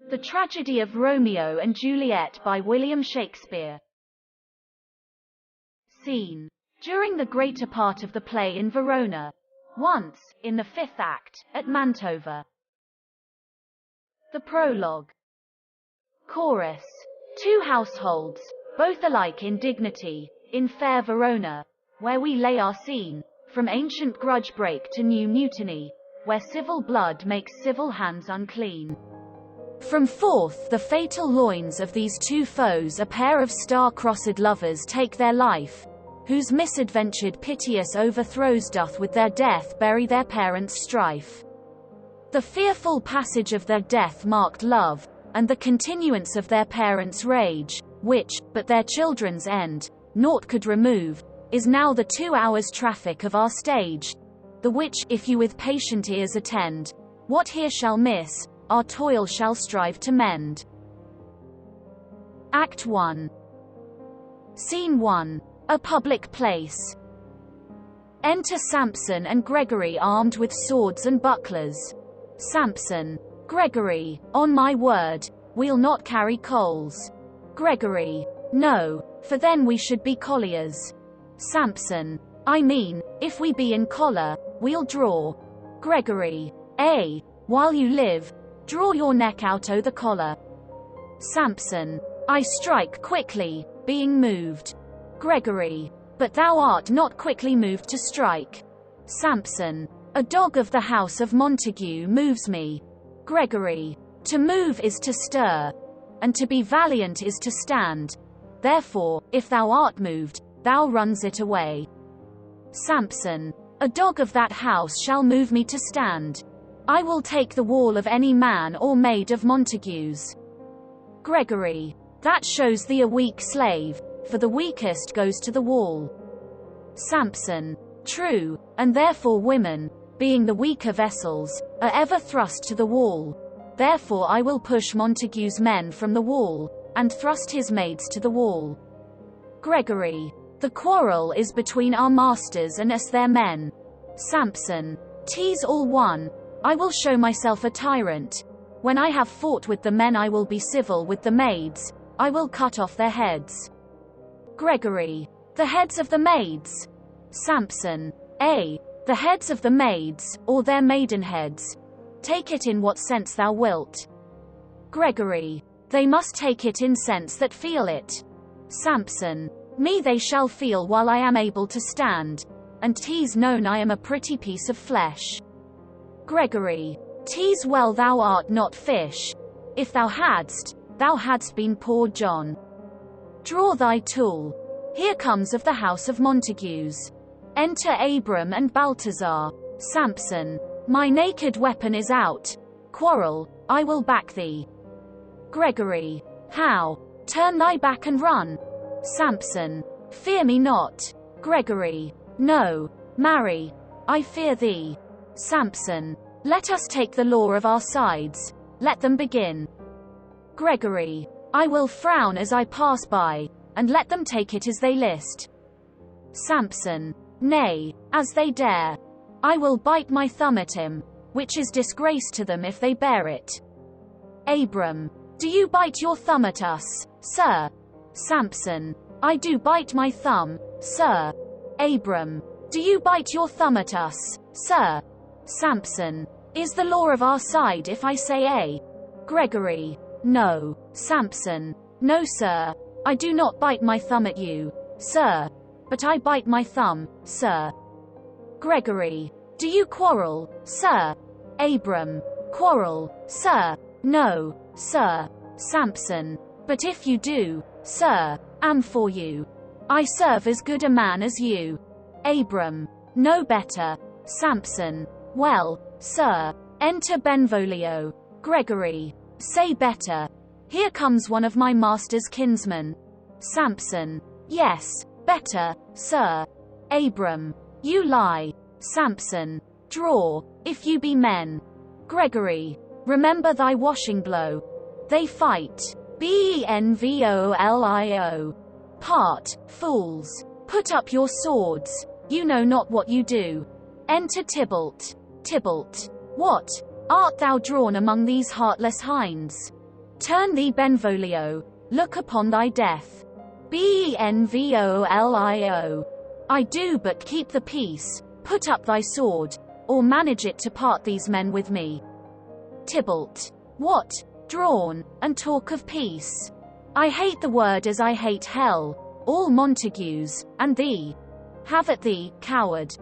The Tragedy of Romeo and Juliet by William Shakespeare. Scene: during the greater part of the play in Verona. Once, in the 5th act, at Mantova. The prologue. Chorus: two households, both alike in dignity, in fair Verona, where we lay our scene, from ancient grudge break to new mutiny, where civil blood makes civil hands unclean. From forth the fatal loins of these two foes a pair of star-crossed lovers take their life, whose misadventured piteous overthrows doth with their death bury their parents' strife. The fearful passage of their death-marked love, and the continuance of their parents' rage, which, but their children's end, naught could remove, is now the 2 hours' traffic of our stage, the which, if you with patient ears attend, what here shall miss, our toil shall strive to mend. Act 1. Scene 1. A public place. Enter Samson and Gregory armed with swords and bucklers. Samson: Gregory: on my word, we'll not carry coals. Gregory: no, for then we should be colliers. Samson: I mean, if we be in collar, we'll draw. Gregory: ay, while you live, draw your neck out o' the collar. Samson: I strike quickly, being moved. Gregory: but thou art not quickly moved to strike. Samson: a dog of the house of Montague moves me. Gregory: to move is to stir, and to be valiant is to stand. Therefore, if thou art moved, thou runs it away. Samson: a dog of that house shall move me to stand. I will take the wall of any man or maid of Montague's. Gregory: that shows thee a weak slave, for the weakest goes to the wall. Samson: true, and therefore women, being the weaker vessels, are ever thrust to the wall. Therefore I will push Montague's men from the wall, and thrust his maids to the wall. Gregory: the quarrel is between our masters and us their men. Samson: 'tis all one. I will show myself a tyrant. When I have fought with the men I will be civil with the maids, I will cut off their heads. Gregory: the heads of the maids? Samson: ay, the heads of the maids, or their maidenheads. Take it in what sense thou wilt. Gregory: they must take it in sense that feel it. Samson: me they shall feel while I am able to stand, and 'tis known I am a pretty piece of flesh. Gregory: 'tis well thou art not fish. If thou hadst been poor John. Draw thy tool. Here comes of the house of Montagues. Enter Abram and Balthazar. Samson: my naked weapon is out. Quarrel, I will back thee. Gregory: how? Turn thy back and run. Samson: fear me not. Gregory: no, marry, I fear thee. Samson: let us take the law of our sides. Let them begin. Gregory: I will frown as I pass by, and let them take it as they list. Samson: nay, as they dare. I will bite my thumb at him, which is disgrace to them if they bear it. Abram: do you bite your thumb at us, sir? Samson: I do bite my thumb, sir. Abram: do you bite your thumb at us, sir? Samson: is the law of our side if I say A? Gregory: no. Samson: no, sir, I do not bite my thumb at you, sir, but I bite my thumb, sir. Gregory: do you quarrel, sir? Abram: quarrel, sir? No, sir. Samson: but if you do, sir, am for you. I serve as good a man as you. Abram: no better. Samson: well, sir. Enter Benvolio. Gregory: say better. Here comes one of my master's kinsmen. Samson: yes, better, sir. Abram: you lie. Samson: draw, if you be men. Gregory: remember thy washing blow. They fight. Benvolio. Part, fools. Put up your swords. You know not what you do. Enter Tybalt. Tybalt: what? Art thou drawn among these heartless hinds? Turn thee Benvolio, look upon thy death. Benvolio. I do but keep the peace, put up thy sword, or manage it to part these men with me. Tybalt. What? Drawn, and talk of peace. I hate the word as I hate hell, all Montagues, and thee. Have at thee, coward.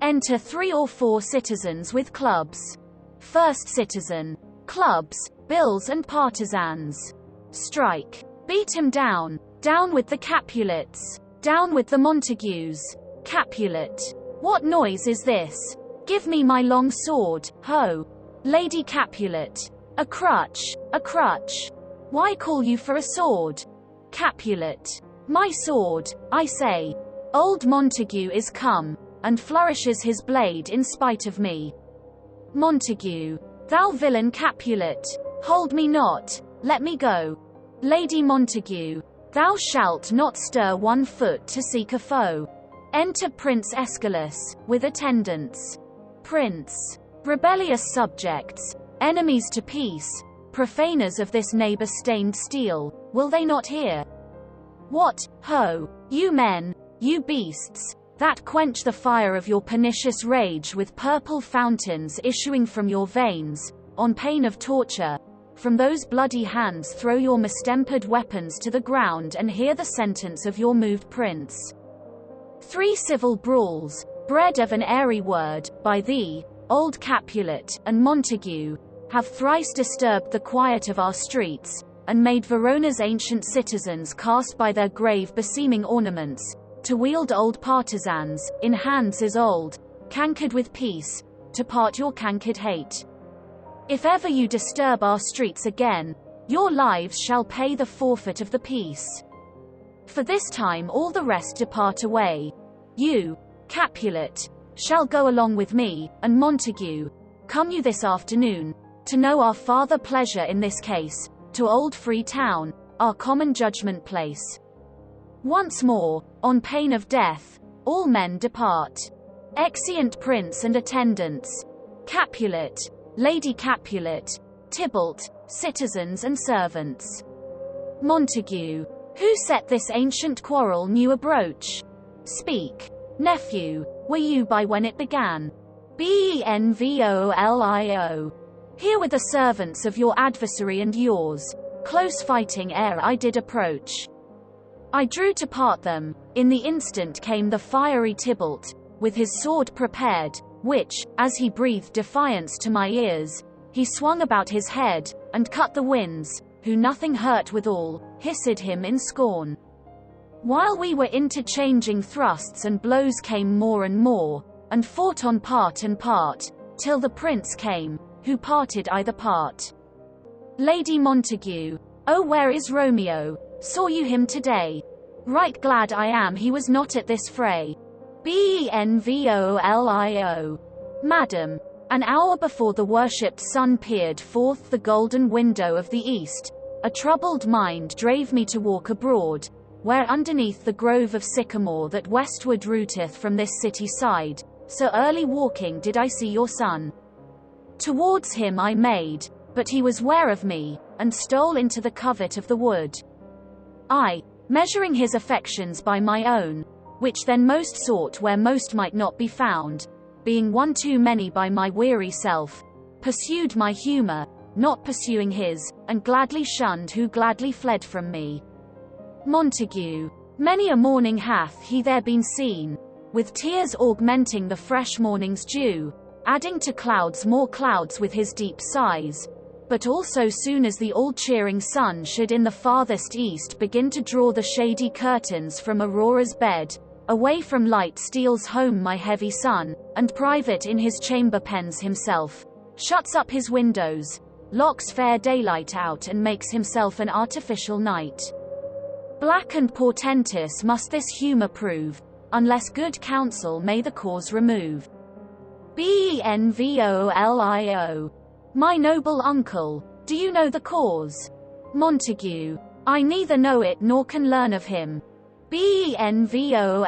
Enter 3 or 4 citizens with clubs. First citizen. Clubs, bills and partisans. Strike. Beat him down. Down with the Capulets. Down with the Montagues. Capulet. What noise is this? Give me my long sword, ho! Lady Capulet. A crutch, a crutch. Why call you for a sword? Capulet. My sword, I say. Old Montague is come, and flourishes his blade in spite of me. Montague. Thou villain Capulet, hold me not, let me go. Lady Montague. Thou shalt not stir 1 foot to seek a foe. Enter Prince Escalus, with attendants. Prince. Rebellious subjects, enemies to peace, profaners of this neighbor-stained steel, will they not hear? What, ho, you men, you beasts, that quench the fire of your pernicious rage with purple fountains issuing from your veins, on pain of torture, from those bloody hands throw your mistempered weapons to the ground and hear the sentence of your moved prince. 3 civil brawls, bred of an airy word, by thee, old Capulet, and Montague, have thrice disturbed the quiet of our streets, and made Verona's ancient citizens cast by their grave beseeming ornaments, to wield old partisans, in hands as old, cankered with peace, to part your cankered hate. If ever you disturb our streets again, your lives shall pay the forfeit of the peace. For this time all the rest depart away. You, Capulet, shall go along with me, and Montague, come you this afternoon, to know our farther pleasure in this case, to Old Free Town, our common judgment place. Once more, on pain of death, all men depart. Exeunt Prince and attendants. Capulet, Lady Capulet, Tybalt, citizens and servants. Montague. Who set this ancient quarrel new abroach? Speak. Nephew, were you by when it began? Benvolio. Here were the servants of your adversary and yours, close fighting ere I did approach. I drew to part them, in the instant came the fiery Tybalt, with his sword prepared, which, as he breathed defiance to my ears, he swung about his head, and cut the winds, who nothing hurt withal, hissed him in scorn. While we were interchanging thrusts and blows came more and more, and fought on part and part, till the prince came, who parted either part. Lady Montague. Oh, where is Romeo? Saw you him today? Right glad I am he was not at this fray. Benvolio. Madam. An hour before the worshipped sun peered forth the golden window of the east, a troubled mind drave me to walk abroad, where underneath the grove of sycamore that westward rooteth from this city side, so early walking did I see your son. Towards him I made, but he was ware of me, and stole into the covert of the wood. I, measuring his affections by my own, which then most sought where most might not be found, being one too many by my weary self, pursued my humour, not pursuing his, and gladly shunned who gladly fled from me. Montague. Many a morning hath he there been seen, with tears augmenting the fresh morning's dew, adding to clouds more clouds with his deep sighs, but also soon as the all-cheering sun should in the farthest east begin to draw the shady curtains from Aurora's bed, away from light steals home my heavy son, and private in his chamber pens himself, shuts up his windows, locks fair daylight out and makes himself an artificial night. Black and portentous must this humour prove, unless good counsel may the cause remove. Benvolio. My noble uncle, do you know the cause? Montague. I neither know it nor can learn of him. Benvolio.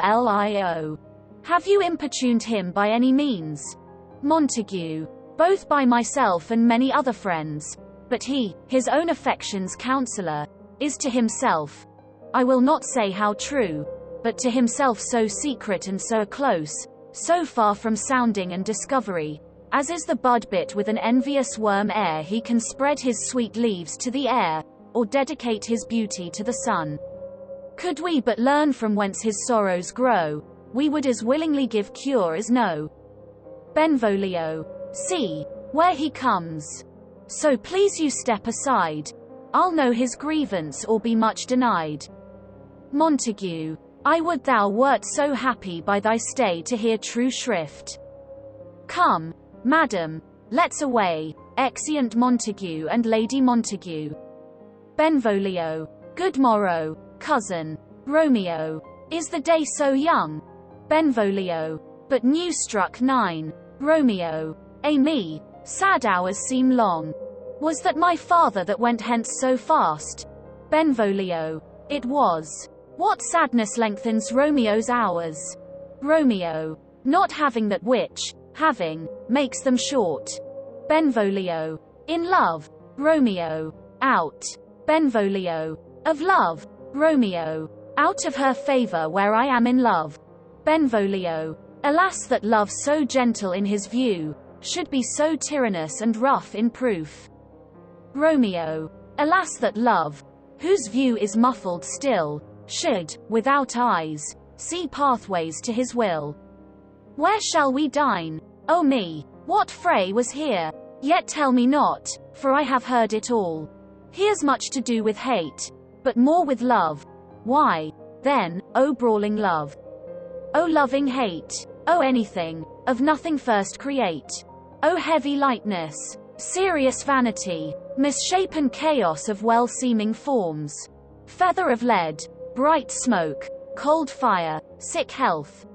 Have you importuned him by any means? Montague. Both by myself and many other friends. But he, his own affection's counsellor, is to himself, I will not say how true, but to himself so secret and so close, so far from sounding and discovery, as is the bud bit with an envious worm ere he can spread his sweet leaves to the air, or dedicate his beauty to the sun. Could we but learn from whence his sorrows grow, we would as willingly give cure as no. Benvolio. See, where he comes. So please you step aside. I'll know his grievance or be much denied. Montague. I would thou wert so happy by thy stay to hear true shrift. Come, madam, let's away, exeunt Montague and Lady Montague. Benvolio. Good morrow, cousin. Romeo. Is the day so young? Benvolio. But new struck 9. Romeo. Me, sad hours seem long. Was that my father that went hence so fast? Benvolio. It was. What sadness lengthens Romeo's hours? Romeo. Not having that which, having, makes them short. Benvolio. In love. Romeo. Out. Benvolio. Of love. Romeo. Out of her favor where I am in love. Benvolio. Alas that love so gentle in his view, should be so tyrannous and rough in proof. Romeo. Alas that love, whose view is muffled still, should, without eyes, see pathways to his will. Where shall we dine? O me, what fray was here? Yet tell me not, for I have heard it all. Here's much to do with hate, but more with love. Why, then, O brawling love? O loving hate, O anything, of nothing first create. O heavy lightness, serious vanity, misshapen chaos of well-seeming forms. Feather of lead, bright smoke, cold fire, sick health.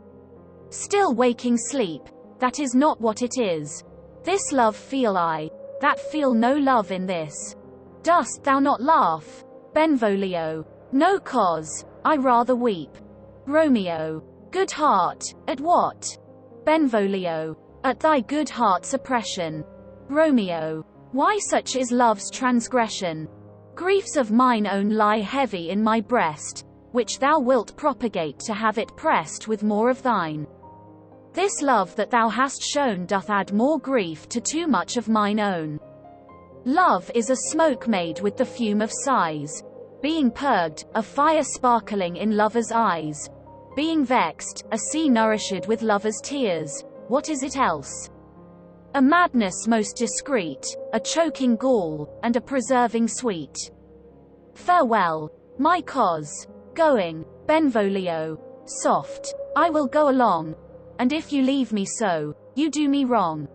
Still waking sleep, that is not what it is. This love feel I, that feel no love in this. Dost thou not laugh? Benvolio. No cause, I rather weep. Romeo. Good heart, at what? Benvolio. At thy good heart's oppression. Romeo. Why such is love's transgression? Griefs of mine own lie heavy in my breast, which thou wilt propagate to have it pressed with more of thine. This love that thou hast shown doth add more grief to too much of mine own. Love is a smoke made with the fume of sighs, being purged, a fire sparkling in lovers' eyes, being vexed, a sea nourished with lovers' tears. What is it else? A madness most discreet, a choking gall, and a preserving sweet. Farewell, my cause. Going, Benvolio. Soft, I will go along, and if you leave me so, you do me wrong.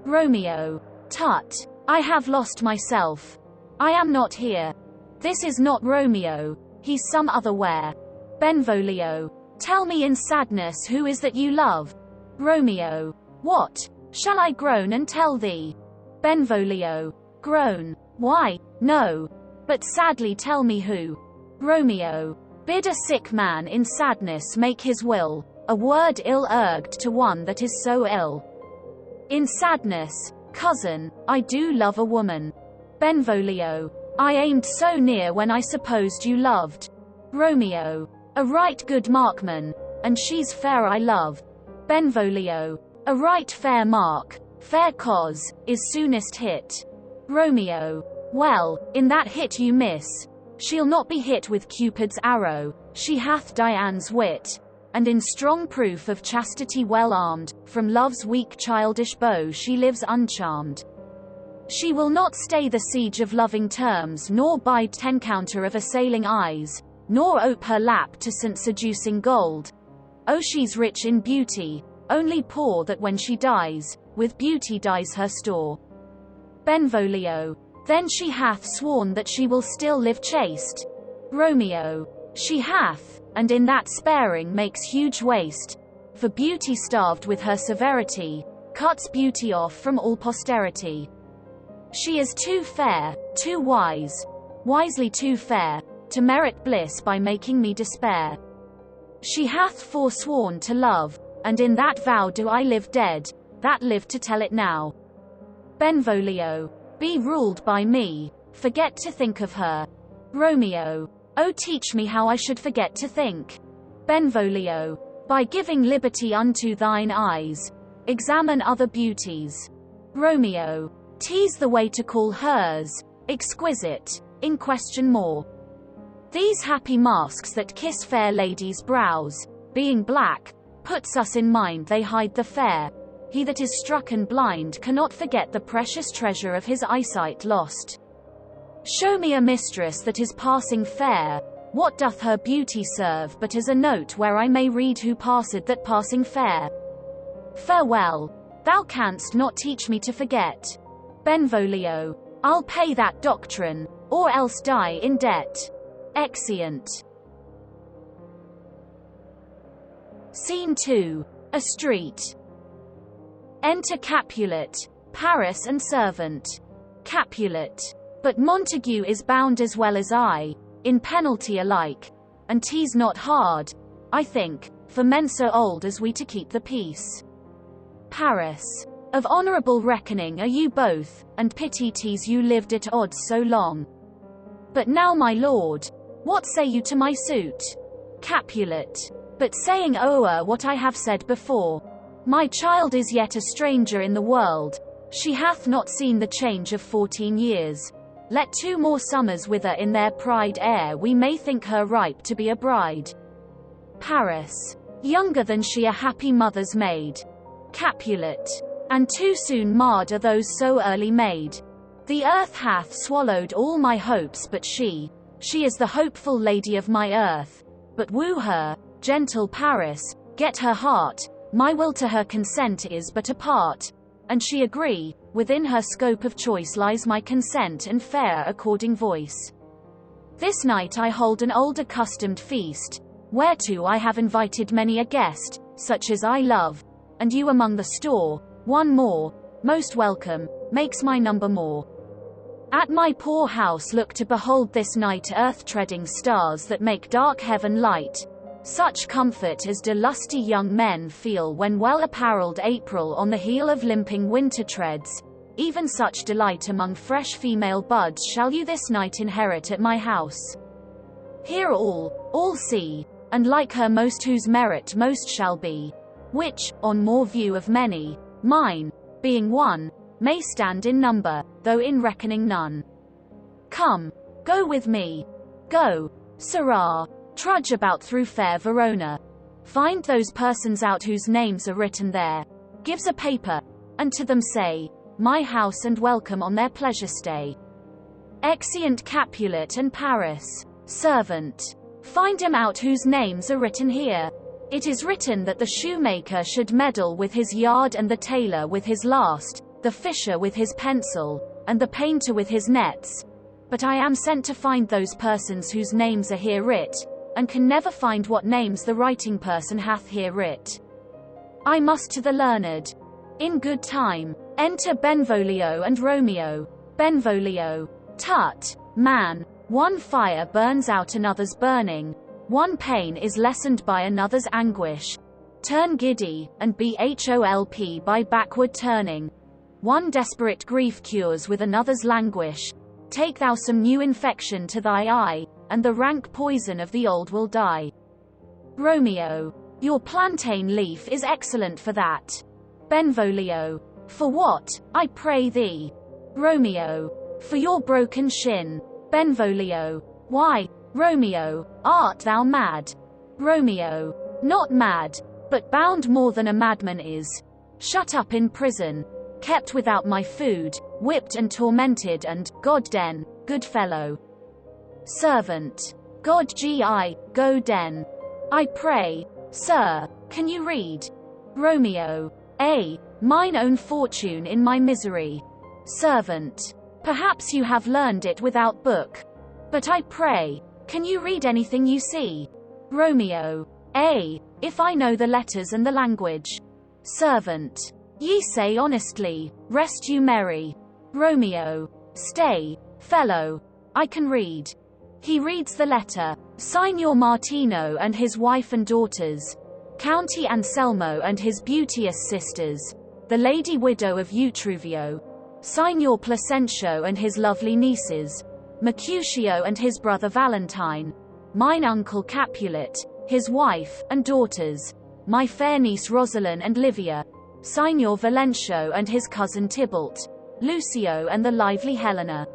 Romeo. Tut, I have lost myself. I am not here. This is not Romeo, he's some other where. Benvolio. Tell me in sadness who is that you love? Romeo. What? Shall I groan and tell thee? Benvolio. Groan? Why, no. But sadly tell me who. Romeo. Bid a sick man in sadness make his will, a word ill-urged to one that is so ill. In sadness, cousin, I do love a woman. Benvolio. I aimed so near when I supposed you loved. Romeo. A right good markman, and she's fair I love. Benvolio. A right fair mark, fair cause, is soonest hit. Romeo. Well, in that hit you miss. She'll not be hit with Cupid's arrow, she hath Dian's wit, and in strong proof of chastity well armed, from love's weak childish bow she lives uncharmed. She will not stay the siege of loving terms, nor bide tencounter of assailing eyes, nor ope her lap to seducing gold. Oh, she's rich in beauty, only poor that when she dies, with beauty dies her store. Benvolio. Then she hath sworn that she will still live chaste. Romeo. She hath, and in that sparing makes huge waste, for beauty starved with her severity, cuts beauty off from all posterity. She is too fair, too wise, wisely too fair, to merit bliss by making me despair. She hath forsworn to love, and in that vow do I live dead, that live to tell it now. Benvolio. Be ruled by me. Forget to think of her. Romeo. Oh, teach me how I should forget to think. Benvolio. By giving liberty unto thine eyes. Examine other beauties. Romeo. Tease the way to call hers exquisite. In question more. These happy masks that kiss fair ladies' brows, being black, puts us in mind they hide the fair. He that is struck and blind cannot forget the precious treasure of his eyesight lost. Show me a mistress that is passing fair. What doth her beauty serve but as a note where I may read who passed that passing fair? Farewell. Thou canst not teach me to forget. Benvolio. I'll pay that doctrine, or else die in debt. Exeunt. Scene 2. A street. Enter Capulet, Paris and servant. Capulet. But Montague is bound as well as I, in penalty alike, and 'tis not hard, I think, for men so old as we to keep the peace. Paris. Of honourable reckoning are you both, and pity 'tis you lived at odds so long. But now, my lord, what say you to my suit? Capulet. But saying o'er what I have said before, my child is yet a stranger in the world, she hath not seen the change of 14 years. Let 2 more summers wither in their pride ere we may think her ripe to be a bride. Paris. Younger than she a happy mother's maid. Capulet. And too soon marred are those so early made. The earth hath swallowed all my hopes but she is the hopeful lady of my earth. But woo her, gentle Paris, get her heart, my will to her consent is but a part, and she agree, within her scope of choice lies my consent and fair according voice. This night I hold an old accustomed feast, whereto I have invited many a guest, such as I love, and you among the store, one more, most welcome, makes my number more. At my poor house look to behold this night earth-treading stars that make dark heaven light, such comfort as do lusty young men feel when well-apparelled April on the heel of limping winter treads, even such delight among fresh female buds shall you this night inherit at my house. Hear all see, and like her most whose merit most shall be, which, on more view of many, mine, being one, may stand in number, though in reckoning none. Come, go with me. Go, sirrah, trudge about through fair Verona. Find those persons out whose names are written there. Gives a paper, and to them say, my house and welcome on their pleasure stay. Exeunt Capulet and Paris. Servant. Find him out whose names are written here. It is written that the shoemaker should meddle with his yard and the tailor with his last, the fisher with his pencil, and the painter with his nets. But I am sent to find those persons whose names are here writ, and can never find what names the writing person hath here writ. I must to the learned. In good time. Enter Benvolio and Romeo. Benvolio. Tut, man, one fire burns out another's burning, one pain is lessened by another's anguish. Turn giddy, and be holp by backward turning. One desperate grief cures with another's languish. Take thou some new infection to thy eye, and the rank poison of the old will die. Romeo. Your plantain leaf is excellent for that. Benvolio. For what, I pray thee? Romeo. For your broken shin. Benvolio. Why, Romeo, art thou mad? Romeo. Not mad, but bound more than a madman is. Shut up in prison, kept without my food, whipped and tormented and, God-den, good fellow. Servant. Go den. I pray, sir, can you read? Romeo. Mine own fortune in my misery. Servant. Perhaps you have learned it without book. But I pray, can you read anything you see? Romeo. If I know the letters and the language. Servant. Ye say honestly, rest you merry. Romeo. Stay, fellow, I can read. He reads the letter. Signor Martino and his wife and daughters, County Anselmo and his beauteous sisters, the lady widow of Utruvio, Signor Placentio and his lovely nieces, Mercutio and his brother Valentine, mine uncle Capulet, his wife, and daughters, my fair niece Rosalind and Livia, Signor Valencio and his cousin Tybalt, Lucio and the lively Helena.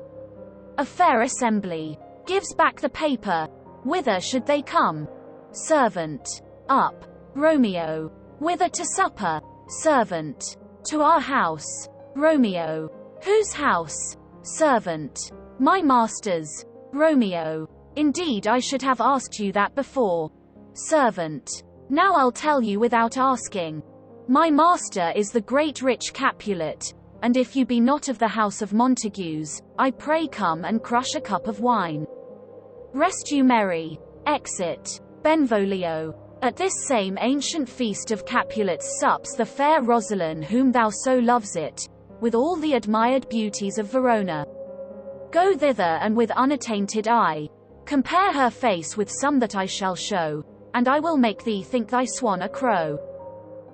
A fair assembly. Gives back the paper. Whither should they come? Servant. Up. Romeo. Whither to supper? Servant. To our house. Romeo. Whose house? Servant. My master's. Romeo. Indeed, I should have asked you that before. Servant. Now I'll tell you without asking. My master is the great rich Capulet, and if you be not of the house of Montagues, I pray come and crush a cup of wine. Rest you merry. Exit. Benvolio. At this same ancient feast of Capulets sups the fair Rosalind whom thou so loves it, with all the admired beauties of Verona. Go thither and with unattainted eye, compare her face with some that I shall show, and I will make thee think thy swan a crow.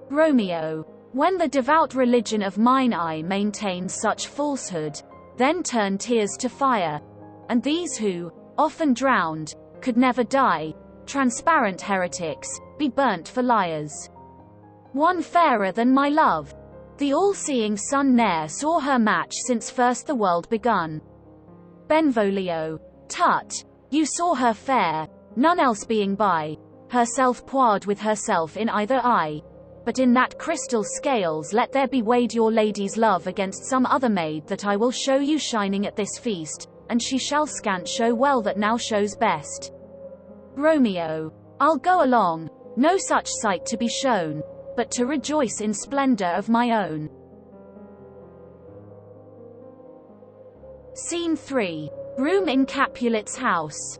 Romeo. When the devout religion of mine eye maintains such falsehood, then turn tears to fire, and these who, often drowned, could never die, transparent heretics, be burnt for liars. One fairer than my love. The all-seeing sun ne'er saw her match since first the world begun. Benvolio. Tut. You saw her fair, none else being by, herself poir'd with herself in either eye. But in that crystal scales let there be weighed your lady's love against some other maid that I will show you shining at this feast, and she shall scant show well that now shows best. Romeo. I'll go along, no such sight to be shown, but to rejoice in splendor of my own. Scene 3. Room in Capulet's house.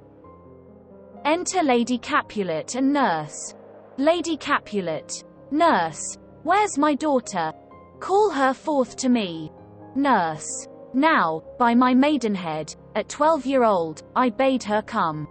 Enter Lady Capulet and nurse. Lady Capulet. Nurse. Where's my daughter? Call her forth to me. Nurse. Now, by my maidenhead, at 12-year-old, I bade her come.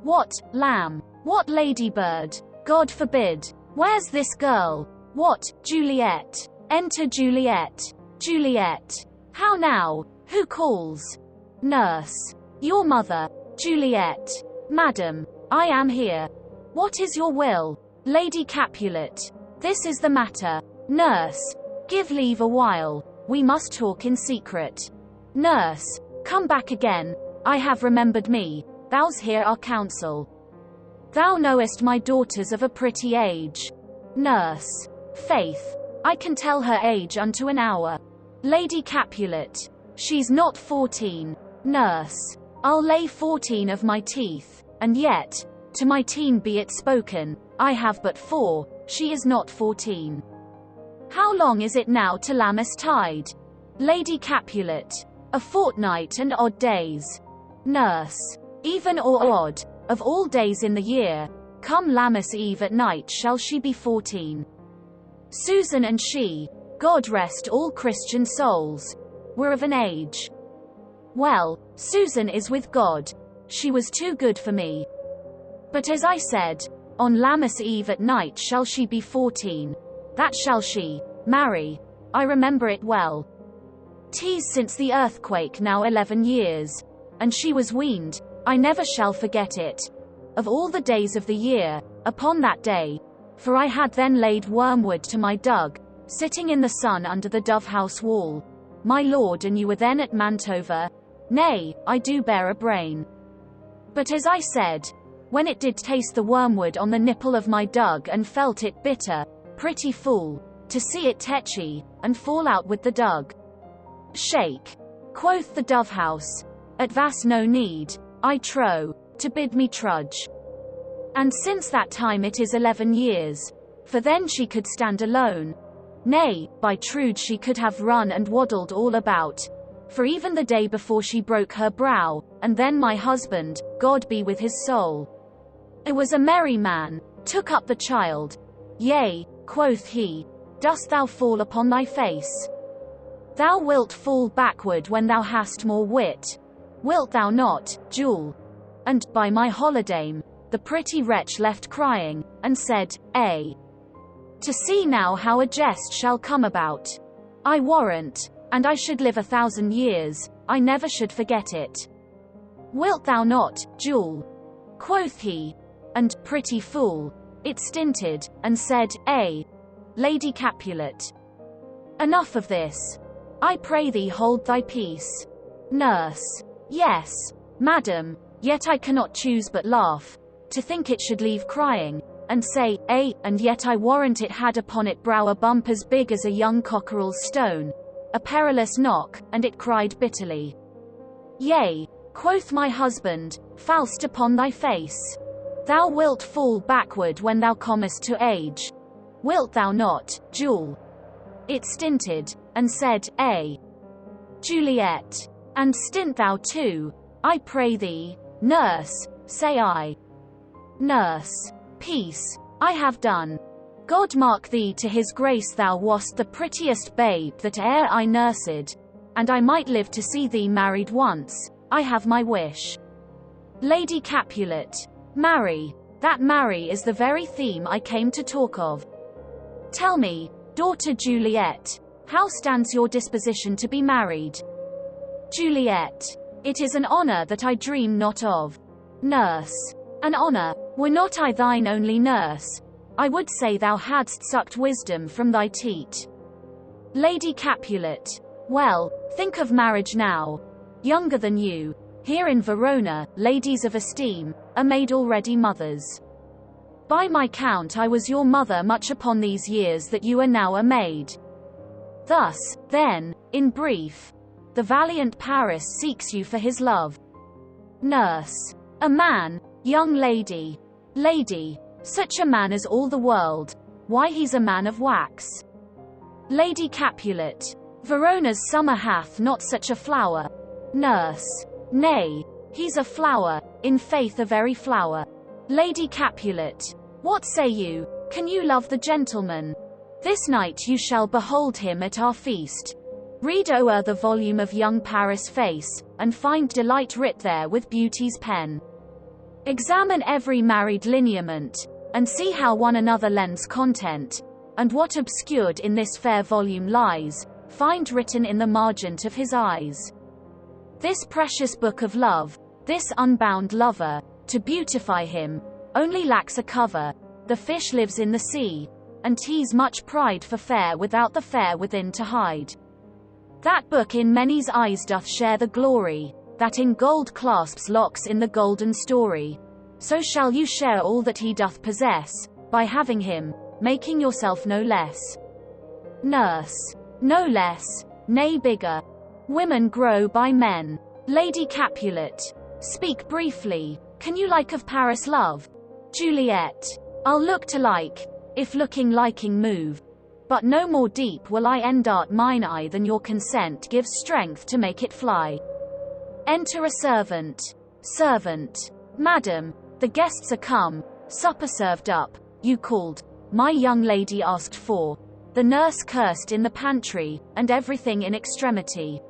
What, lamb? What ladybird? God forbid. Where's this girl? What, Juliet? Enter Juliet. Juliet. How now? Who calls? Nurse. Your mother. Juliet. Madam, I am here. What is your will? Lady Capulet. This is the matter. Nurse. Give leave a while. We must talk in secret. Nurse. Come back again. I have remembered me. Thou's hear our counsel. Thou knowest my daughter's of a pretty age. Nurse. Faith. I can tell her age unto an hour. Lady Capulet. She's not 14. Nurse. I'll lay 14 of my teeth, and yet, to my teen be it spoken, I have but 4, she is not 14. How long is it now to Lammas tide? Lady Capulet. A fortnight and odd days. Nurse. Even or odd, of all days in the year, come Lammas eve at night shall she be 14. Susan and she, God rest all Christian souls, were of an age. Well, Susan is with God. She was too good for me. But as I said, on Lammas eve at night shall she be 14. That shall she, marry. I remember it well. 'Tis since the earthquake now 11 years, and she was weaned, I never shall forget it. Of all the days of the year, upon that day, for I had then laid wormwood to my dug, sitting in the sun under the dove-house wall, my lord and you were then at Mantova. Nay, I do bear a brain. But as I said, when it did taste the wormwood on the nipple of my dug and felt it bitter, pretty fool, to see it tetchy, and fall out with the dug. Shake. Quoth the dove-house, at vas no need, I trow, to bid me trudge. And since that time it is 11 years, for then she could stand alone. Nay, by trude she could have run and waddled all about, for even the day before she broke her brow, and then my husband, God be with his soul, it was a merry man, took up the child. Yea, quoth he, dost thou fall upon thy face? Thou wilt fall backward when thou hast more wit. Wilt thou not, Jewel? And, by my holidame, the pretty wretch left crying, and said, To see now how a jest shall come about. I warrant, and I should live 1,000 years, I never should forget it. Wilt thou not, Jule? Quoth he. And, pretty fool, it stinted, and said, Lady Capulet. Enough of this. I pray thee hold thy peace. Nurse. Yes, madam, yet I cannot choose but laugh, to think it should leave crying, and say, and yet I warrant it had upon it brow a bump as big as a young cockerel's stone, a perilous knock, and it cried bitterly. Yea, quoth my husband, Faust upon thy face. Thou wilt fall backward when thou comest to age. Wilt thou not, Jule? It stinted, and said, Juliet. And stint thou too, I pray thee, nurse, say I. Nurse. Peace, I have done. God mark thee to his grace, thou wast the prettiest babe that e'er I nursed, and I might live to see thee married once, I have my wish. Lady Capulet. Marry. That marry is the very theme I came to talk of. Tell me, daughter Juliet, how stands your disposition to be married? Juliet. It is an honor that I dream not of. Nurse. An honor, were not I thine only nurse, I would say thou hadst sucked wisdom from thy teat. Lady Capulet. Well, think of marriage now. Younger than you, here in Verona, ladies of esteem, are made already mothers. By my count I was your mother much upon these years that you are now a maid. Thus, then, in brief, the valiant Paris seeks you for his love. Nurse. A man, young lady. Lady. Such a man as all the world. Why, he's a man of wax. Lady Capulet. Verona's summer hath not such a flower. Nurse. Nay, he's a flower, in faith a very flower. Lady Capulet. What say you, can you love the gentleman? This night you shall behold him at our feast. Read o'er the volume of young Paris' face, and find delight writ there with beauty's pen. Examine every married lineament, and see how one another lends content, and what obscured in this fair volume lies, find written in the margent of his eyes. This precious book of love, this unbound lover, to beautify him, only lacks a cover. The fish lives in the sea, and tease much pride for fair without the fair within to hide. That book in many's eyes doth share the glory, that in gold clasps locks in the golden story. So shall you share all that he doth possess, by having him, making yourself no less. Nurse. No less, nay bigger. Women grow by men. Lady Capulet. Speak briefly, can you like of Paris love? Juliet. I'll look to like, if looking liking move. But no more deep will I endart mine eye than your consent gives strength to make it fly. Enter a servant. Servant. Madam, the guests are come, supper served up, you called, my young lady asked for, the nurse cursed in the pantry, and everything in extremity.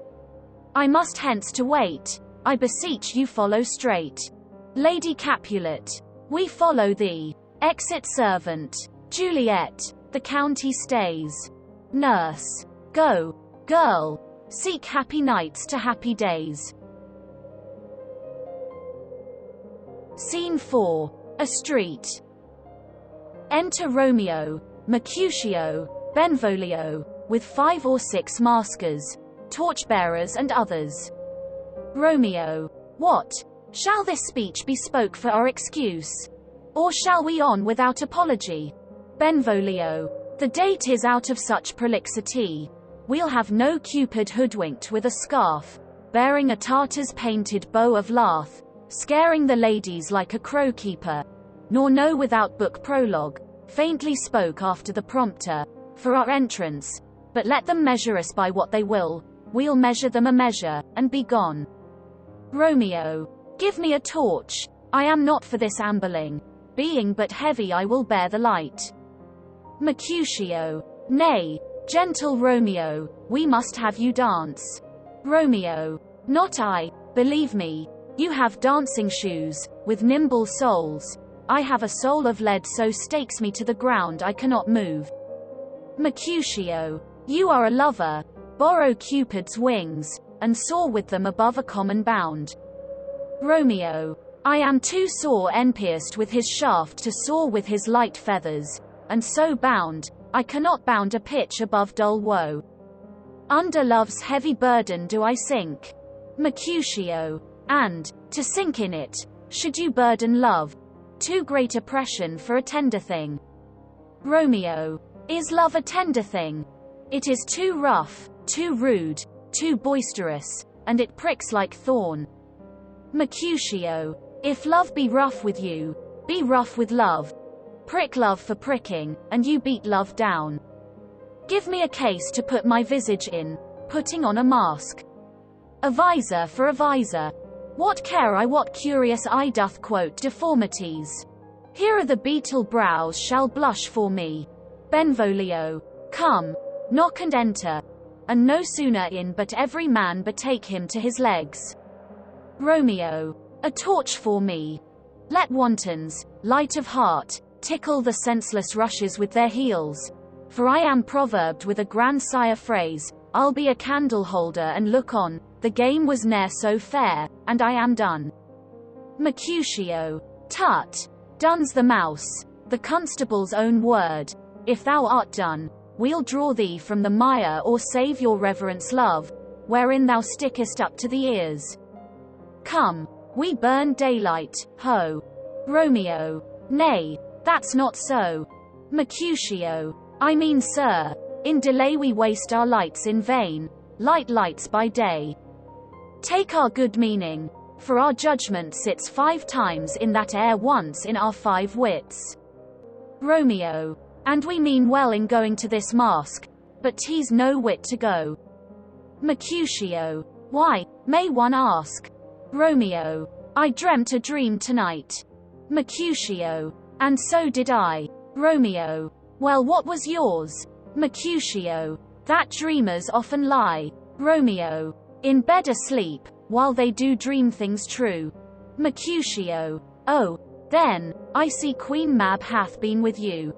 I must hence to wait, I beseech you follow straight. Lady Capulet. We follow thee. Exit servant. Juliet. The county stays. Nurse. Go, girl. Seek happy nights to happy days. Scene 4. A street. Enter Romeo, Mercutio, Benvolio, with 5 or 6 maskers, torchbearers and others. Romeo. What? Shall this speech be spoke for our excuse? Or shall we on without apology? Benvolio. The date is out of such prolixity. We'll have no Cupid hoodwinked with a scarf, bearing a Tartar's painted bow of lath, scaring the ladies like a crow-keeper, nor no without book prologue, faintly spoke after the prompter, for our entrance, but let them measure us by what they will, we'll measure them a measure, and be gone. Romeo. Give me a torch, I am not for this ambling, being but heavy I will bear the light. Mercutio. Nay, gentle Romeo, we must have you dance. Romeo. Not I, believe me, you have dancing shoes, with nimble soles, I have a soul of lead so stakes me to the ground I cannot move. Mercutio. You are a lover, borrow Cupid's wings, and soar with them above a common bound. Romeo. I am too sore enpierced with his shaft to soar with his light feathers, and so bound, I cannot bound a pitch above dull woe. Under love's heavy burden do I sink. Mercutio. And, to sink in it, should you burden love, too great oppression for a tender thing. Romeo. Is love a tender thing? It is too rough, too rude, too boisterous, and it pricks like thorn. Mercutio. If love be rough with you, be rough with love. Prick love for pricking, and you beat love down. Give me a case to put my visage in, putting on a mask. A visor for a visor. What care I what curious eye doth quote deformities? Here are the beetle brows shall blush for me. Benvolio. Come, knock and enter. And no sooner in but every man betake him to his legs. Romeo. A torch for me. Let wantons, light of heart, tickle the senseless rushes with their heels. For I am proverbed with a grandsire phrase, I'll be a candle holder and look on, the game was ne'er so fair, and I am done. Mercutio. Tut! Done's the mouse, the constable's own word. If thou art done, we'll draw thee from the mire or save your reverence love, wherein thou stickest up to the ears. Come, we burn daylight, ho. Romeo. Nay, that's not so. Mercutio. I mean, sir, in delay we waste our lights in vain, lights by day. Take our good meaning, for our judgment sits 5 times in that air once in our 5 wits. Romeo. And we mean well in going to this mask, but 'tis no wit to go. Mercutio. Why, may one ask? Romeo. I dreamt a dream tonight. Mercutio. And so did I. Romeo. Well, what was yours? Mercutio. That dreamers often lie. Romeo. In bed asleep, while they do dream things true. Mercutio. Oh, then, I see Queen Mab hath been with you.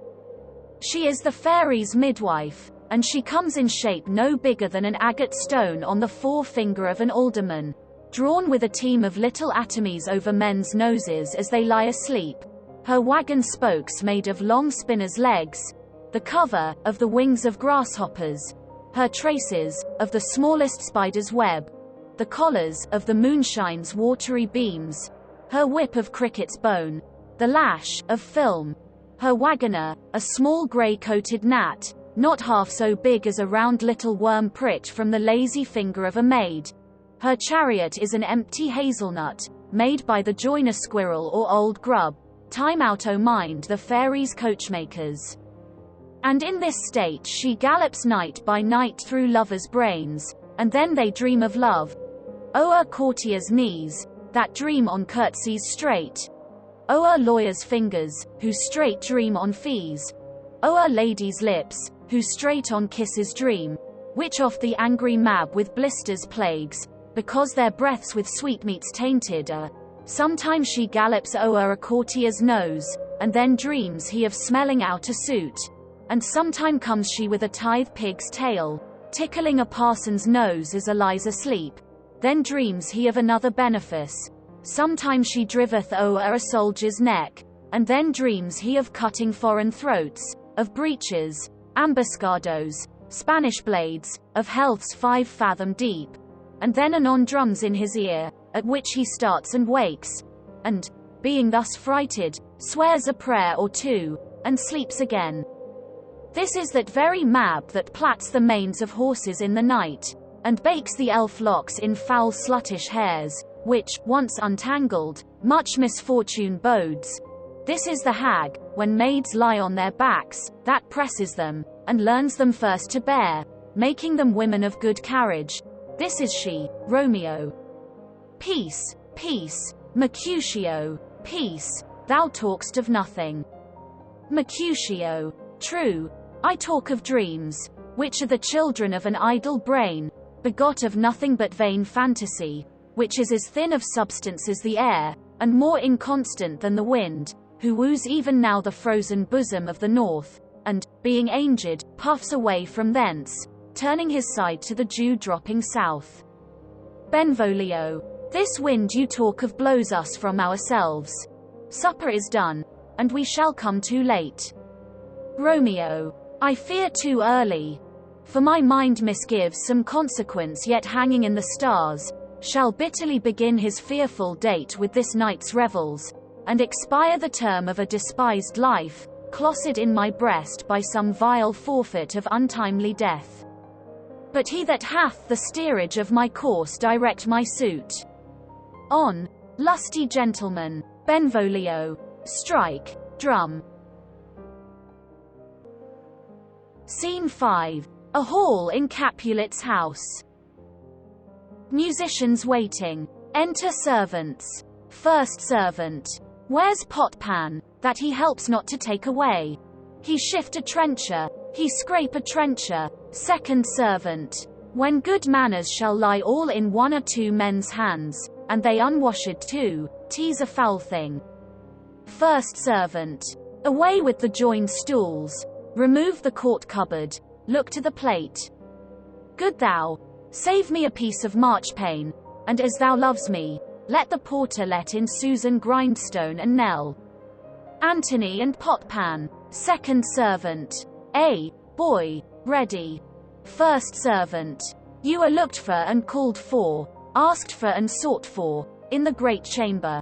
She is the fairies' midwife, and she comes in shape no bigger than an agate stone on the forefinger of an alderman, drawn with a team of little atomies over men's noses as they lie asleep, her wagon spokes made of long spinners' legs, the cover, of the wings of grasshoppers, her traces, of the smallest spider's web, the collars, of the moonshine's watery beams, her whip of cricket's bone, the lash, of film, her wagoner, a small grey-coated gnat, not half so big as a round little worm pricked from the lazy finger of a maid. Her chariot is an empty hazelnut, made by the joiner squirrel or old grub. Time out, oh mind the fairies' coachmakers. And in this state she gallops night by night through lovers' brains, and then they dream of love. O'er courtiers' knees, that dream on curtsies straight. O'er lawyers' fingers, who straight dream on fees. O'er ladies' lips, who straight on kisses dream, which oft the angry Mab with blisters plagues, because their breaths with sweetmeats tainted are. Sometimes she gallops o'er a courtier's nose, and then dreams he of smelling out a suit. And sometime comes she with a tithe pig's tail, tickling a parson's nose as a lies asleep. Then dreams he of another benefice. Sometime she driveth o'er a soldier's neck, and then dreams he of cutting foreign throats, of breaches, ambuscados, Spanish blades, of healths 5 fathom deep. And then anon drums in his ear, at which he starts and wakes, and, being thus frighted, swears a prayer or 2, and sleeps again. This is that very Mab that plats the manes of horses in the night, and bakes the elf locks in foul sluttish hairs, which, once untangled, much misfortune bodes. This is the hag, when maids lie on their backs, that presses them, and learns them first to bear, making them women of good carriage. This is she, Romeo. Peace, peace, Mercutio, peace, thou talk'st of nothing. Mercutio. True, I talk of dreams, which are the children of an idle brain, begot of nothing but vain fantasy, which is as thin of substance as the air, and more inconstant than the wind, who woos even now the frozen bosom of the north, and, being aged, puffs away from thence. turning his side to the dew dropping south. Benvolio. This wind you talk of blows us from ourselves. Supper is done, and we shall come too late. Romeo. I fear too early. For my mind misgives some consequence yet hanging in the stars, shall bitterly begin his fearful date with this night's revels, and expire the term of a despised life, closeted in my breast by some vile forfeit of untimely death. But he that hath the steerage of my course direct my suit. On, lusty gentlemen. Benvolio. Strike, drum. Scene 5. A hall in Capulet's house. Musicians waiting. Enter servants. First servant. Where's Potpan, that he helps not to take away? He shift a trencher, he scrape a trencher. Second servant. When good manners shall lie all in one or two men's hands, and they unwashed too, 'tis a foul thing. First servant. Away with the joined stools. Remove the court cupboard. Look to the plate. Good thou, save me a piece of marchpane, and as thou loves me, let the porter let in Susan Grindstone and Nell. Antony and Potpan. Second servant. Boy, ready. First servant. You are looked for and called for, asked for and sought for, in the great chamber.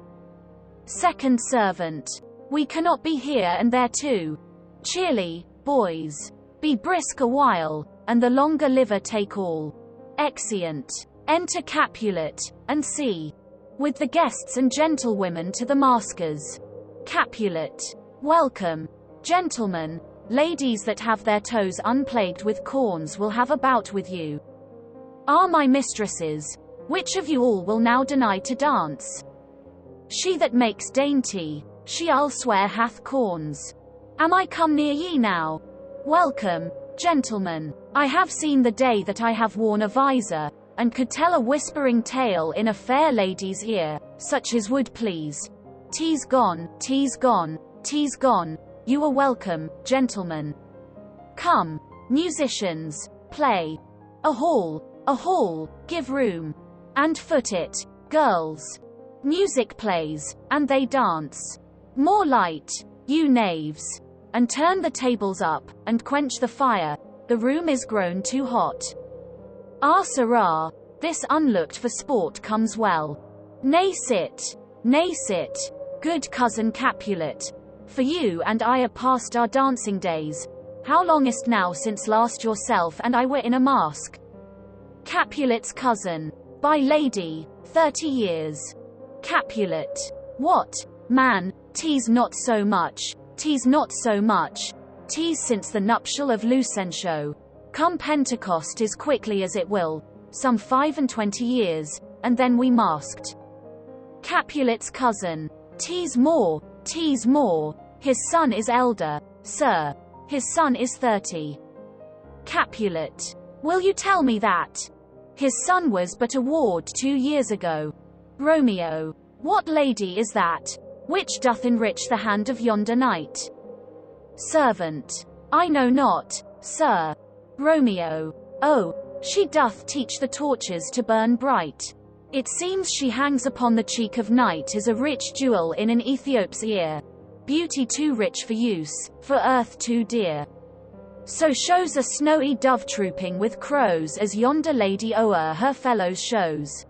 Second servant. We cannot be here and there too. Cheerly, boys. Be brisk a while, and the longer liver take all. Exeunt. Enter Capulet, and see. With the guests and gentlewomen to the maskers. Capulet. Welcome. Gentlemen, ladies that have their toes unplagued with corns will have a bout with you. Are my mistresses, which of you all will now deny to dance? She that makes dainty, she I'll swear hath corns. Am I come near ye now? Welcome, gentlemen. I have seen the day that I have worn a visor, and could tell a whispering tale in a fair lady's ear, such as would please. 'Tis gone, 'tis gone, 'tis gone. You are welcome, gentlemen. Come, musicians, play. A hall, give room. And foot it, girls. Music plays, and they dance. More light, you knaves. And turn the tables up, and quench the fire, the room is grown too hot. Ah sirrah, this unlooked for sport comes well. Nay sit, good cousin Capulet. For you and I are past our dancing days. How long is't now since last yourself and I were in a mask? Capulet's cousin. By lady, 30 years. Capulet. What, man, 'tis not so much. 'Tis not so much. 'Tis since the nuptial of Lucentio. Come Pentecost as quickly as it will, some 25 years, and then we masked. Capulet's cousin. 'Tis more, his son is elder, sir. His son is 30. Capulet. Will you tell me that? His son was but a ward 2 years ago. Romeo. What lady is that, which doth enrich the hand of yonder knight? Servant. I know not, sir. Romeo. Oh, she doth teach the torches to burn bright. It seems she hangs upon the cheek of night as a rich jewel in an Ethiop's ear. Beauty too rich for use, for earth too dear. So shows a snowy dove trooping with crows as yonder lady o'er her fellows shows.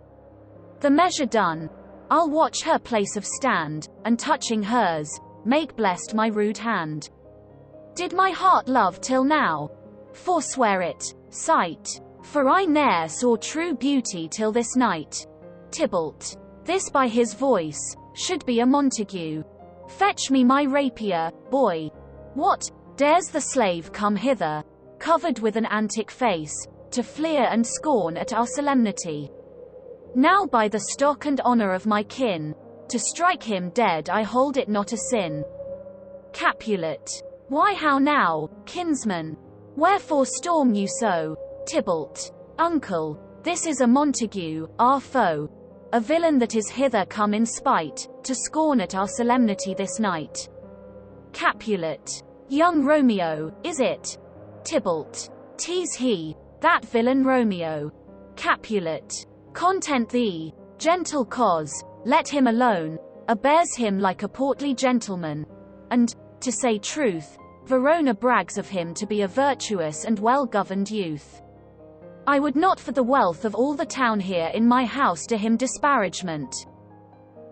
The measure done, I'll watch her place of stand, and touching hers, make blessed my rude hand. Did my heart love till now? Forswear it, sight, for I ne'er saw true beauty till this night. Tybalt. This by his voice, should be a Montague. Fetch me my rapier, boy. What, dares the slave come hither, covered with an antic face, to fleer and scorn at our solemnity? Now by the stock and honor of my kin, to strike him dead I hold it not a sin. Capulet. Why how now, kinsman? Wherefore storm you so? Tybalt. Uncle, this is a Montague, our foe. A villain that is hither come in spite, to scorn at our solemnity this night. Capulet. Young Romeo, is it? Tybalt. 'Tis he. that villain Romeo. Capulet. Content thee, gentle cause, let him alone, bears him like a portly gentleman. And, to say truth, Verona brags of him to be a virtuous and well-governed youth. I would not for the wealth of all the town here in my house do him disparagement.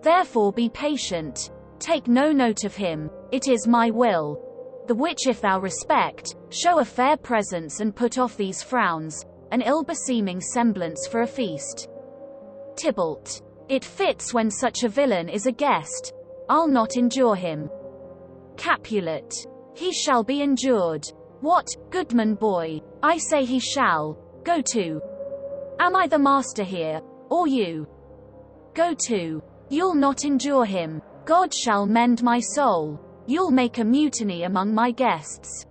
Therefore be patient, take no note of him, it is my will. The which if thou respect, show a fair presence and put off these frowns, an ill-beseeming semblance for a feast. Tybalt. It fits when such a villain is a guest, I'll not endure him. Capulet. He shall be endured. What, goodman boy, I say he shall. Go to. Am I the master here, or you? Go to. You'll not endure him. God shall mend my soul. You'll make a mutiny among my guests.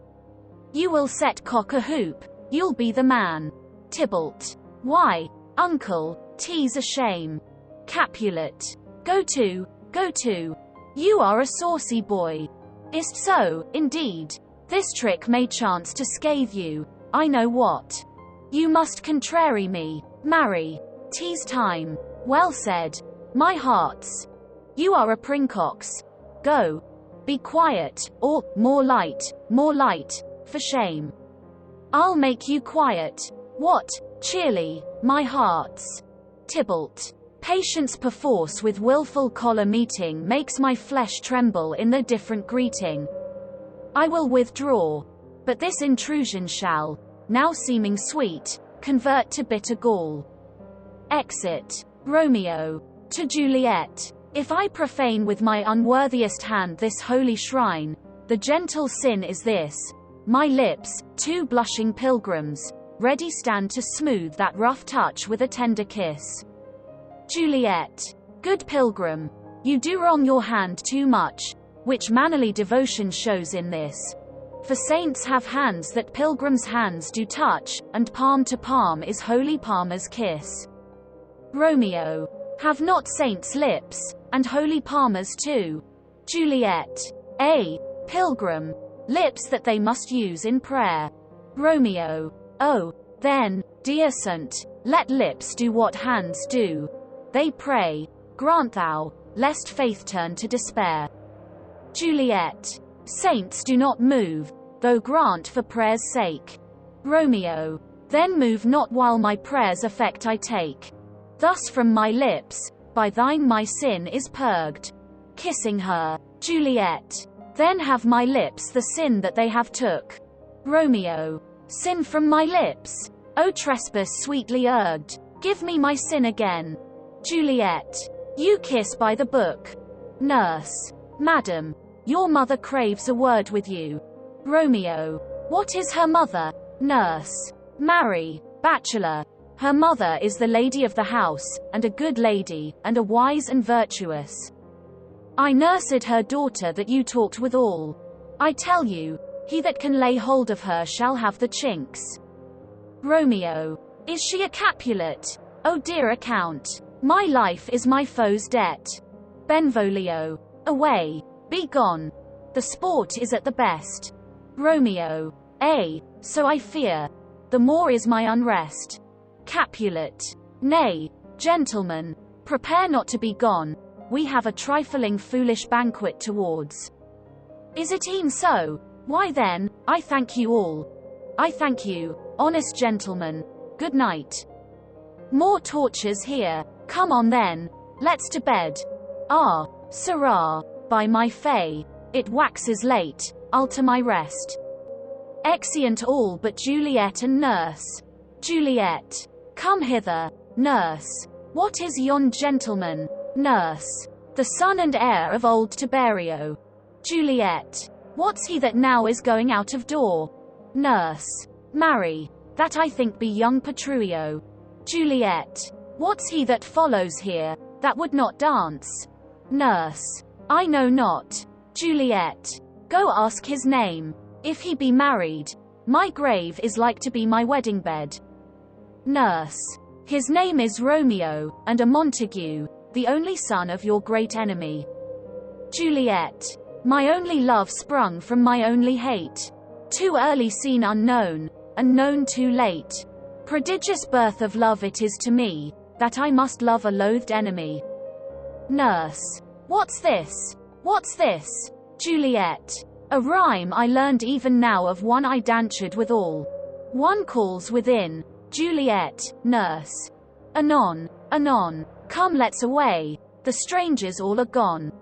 You will set cock a hoop. You'll be the man. Tybalt. Why, uncle, 'tis a shame. Capulet. Go to, go to. You are a saucy boy. Is't so, indeed? This trick may chance to scathe you, I know what. You must contrary me, marry. 'Tis time. Well said. My hearts. You are a princox. Go. Be quiet, or, more light, for shame. I'll make you quiet. What, cheerly, my hearts. Tybalt. Patience perforce with wilful choler meeting makes my flesh tremble in the different greeting. I will withdraw. But this intrusion shall, now seeming sweet, convert to bitter gall. Exit. Romeo. To Juliet. If I profane with my unworthiest hand this holy shrine, the gentle sin is this, my lips, two blushing pilgrims, ready stand to smooth that rough touch with a tender kiss. Juliet. Good pilgrim, you do wrong your hand too much, which mannerly devotion shows in this. For saints have hands that pilgrims' hands do touch, and palm to palm is holy palmer's kiss. Romeo. Have not saints lips, and holy palmers too? Juliet. Pilgrim. Lips that they must use in prayer. Romeo. Oh, then, dear saint, let lips do what hands do. They pray, grant thou, lest faith turn to despair. Juliet. Saints do not move, though grant for prayer's sake. Romeo. Then move not while my prayer's effect I take. Thus from my lips, by thine my sin is purged. Kissing her. Juliet. Then have my lips the sin that they have took. Romeo. Sin from my lips? O trespass sweetly urged, give me my sin again. Juliet. You kiss by the book. Nurse. Madam. Your mother craves a word with you. Romeo. What is her mother? Nurse. Marry. Bachelor. Her mother is the lady of the house, and a good lady, and a wise and virtuous. I nursed her daughter that you talked withal. I tell you, he that can lay hold of her shall have the chinks. Romeo. Is she a Capulet? O dear account. My life is my foe's debt. Benvolio. Away. Be gone. The sport is at the best. Romeo. So I fear. The more is my unrest. Capulet. Nay, gentlemen, prepare not to be gone, we have a trifling foolish banquet towards. Is it e'en so? Why then, I thank you all. I thank you, honest gentlemen, good night. More tortures here, come on then, let's to bed. Ah, sirrah, by my fay, it waxes late, I'll to my rest. Exeunt all but Juliet and nurse. Juliet. Come hither, nurse. What is yon gentleman? Nurse. The son and heir of old Tiberio. Juliet. What's he that now is going out of door? Nurse. Marry. That I think be young Petruchio. Juliet. What's he that follows here, that would not dance? Nurse. I know not. Juliet. Go ask his name. If he be married, my grave is like to be my wedding bed. Nurse. His name is Romeo, and a Montague, the only son of your great enemy. Juliet. My only love sprung from my only hate. Too early seen unknown, and known too late. Prodigious birth of love it is to me, that I must love a loathed enemy. Nurse. What's this? What's this? Juliet. A rhyme I learned even now of one I dantured withal. One calls within, Juliet, nurse. Anon, anon, come let's away, the strangers all are gone.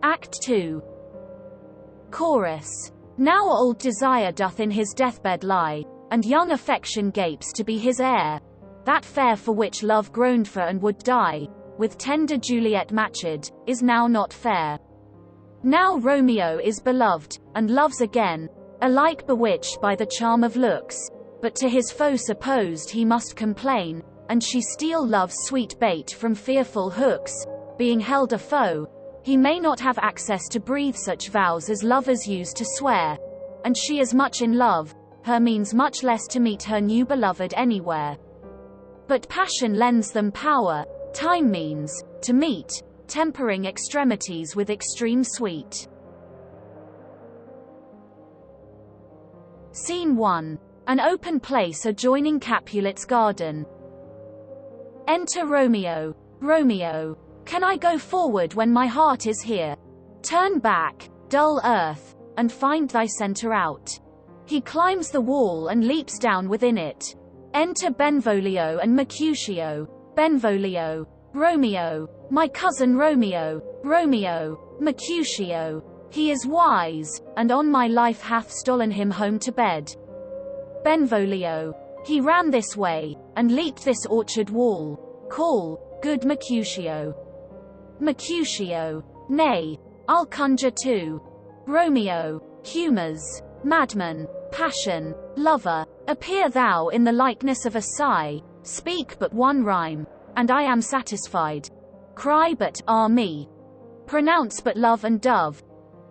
Act 2. Chorus. Now old desire doth in his deathbed lie, and young affection gapes to be his heir. That fair for which love groaned for and would die, with tender Juliet matched, is now not fair. Now Romeo is beloved, and loves again, alike bewitched by the charm of looks, but to his foe supposed he must complain, and she steal love's sweet bait from fearful hooks, being held a foe. He may not have access to breathe such vows as lovers use to swear, and she is much in love, her means much less to meet her new beloved anywhere. But passion lends them power, time means, to meet, tempering extremities with extreme sweet. Scene 1. An open place adjoining Capulet's garden. Enter Romeo. Romeo. Can I go forward when my heart is here? Turn back, dull earth, and find thy center out. He climbs the wall and leaps down within it. Enter Benvolio and Mercutio. Benvolio. Romeo. My cousin Romeo. Romeo. Mercutio. He is wise, and on my life hath stolen him home to bed. Benvolio. He ran this way, and leaped this orchard wall. Call, good Mercutio. Mercutio. Nay, I'll conjure too. Romeo. Humours. Madman. Passion. Lover. Appear thou in the likeness of a sigh, speak but one rhyme, and I am satisfied. Cry but, ah me. Pronounce but love and dove.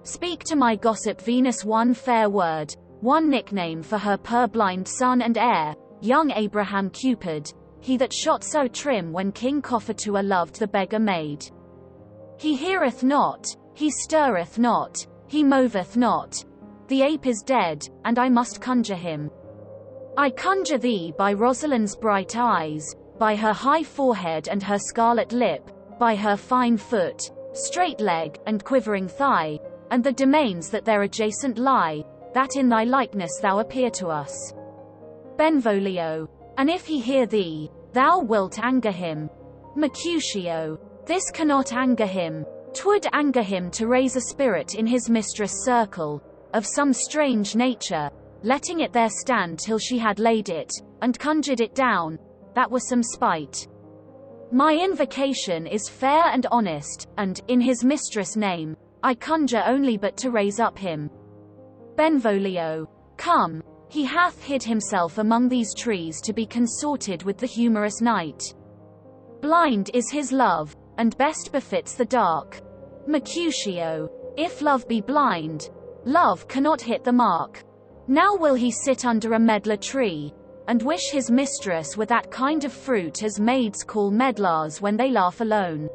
Speak to my gossip Venus one fair word, one nickname for her purblind son and heir, young Abraham Cupid, he that shot so trim when King Cophetua loved the beggar maid. He heareth not, he stirreth not, he moveth not. The ape is dead, and I must conjure him. I conjure thee by Rosalind's bright eyes, by her high forehead and her scarlet lip, by her fine foot, straight leg, and quivering thigh, and the domains that there adjacent lie, that in thy likeness thou appear to us. Benvolio. And if he hear thee, thou wilt anger him. Mercutio. This cannot anger him. 'Twould anger him to raise a spirit in his mistress' circle, of some strange nature, letting it there stand till she had laid it, and conjured it down, that was some spite. My invocation is fair and honest, and, in his mistress' name, I conjure only but to raise up him. Benvolio. Come, he hath hid himself among these trees to be consorted with the humorous night. Blind is his love, and best befits the dark. Mercutio. If love be blind, love cannot hit the mark. Now will he sit under a medlar tree, and wish his mistress were that kind of fruit as maids call medlars when they laugh alone.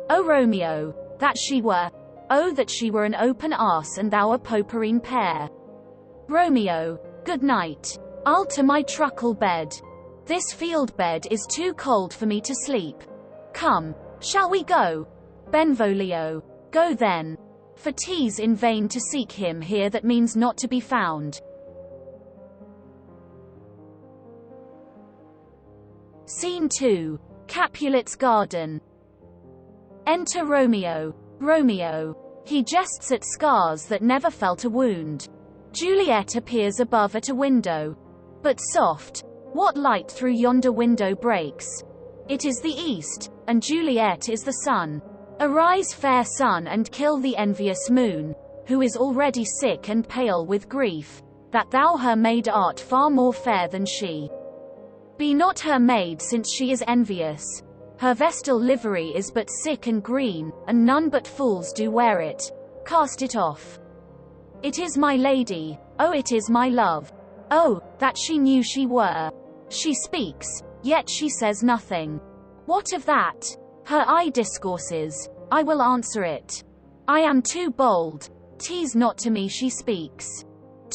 O Romeo, that she were, oh that she were an open arse and thou a poperine pear. Romeo. Good night. I'll to my truckle bed. This field bed is too cold for me to sleep. Come, shall we go? Benvolio. Go then. For 'tis in vain to seek him here that means not to be found. Scene 2. Capulet's garden. Enter Romeo. Romeo. He jests at scars that never felt a wound. Juliet appears above at a window. But soft, what light through yonder window breaks? It is the east, and Juliet is the sun. Arise, fair sun, and kill the envious moon, who is already sick and pale with grief, that thou her maid art far more fair than she. Be not her maid, since she is envious. Her vestal livery is but sick and green, and none but fools do wear it. Cast it off. It is my lady, oh it is my love. Oh, that she knew she were. She speaks, yet she says nothing. What of that? Her eye discourses, I will answer it. I am too bold, 'tis not to me she speaks.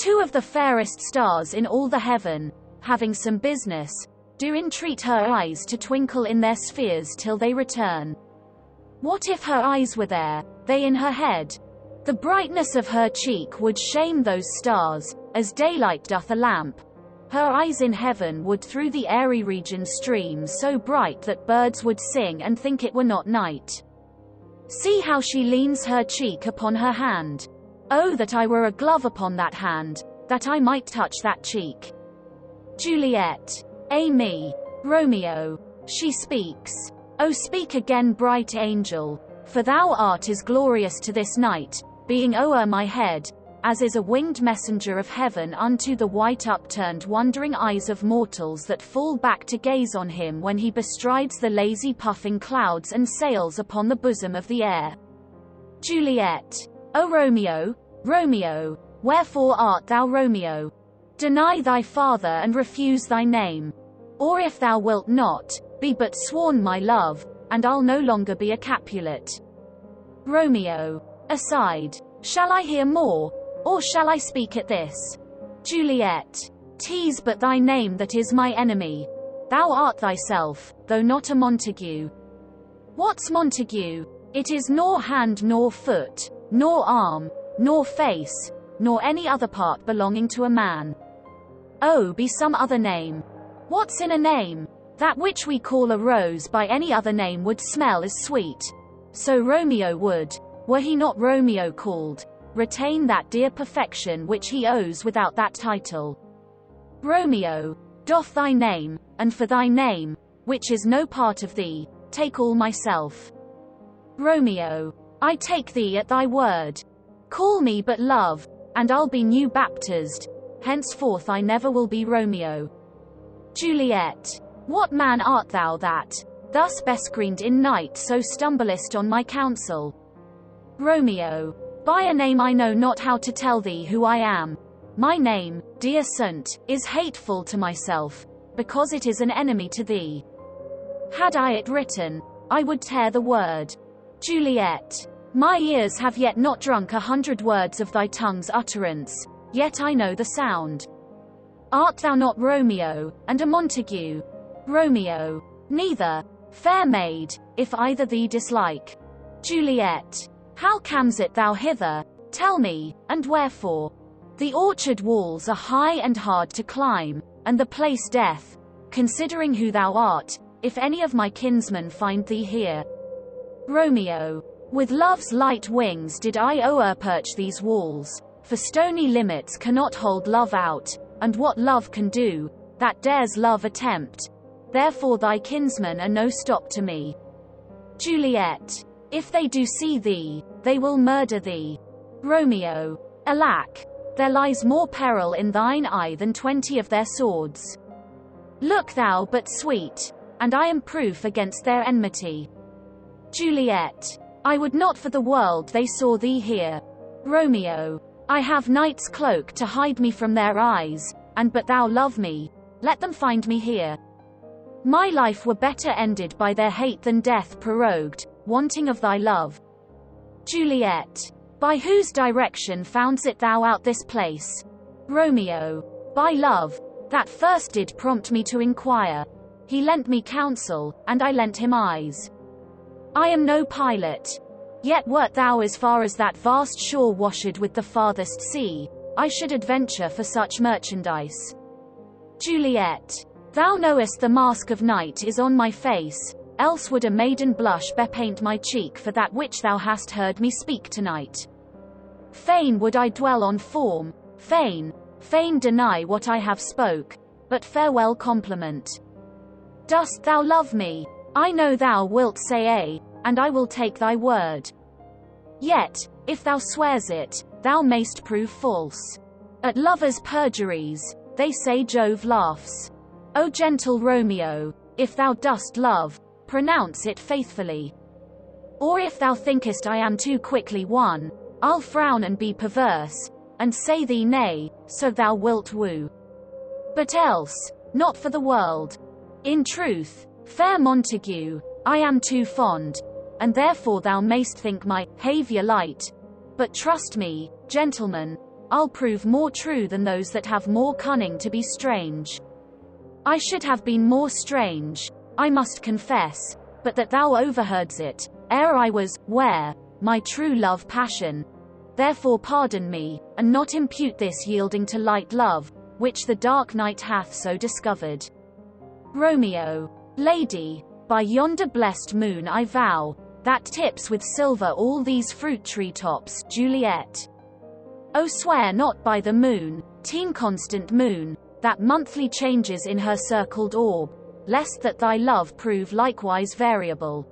2 of the fairest stars in all the heaven, having some business, do entreat her eyes to twinkle in their spheres till they return. What if her eyes were there, they in her head? The brightness of her cheek would shame those stars, as daylight doth a lamp. Her eyes in heaven would through the airy region stream so bright that birds would sing and think it were not night. See how she leans her cheek upon her hand. Oh, that I were a glove upon that hand, that I might touch that cheek. Juliet. Me. Romeo. She speaks. Oh, speak again, bright angel, for thou art as glorious to this night, being o'er my head, as is a winged messenger of heaven unto the white upturned wondering eyes of mortals that fall back to gaze on him when he bestrides the lazy puffing clouds and sails upon the bosom of the air. Juliet. O Romeo, Romeo, wherefore art thou Romeo? Deny thy father and refuse thy name. Or if thou wilt not, be but sworn my love, and I'll no longer be a Capulet. Romeo. Aside. Shall I hear more? Or shall I speak at this? Juliet. Tease but thy name that is my enemy. Thou art thyself, though not a Montague. What's Montague? It is nor hand nor foot, nor arm, nor face, nor any other part belonging to a man. Oh, be some other name. What's in a name? That which we call a rose by any other name would smell as sweet. So Romeo would, were he not Romeo called, retain that dear perfection which he owes without that title. Romeo, doff thy name, and for thy name, which is no part of thee, take all myself. Romeo. I take thee at thy word. Call me but love, and I'll be new baptized, henceforth I never will be Romeo. Juliet. What man art thou that, thus bescreened in night so stumblest on my counsel? Romeo. By a name I know not how to tell thee who I am. My name, dear sunt, is hateful to myself, because it is an enemy to thee. Had I it written, I would tear the word. Juliet. My ears have yet not drunk 100 words of thy tongue's utterance, yet I know the sound. Art thou not Romeo, and a Montague? Romeo. Neither. Fair maid, if either thee dislike. Juliet. How comes it thou hither? Tell me, and wherefore? The orchard walls are high and hard to climb, and the place death, considering who thou art, if any of my kinsmen find thee here. Romeo. With love's light wings did I o'erperch these walls, for stony limits cannot hold love out, and what love can do, that dares love attempt. Therefore thy kinsmen are no stop to me. Juliet. If they do see thee, they will murder thee. Romeo. Alack! There lies more peril in thine eye than 20 of their swords. Look thou but sweet, and I am proof against their enmity. Juliet. I would not for the world they saw thee here. Romeo. I have night's cloak to hide me from their eyes, and but thou love me, let them find me here. My life were better ended by their hate than death prorogued, wanting of thy love. Juliet. By whose direction found's it thou out this place? Romeo. By love, that first did prompt me to inquire. He lent me counsel, and I lent him eyes. I am no pilot. Yet wert thou as far as that vast shore washed with the farthest sea, I should adventure for such merchandise. Juliet. Thou knowest the mask of night is on my face, else would a maiden blush bepaint my cheek for that which thou hast heard me speak tonight. Fain would I dwell on form, fain deny what I have spoke, but farewell compliment. Dost thou love me? I know thou wilt say ay, and I will take thy word. Yet, if thou swears it, thou mayst prove false. At lovers' perjuries, they say Jove laughs. O gentle Romeo, if thou dost love, pronounce it faithfully. Or if thou thinkest I am too quickly won, I'll frown and be perverse, and say thee nay, so thou wilt woo. But else, not for the world. In truth, fair Montague, I am too fond, and therefore thou mayst think my behaviour light. But trust me, gentlemen, I'll prove more true than those that have more cunning to be strange. I should have been more strange, I must confess, but that thou overheardst it, ere I was, where, my true love passion. Therefore pardon me, and not impute this yielding to light love, which the dark night hath so discovered. Romeo. Lady, by yonder blessed moon I vow, that tips with silver all these fruit tree tops. Juliet. O swear not by the moon, teen constant moon, that monthly changes in her circled orb, lest that thy love prove likewise variable.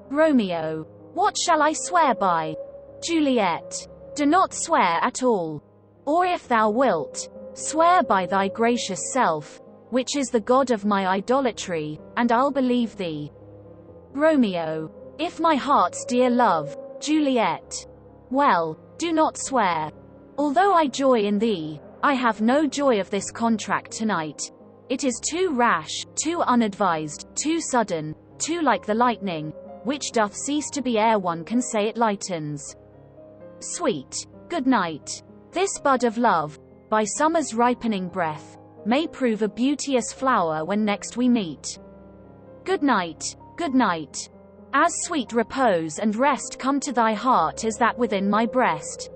Romeo. What shall I swear by? Juliet. Do not swear at all. Or if thou wilt, swear by thy gracious self, which is the god of my idolatry, and I'll believe thee. Romeo. If my heart's dear love, Juliet. Well, do not swear. Although I joy in thee, I have no joy of this contract tonight. It is too rash, too unadvised, too sudden, too like the lightning, which doth cease to be ere one can say it lightens. Sweet, good night. This bud of love, by summer's ripening breath, may prove a beauteous flower when next we meet. Good night, good night. As sweet repose and rest come to thy heart as that within my breast.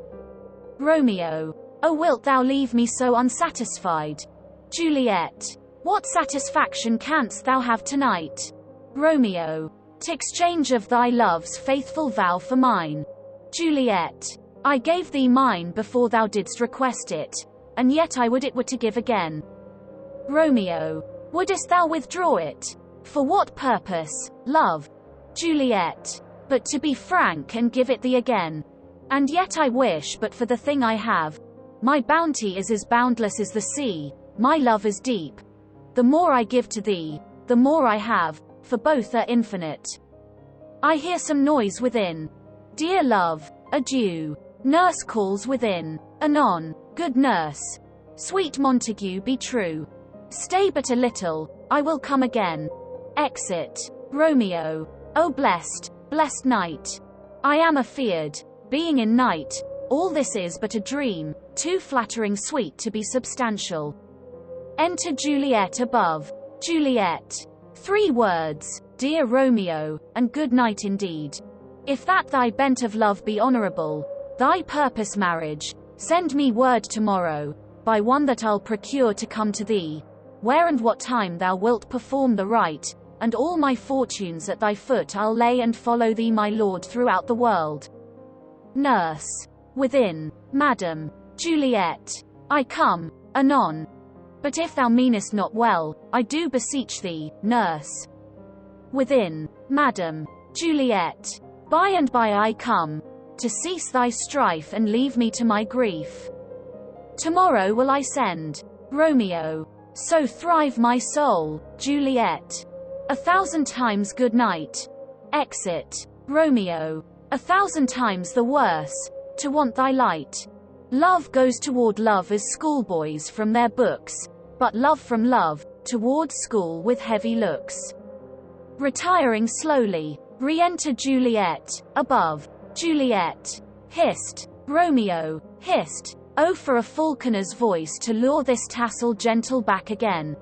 Romeo. O wilt thou leave me so unsatisfied? Juliet. What satisfaction canst thou have tonight? Romeo. T'exchange of thy love's faithful vow for mine. Juliet. I gave thee mine before thou didst request it, and yet I would it were to give again. Romeo. Wouldest thou withdraw it? For what purpose, love? Juliet. But to be frank and give it thee again. And yet I wish but for the thing I have. My bounty is as boundless as the sea, my love is deep. The more I give to thee, the more I have, for both are infinite. I hear some noise within. Dear love, adieu. Nurse calls within. Anon, good nurse. Sweet Montague, be true. Stay but a little, I will come again. Exit. Romeo. O blessed, blessed night. I am afeard, being in night, all this is but a dream, too flattering sweet to be substantial. Enter Juliet above. Juliet. 3 words, dear Romeo, and good night indeed. If that thy bent of love be honorable, thy purpose marriage, send me word tomorrow, by one that I'll procure to come to thee, where and what time thou wilt perform the rite, and all my fortunes at thy foot I'll lay and follow thee my lord throughout the world. Nurse. Within. Madam. Juliet. I come, anon. But if thou meanest not well, I do beseech thee, nurse. Within. Madam. Juliet. By and by I come, to cease thy strife and leave me to my grief. Tomorrow will I send. Romeo. So thrive my soul, Juliet. 1,000 times good night. Exit. Romeo. 1,000 times the worse, to want thy light. Love goes toward love as schoolboys from their books, but love from love, toward school with heavy looks. Retiring slowly, re-enter Juliet, above. Juliet. Hist. Romeo. Hist. Oh, for a falconer's voice to lure this tassel gentle back again.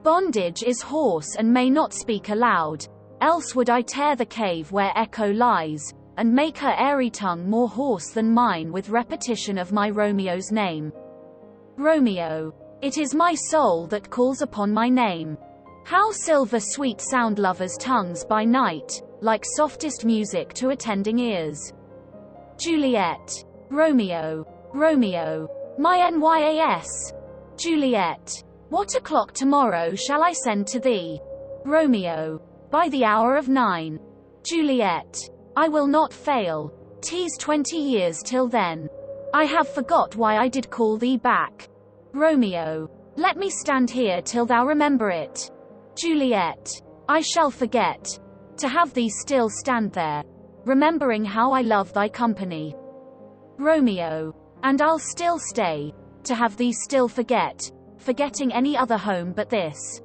Bondage is hoarse and may not speak aloud, else would I tear the cave where echo lies, and make her airy tongue more hoarse than mine with repetition of my Romeo's name. Romeo. It is my soul that calls upon my name. How silver sweet sound lovers' tongues by night, like softest music to attending ears. Juliet. Romeo. Romeo. My NYAS. Juliet. What o'clock tomorrow shall I send to thee? Romeo. By the hour of 9. Juliet. I will not fail. 'Tis 20 years till then. I have forgot why I did call thee back. Romeo. Let me stand here till thou remember it. Juliet. I shall forget. To have thee still stand there, remembering how I love thy company. Romeo. And I'll still stay, to have thee still forget, forgetting any other home but this.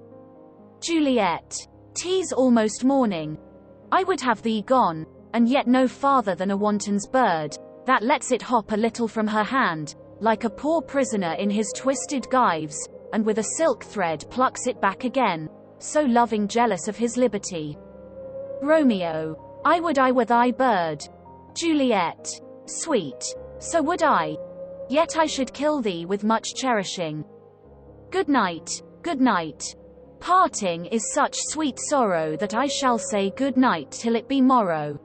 Juliet. 'Tis almost morning. I would have thee gone, and yet no farther than a wanton's bird, that lets it hop a little from her hand, like a poor prisoner in his twisted gyves, and with a silk thread plucks it back again, so loving jealous of his liberty. Romeo, I would I were thy bird. Juliet, sweet, so would I. Yet I should kill thee with much cherishing. Good night, good night. Parting is such sweet sorrow that I shall say good night till it be morrow.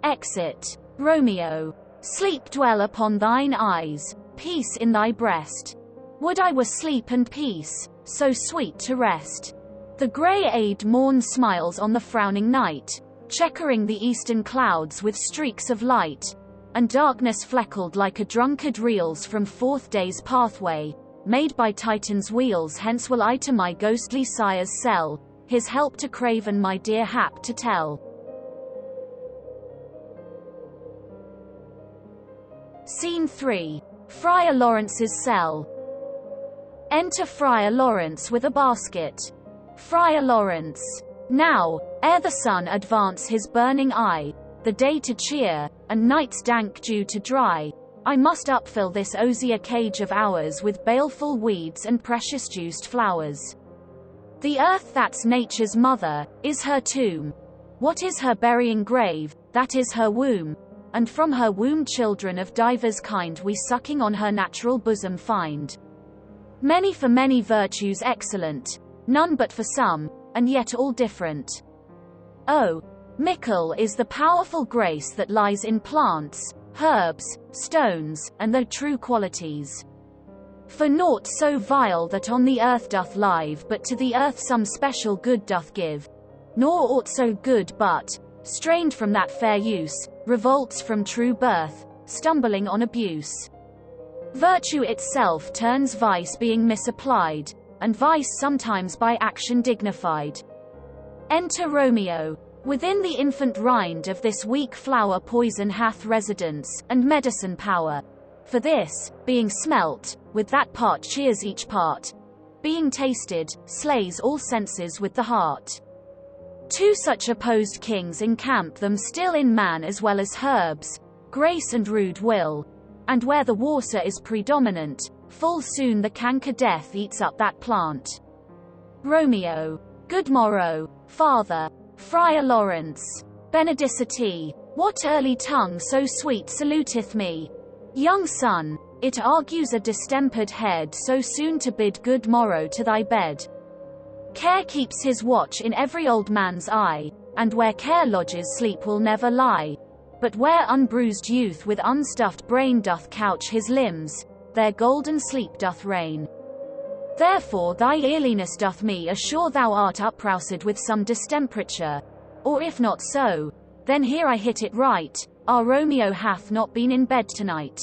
Exit. Romeo, sleep dwell upon thine eyes, peace in thy breast. Would I were sleep and peace, so sweet to rest. The grey-eyed morn smiles on the frowning night, checkering the eastern clouds with streaks of light, and darkness fleckled like a drunkard reels from fourth day's pathway, made by Titan's wheels. Hence will I to my ghostly sire's cell, his help to crave and my dear hap to tell. Scene 3. Friar Lawrence's cell. Enter Friar Lawrence with a basket. Friar Lawrence. Now, ere the sun advance his burning eye, the day to cheer, and night's dank dew to dry, I must upfill this osier cage of ours with baleful weeds and precious juiced flowers. The earth that's nature's mother, is her tomb. What is her burying grave, that is her womb, and from her womb children of divers kind we sucking on her natural bosom find. Many for many virtues excellent, none but for some, and yet all different. Oh, mickle is the powerful grace that lies in plants, herbs, stones, and their true qualities. For naught so vile that on the earth doth live but to the earth some special good doth give, nor aught so good but, strained from that fair use, revolts from true birth, stumbling on abuse. Virtue itself turns vice being misapplied, and vice sometimes by action dignified. Enter Romeo. Within the infant rind of this weak flower poison hath residence, and medicine power. For this, being smelt, with that part cheers each part. Being tasted, slays all senses with the heart. Two such opposed kings encamp them still in man as well as herbs, grace and rude will. And where the water is predominant, full soon the canker death eats up that plant. Romeo. Good morrow, father. Friar Lawrence. Benedicite. What early tongue so sweet saluteth me? Young son, it argues a distempered head so soon to bid good morrow to thy bed. Care keeps his watch in every old man's eye, and where care lodges sleep will never lie. But where unbruised youth with unstuffed brain doth couch his limbs, there golden sleep doth reign. Therefore thy earliness doth me assure thou art uproused with some distemperature, or if not so, then here I hit it right, our Romeo hath not been in bed tonight.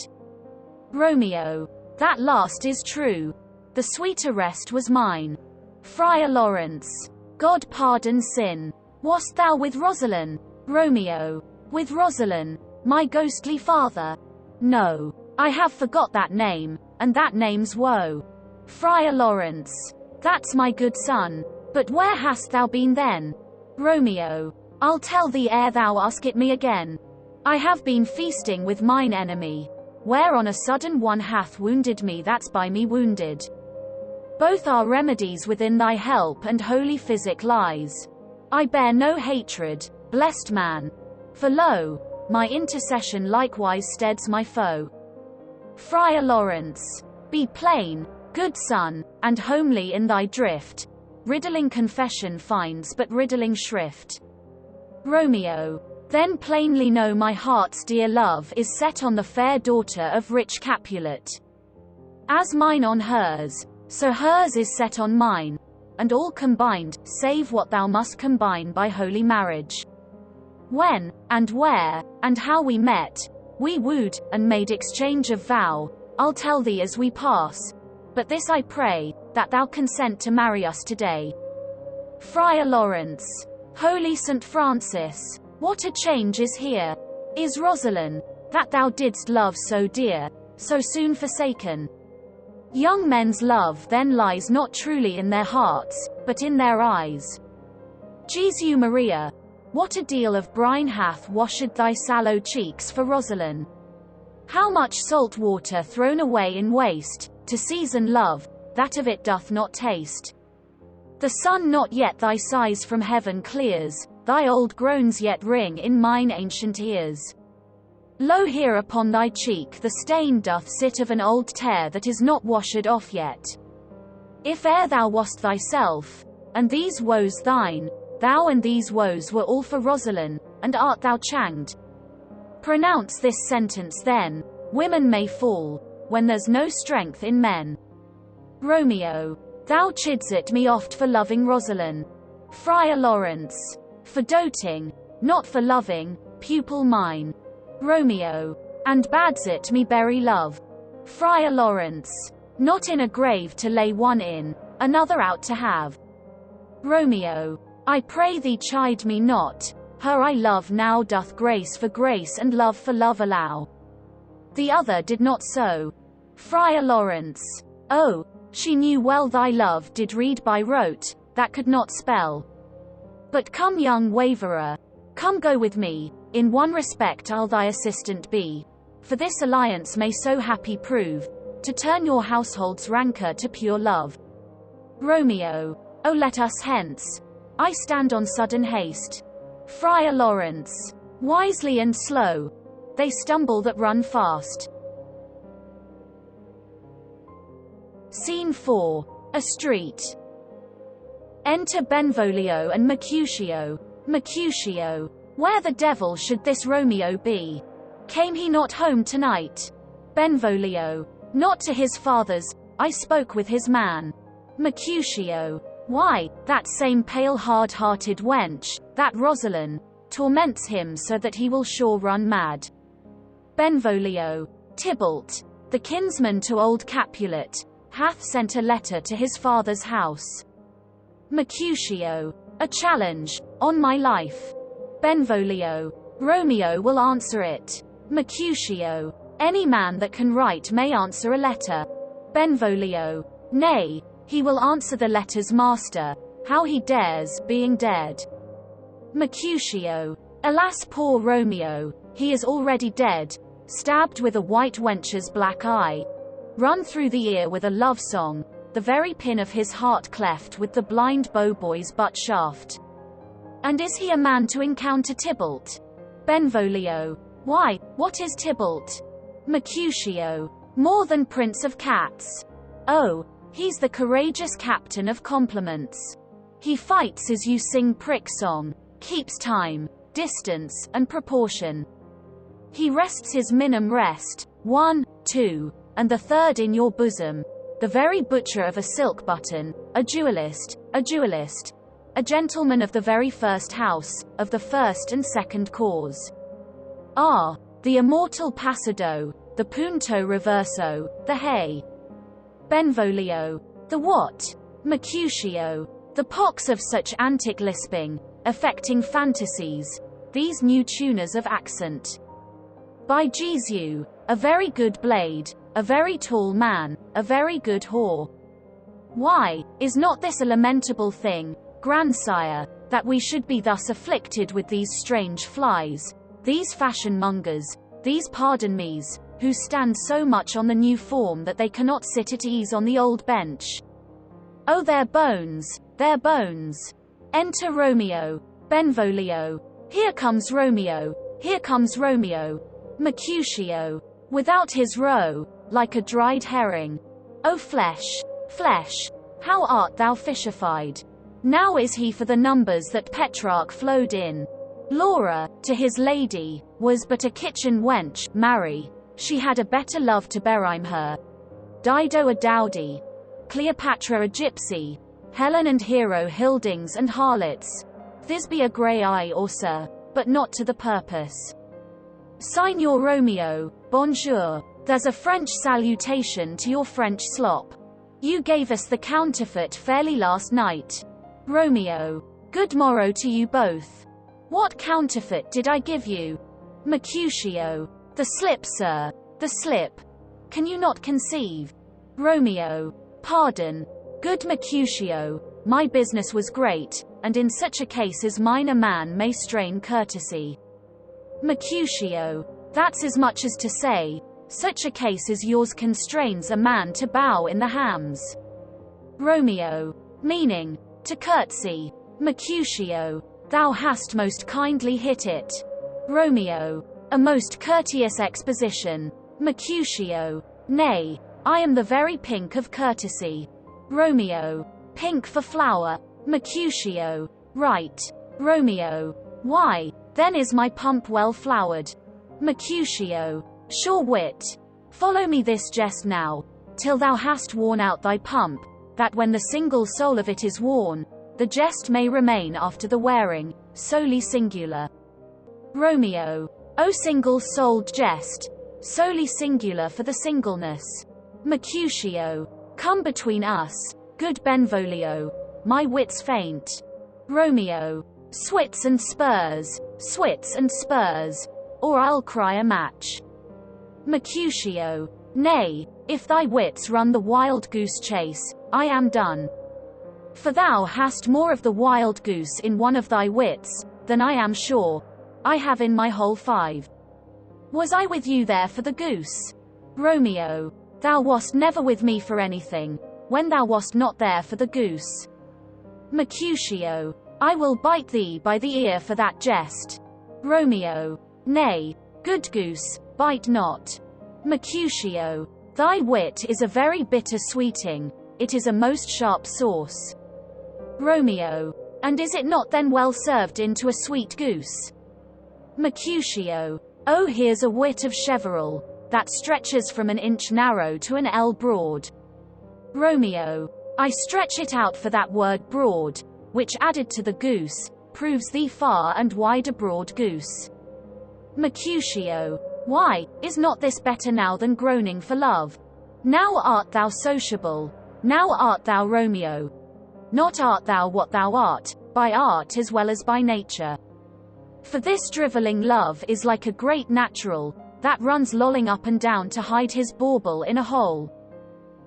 Romeo. That last is true. The sweeter rest was mine. Friar Lawrence. God pardon sin. Wast thou with Rosaline? Romeo. With Rosaline, my ghostly father? No. I have forgot that name, and that name's woe. Friar Lawrence. That's my good son. But where hast thou been then? Romeo. I'll tell thee ere thou ask it me again. I have been feasting with mine enemy, where on a sudden one hath wounded me that's by me wounded. Both are remedies within thy help and holy physic lies. I bear no hatred, blessed man. For lo, my intercession likewise steads my foe. Friar Lawrence. Be plain, good son, and homely in thy drift. Riddling confession finds but riddling shrift. Romeo. Then plainly know my heart's dear love is set on the fair daughter of rich Capulet. As mine on hers, so hers is set on mine, and all combined, save what thou must combine by holy marriage. When, and where, and how we met, we wooed, and made exchange of vow, I'll tell thee as we pass, but this I pray, that thou consent to marry us today. Friar Lawrence. Holy St. Francis, what a change is here! Is Rosaline, that thou didst love so dear, so soon forsaken? Young men's love then lies not truly in their hearts, but in their eyes. Jesu Maria, what a deal of brine hath washed thy sallow cheeks for Rosaline! How much salt water thrown away in waste, to season love, that of it doth not taste. The sun not yet thy sighs from heaven clears, thy old groans yet ring in mine ancient ears. Lo, here upon thy cheek the stain doth sit of an old tear that is not washed off yet. If e'er thou wast thyself, and these woes thine, thou and these woes were all for Rosalind, and art thou changed? Pronounce this sentence then, women may fall, when there's no strength in men. Romeo, thou chidst me oft for loving Rosalind. Friar Lawrence, for doting, not for loving, pupil mine. Romeo, and badst me bury love. Friar Lawrence, not in a grave to lay one in, another out to have. Romeo, I pray thee chide me not, her I love now doth grace for grace and love for love allow. The other did not so. Friar Lawrence, oh, she knew well thy love did read by rote, that could not spell. But come young waverer, come go with me, in one respect I'll thy assistant be, for this alliance may so happy prove, to turn your household's rancour to pure love. Romeo, oh let us hence, I stand on sudden haste. Friar Lawrence, wisely and slow, they stumble that run fast. Scene 4. A street. Enter Benvolio and Mercutio. Mercutio, where the devil should this Romeo be? Came he not home tonight? Benvolio, not to his father's, I spoke with his man. Mercutio, why, that same pale hard-hearted wench, that Rosalind, torments him so that he will sure run mad. Benvolio, Tybalt, the kinsman to old Capulet, hath sent a letter to his father's house. Mercutio, a challenge, on my life. Benvolio, Romeo will answer it. Mercutio, any man that can write may answer a letter. Benvolio, nay, he will answer the letter's master, how he dares, being dared. Mercutio, alas poor Romeo, he is already dead, stabbed with a white wench's black eye, run through the ear with a love song, the very pin of his heart cleft with the blind bow-boy's butt shaft. And is he a man to encounter Tybalt? Benvolio, why, what is Tybalt? Mercutio, more than prince of cats. Oh, he's the courageous captain of compliments. He fights as you sing prick song, keeps time, distance, and proportion. He rests his minim rest, 1, 2, and the third in your bosom, the very butcher of a silk button, a duellist, a gentleman of the very first house, of the first and second cause. Ah, the immortal passado, the punto reverso, the hay. Benvolio, the what? Mercutio, the pox of such antic lisping, affecting fantasies, these new tuners of accent. By Jesu, a very good blade, a very tall man, a very good whore. Why, is not this a lamentable thing, grandsire, that we should be thus afflicted with these strange flies, these fashion-mongers, these pardon-me's, who stand so much on the new form that they cannot sit at ease on the old bench? Oh, their bones, their bones. Enter Romeo. Benvolio, here comes Romeo, here comes Romeo. Mercutio, without his roe, like a dried herring. O flesh, flesh, how art thou fishified? Now is he for the numbers that Petrarch flowed in. Laura, to his lady, was but a kitchen wench, marry, she had a better love to berime her. Dido a dowdy, Cleopatra a gypsy, Helen and Hero hildings and harlots, Thisbe a grey eye or sir, but not to the purpose. Sign your Romeo, bonjour, there's a French salutation to your French slop. You gave us the counterfeit fairly last night. Romeo, good morrow to you both. What counterfeit did I give you? Mercutio, the slip, sir, the slip. Can you not conceive? Romeo, pardon. Good Mercutio, my business was great, and in such a case as mine a man may strain courtesy. Mercutio, that's as much as to say, Such a case as yours constrains a man to bow in the hams. Romeo. Meaning, to curtsy. Mercutio. Thou hast most kindly hit it. Romeo. A most courteous exposition. Mercutio. Nay, I am the very pink of courtesy. Romeo. Pink for flower. Mercutio. Right. Romeo. Why, then is my pump well flowered. Mercutio. Sure wit. Follow me this jest now, till thou hast worn out thy pump, that when the single soul of it is worn, the jest may remain after the wearing, solely singular. Romeo. O single-souled jest, solely singular for the singleness. Mercutio. Come between us, good Benvolio, my wits faint. Romeo. Swits and spurs, or I'll cry a match. Mercutio. Nay, if thy wits run the wild goose chase, I am done. For thou hast more of the wild goose in one of thy wits, than I am sure I have in my whole 5. Was I with you there for the goose? Romeo. Thou wast never with me for anything, when thou wast not there for the goose. Mercutio. I will bite thee by the ear for that jest. Romeo. Nay, good goose, bite not. Mercutio. Thy wit is a very bitter sweeting, it is a most sharp sauce. Romeo. And is it not then well served into a sweet goose? Mercutio. Oh, here's a wit of Cheverel, that stretches from an inch narrow to an ell broad. Romeo. I stretch it out for that word broad, which added to the goose, proves thee far and wide a broad goose. Mercutio. Why, is not this better now than groaning for love? Now art thou sociable, now art thou Romeo. Not art thou what thou art, by art as well as by nature. For this drivelling love is like a great natural, that runs lolling up and down to hide his bauble in a hole.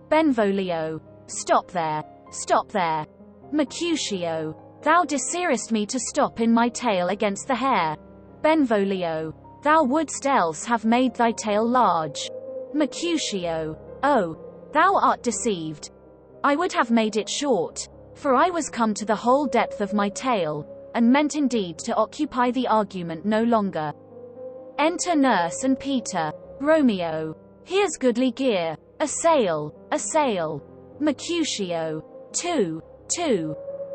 Benvolio. Stop there, stop there. Mercutio. Thou desirest me to stop in my tale against the hair. Benvolio. Thou wouldst else have made thy tale large. Mercutio. Oh, thou art deceived. I would have made it short, for I was come to the whole depth of my tale, and meant indeed to occupy the argument no longer. Enter nurse and Peter. Romeo. Here's goodly gear. A sail, a sail. Mercutio. 2.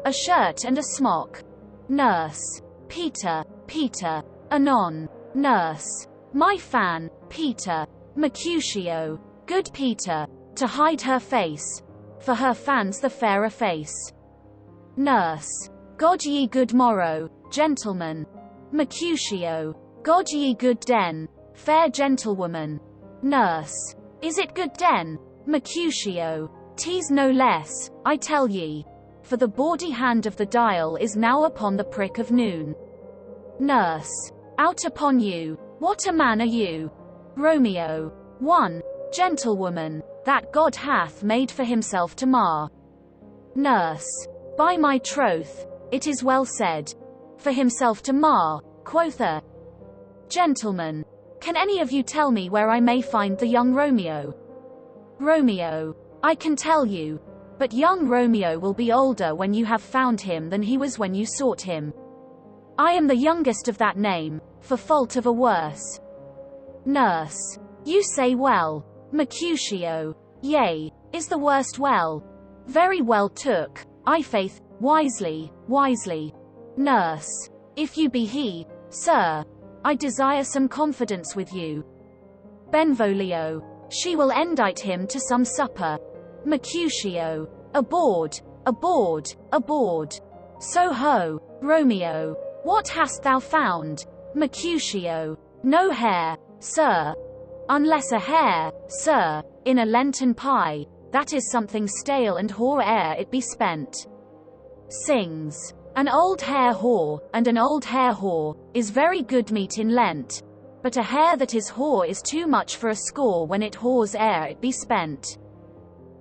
A shirt and a smock. Nurse. Peter. Anon. Nurse. My fan. Peter. Mercutio. Good Peter. To hide her face, for her fan's the fairer face. Nurse. God ye good morrow, gentlemen. Mercutio. God ye good den, fair gentlewoman. Nurse. Is it good den? Mercutio. 'Tis no less, I tell ye, for the bawdy hand of the dial is now upon the prick of noon. Nurse. Out upon you, what a man are you? Romeo. 1. Gentlewoman, that God hath made for himself to mar. Nurse. By my troth, it is well said. For himself to mar, quotha. Gentlemen. Can any of you tell me where I may find the young Romeo? Romeo. I can tell you, but young Romeo will be older when you have found him than he was when you sought him. I am the youngest of that name, for fault of a worse. Nurse. You say well. Mercutio. Yea, is the worst well? Very well took, I faith, wisely. Nurse. If you be he, sir, I desire some confidence with you. Benvolio. She will endite him to some supper. Mercutio. Aboard. So ho, Romeo. What hast thou found? Mercutio. No hair, sir. Unless a hair, sir, in a Lenten pie, that is something stale and hoar ere it be spent. Sings. An old hare hoar, and an old hare hoar, is very good meat in Lent. But a hare that is hoar is too much for a score when it hoars ere it be spent.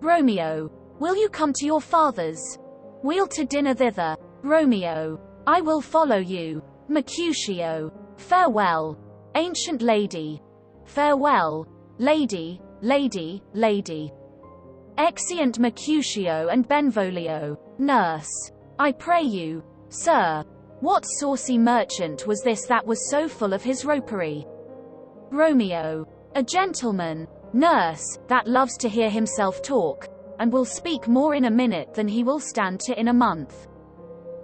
Romeo. Will you come to your father's? We'll to dinner thither. Romeo. I will follow you. Mercutio. Farewell. Ancient lady. Farewell. Lady, lady, lady. Exeunt Mercutio and Benvolio. Nurse. I pray you, sir, what saucy merchant was this that was so full of his ropery? Romeo. A gentleman, nurse, that loves to hear himself talk, and will speak more in a minute than he will stand to in a month.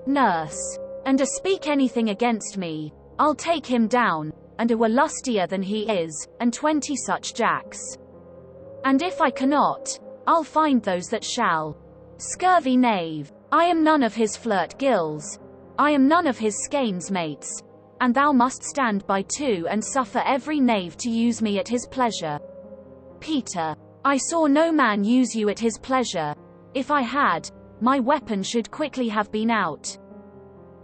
Nurse. And to speak anything against me, I'll take him down, and a were lustier than he is, and 20 such jacks. And if I cannot, I'll find those that shall. Scurvy knave. I am none of his flirt gills. I am none of his skeins mates. And thou must stand by too and suffer every knave to use me at his pleasure. Peter. I saw no man use you at his pleasure. If I had, my weapon should quickly have been out.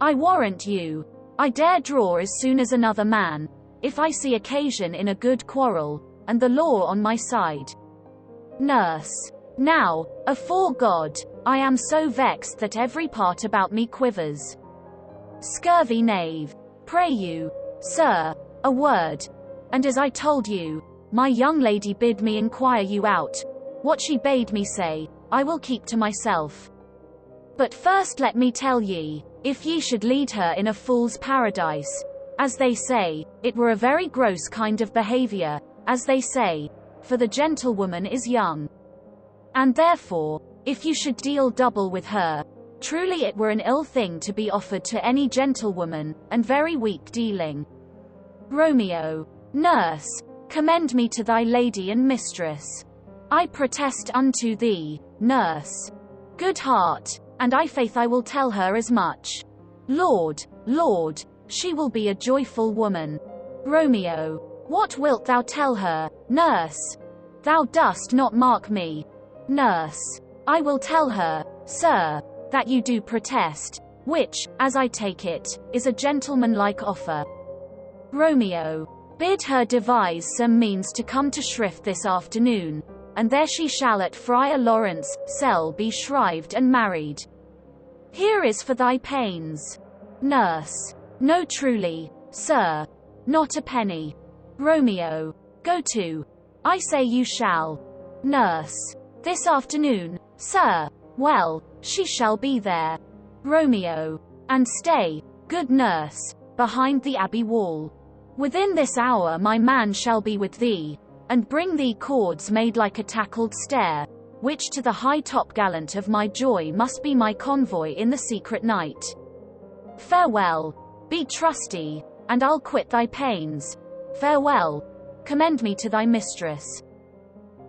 I warrant you, I dare draw as soon as another man, if I see occasion in a good quarrel, and the law on my side. Nurse. Now, afore God, I am so vexed that every part about me quivers. Scurvy knave. Pray you, sir, a word. And as I told you, my young lady bid me inquire you out. What she bade me say, I will keep to myself. But first let me tell ye, if ye should lead her in a fool's paradise, as they say, it were a very gross kind of behavior, as they say, for the gentlewoman is young. And therefore, if you should deal double with her, truly it were an ill thing to be offered to any gentlewoman, and very weak dealing. Romeo. Nurse, commend me to thy lady and mistress. I protest unto thee, nurse. Good heart, and I faith I will tell her as much. Lord, Lord, she will be a joyful woman. Romeo. What wilt thou tell her, nurse? Thou dost not mark me. Nurse. I will tell her, sir, that you do protest, which, as I take it, is a gentlemanlike offer. Romeo. Bid her devise some means to come to Shrift this afternoon, and there she shall at Friar Lawrence' cell be shrived and married. Here is for thy pains. Nurse. No truly, sir, not a penny. Romeo. Go to. I say you shall. Nurse. This afternoon, sir. Well, she shall be there. Romeo. And stay, good nurse, behind the abbey wall. Within this hour my man shall be with thee, and bring thee cords made like a tackled stair, which to the high topgallant of my joy must be my convoy in the secret night. Farewell. Be trusty, and I'll quit thy pains. Farewell. Commend me to thy mistress.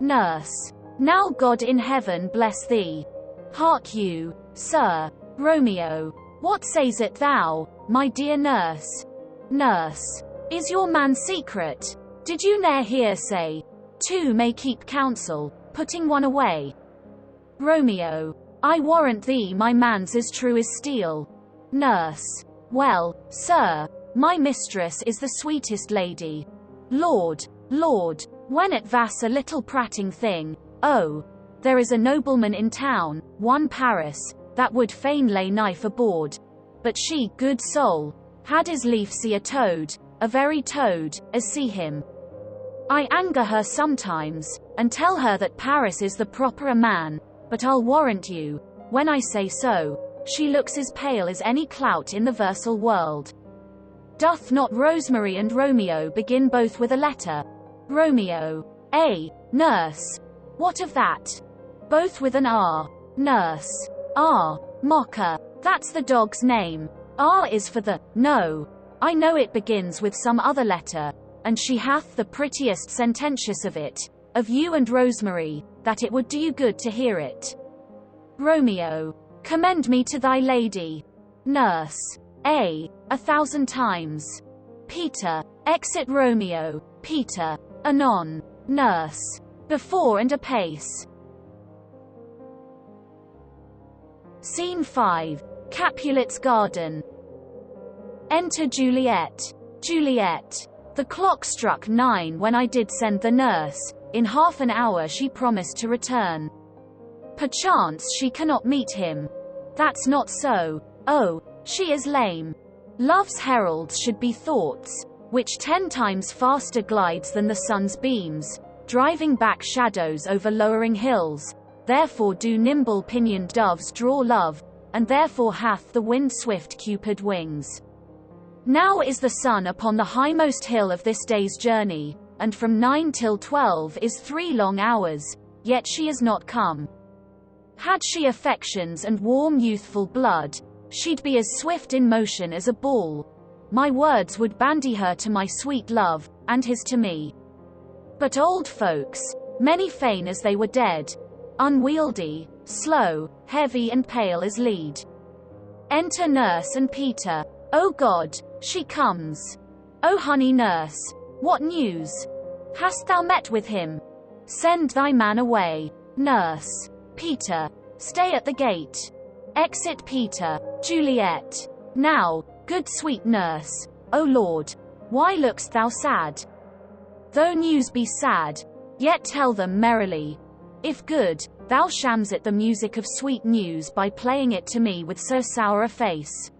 Nurse. Now God in heaven bless thee. Hark you, sir. Romeo. What says it thou, my dear nurse? Nurse. Is your man secret? Did you ne'er hear say, two may keep counsel, putting one away? Romeo. I warrant thee my man's as true as steel. Nurse. Well, sir, my mistress is the sweetest lady. Lord, Lord, when it vas a little prating thing, oh, there is a nobleman in town, one Paris, that would fain lay knife aboard, but she, good soul, had as lief see a toad, a very toad, as see him. I anger her sometimes, and tell her that Paris is the proper man, but I'll warrant you, when I say so, she looks as pale as any clout in the versal world. Doth not Rosemary and Romeo begin both with a letter? Romeo. Nurse. What of that? Both with an R. Nurse. R. Mocker. That's the dog's name. R is for the, no. I know it begins with some other letter, and she hath the prettiest sententious of it, of you and Rosemary, that it would do you good to hear it. Romeo. Commend me to thy lady. Nurse. 1,000 times. Peter. Exit Romeo. Peter. Anon. Nurse. Before and apace. Scene 5. Capulet's garden. Enter Juliet. Juliet. The clock struck 9 when I did send the nurse. In half an hour she promised to return. Perchance she cannot meet him. That's not so. Oh, she is lame. Love's heralds should be thoughts, which 10 times faster glides than the sun's beams, driving back shadows over lowering hills. Therefore do nimble pinioned doves draw love, and therefore hath the wind swift Cupid wings. Now is the sun upon the highmost hill of this day's journey, and from 9 till 12 is 3 long hours, yet she is not come. Had she affections and warm youthful blood, she'd be as swift in motion as a ball. My words would bandy her to my sweet love, and his to me. But old folks, many fain as they were dead, unwieldy, slow, heavy and pale as lead. Enter nurse and Peter. O God, she comes. O honey nurse, what news? Hast thou met with him? Send thy man away. Nurse. Peter. Stay at the gate. Exit Peter. Juliet. Now, good sweet nurse, O Lord, why look'st thou sad? Though news be sad, yet tell them merrily. If good, thou shams it the music of sweet news by playing it to me with so sour a face.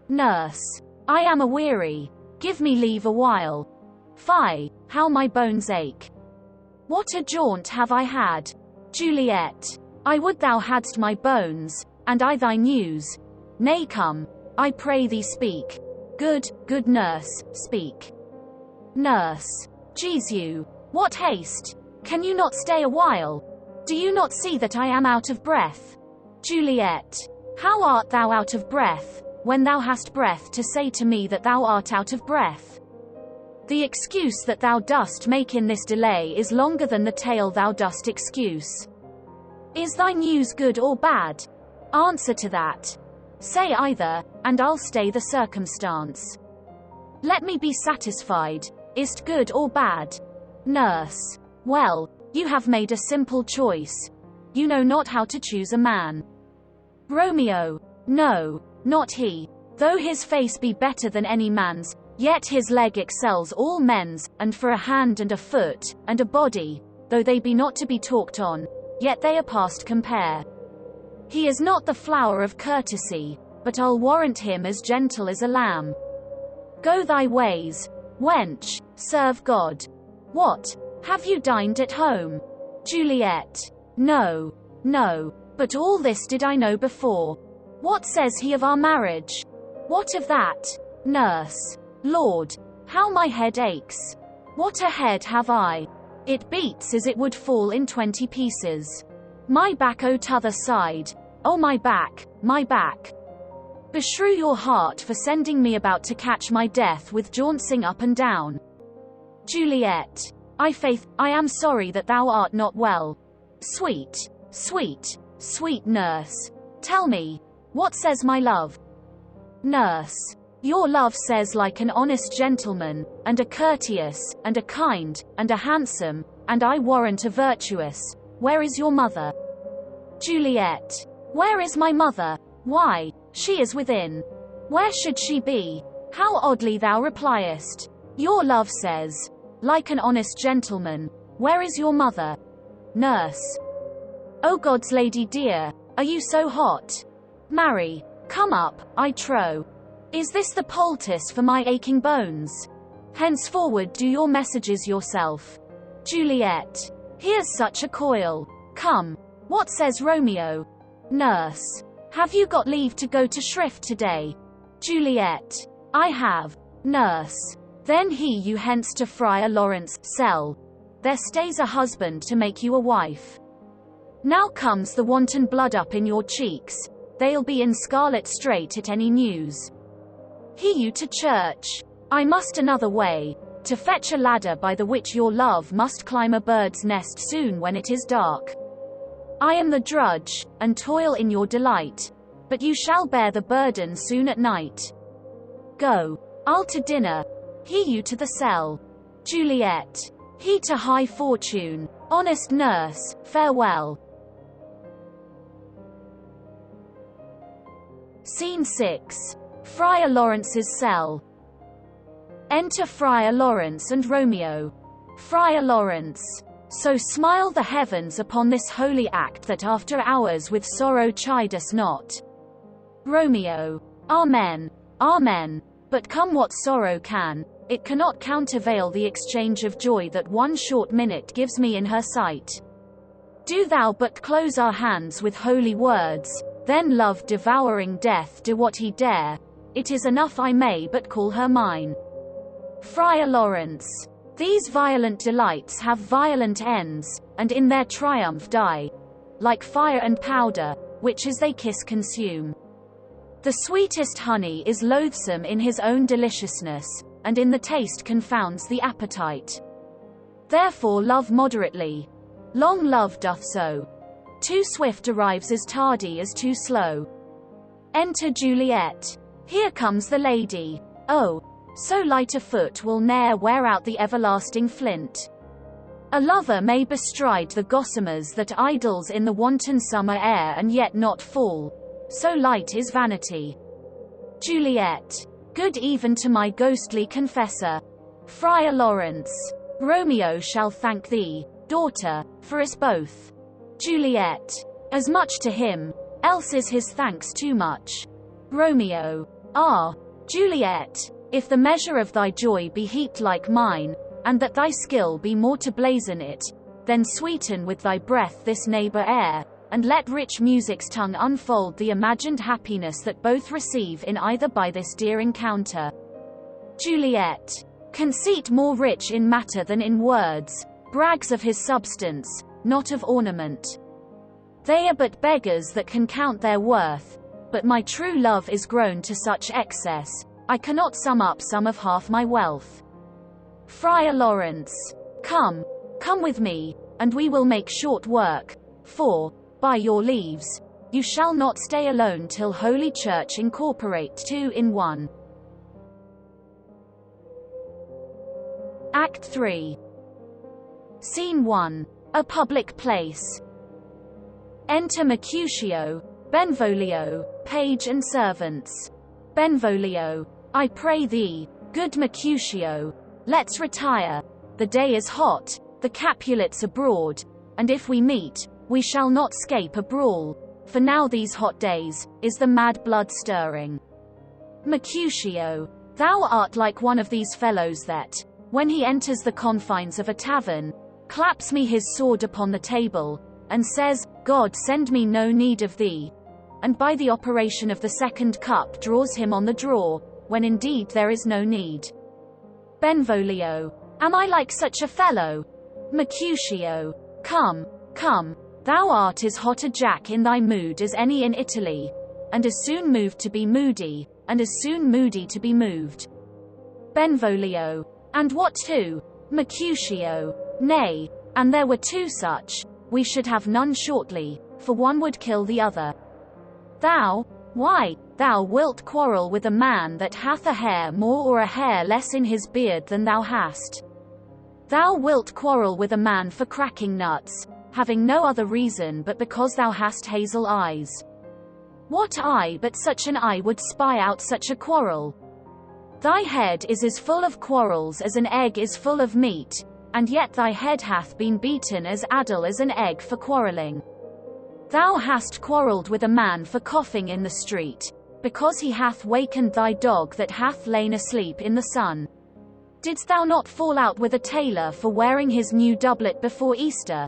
Nurse. I am a-weary. Give me leave a while. Fie, how my bones ache. What a jaunt have I had. Juliet. I would thou hadst my bones, and I thy news. Nay come, I pray thee speak. Good nurse, speak. Nurse. Jesu, what haste? Can you not stay a while? Do you not see that I am out of breath? Juliet. How art thou out of breath, when thou hast breath to say to me that thou art out of breath? The excuse that thou dost make in this delay is longer than the tale thou dost excuse. Is thy news good or bad? Answer to that. Say either, and I'll stay the circumstance. Let me be satisfied. Is't good or bad? Nurse. Well, you have made a simple choice. You know not how to choose a man. Romeo. No, not he. Though his face be better than any man's, yet his leg excels all men's, and for a hand and a foot, and a body, though they be not to be talked on, yet they are past compare. He is not the flower of courtesy, but I'll warrant him as gentle as a lamb. Go thy ways, wench, serve God. What, have you dined at home? Juliet. No, but all this did I know before. What says he of our marriage? What of that? Nurse. Lord, how my head aches. What a head have I. It beats as it would fall in 20 pieces. My back o' t'other side. Oh my back, my back. Beshrew your heart for sending me about to catch my death with jauncing up and down. Juliet. I am sorry that thou art not well. Sweet nurse. Tell me, what says my love? Nurse. Your love says like an honest gentleman, and a courteous, and a kind, and a handsome, and I warrant a virtuous. Where is your mother? Juliet. Where is my mother? Why, she is within. Where should she be? How oddly thou repliest. Your love says, like an honest gentleman. Where is your mother? Nurse. O God's lady dear, are you so hot? Marry, come up, I trow. Is this the poultice for my aching bones? Henceforward do your messages yourself. Juliet. Here's such a coil. Come, what says Romeo? Nurse. Have you got leave to go to shrift today? Juliet. I have. Nurse. Then hie you hence to Friar Lawrence' cell. There stays a husband to make you a wife. Now comes the wanton blood up in your cheeks. They'll be in scarlet straight at any news. Hie you to church. I must another way, to fetch a ladder by the which your love must climb a bird's nest soon when it is dark. I am the drudge, and toil in your delight, but you shall bear the burden soon at night. Go, I'll to dinner. Hie you to the cell. Juliet. He to high fortune. Honest nurse, farewell. Scene 6. Friar Lawrence's cell. Enter Friar Lawrence and Romeo. Friar Lawrence. So smile the heavens upon this holy act that after hours with sorrow chide us not. Romeo. Amen. Amen. But come what sorrow can, it cannot countervail the exchange of joy that one short minute gives me in her sight. Do thou but close our hands with holy words, then love devouring death do what he dare, it is enough I may but call her mine. Friar Lawrence. These violent delights have violent ends, and in their triumph die, like fire and powder, which as they kiss consume. The sweetest honey is loathsome in his own deliciousness, and in the taste confounds the appetite. Therefore love moderately. Long love doth so. Too swift arrives as tardy as too slow. Enter Juliet. Here comes the lady. Oh, so light a foot will ne'er wear out the everlasting flint. A lover may bestride the gossamers that idles in the wanton summer air and yet not fall, so light is vanity. Juliet. Good even to my ghostly confessor. Friar Lawrence. Romeo shall thank thee, daughter, for us both. Juliet. As much to him, else is his thanks too much. Romeo. Ah, Juliet, if the measure of thy joy be heaped like mine, and that thy skill be more to blazon it, then sweeten with thy breath this neighbor air, and let rich music's tongue unfold the imagined happiness that both receive in either by this dear encounter. Juliet. Conceit more rich in matter than in words, brags of his substance, not of ornament. They are but beggars that can count their worth, but my true love is grown to such excess, I cannot sum up some of half my wealth. Friar Lawrence. Come, come with me, and we will make short work, for, by your leaves, you shall not stay alone till Holy Church incorporate two in one. Act 3. Scene 1. A public place. Enter Mercutio, Benvolio, page and servants. Benvolio. I pray thee, good Mercutio, let's retire. The day is hot, the Capulets abroad, and if we meet, we shall not scape a brawl, for now these hot days, is the mad blood stirring. Mercutio. Thou art like one of these fellows that, when he enters the confines of a tavern, claps me his sword upon the table, and says, God send me no need of thee, and by the operation of the second cup draws him on the draw, when indeed there is no need. Benvolio. Am I like such a fellow? Mercutio. Come, come, thou art as hot a jack in thy mood as any in Italy, and as soon moved to be moody, and as soon moody to be moved. Benvolio. And what two? Mercutio. Nay, and there were two such, we should have none shortly, for one would kill the other. Thou? Why, thou wilt quarrel with a man that hath a hair more or a hair less in his beard than thou hast. Thou wilt quarrel with a man for cracking nuts, having no other reason but because thou hast hazel eyes. What eye but such an eye would spy out such a quarrel? Thy head is as full of quarrels as an egg is full of meat, and yet thy head hath been beaten as addle as an egg for quarreling. Thou hast quarrelled with a man for coughing in the street, because he hath wakened thy dog that hath lain asleep in the sun. Didst thou not fall out with a tailor for wearing his new doublet before Easter?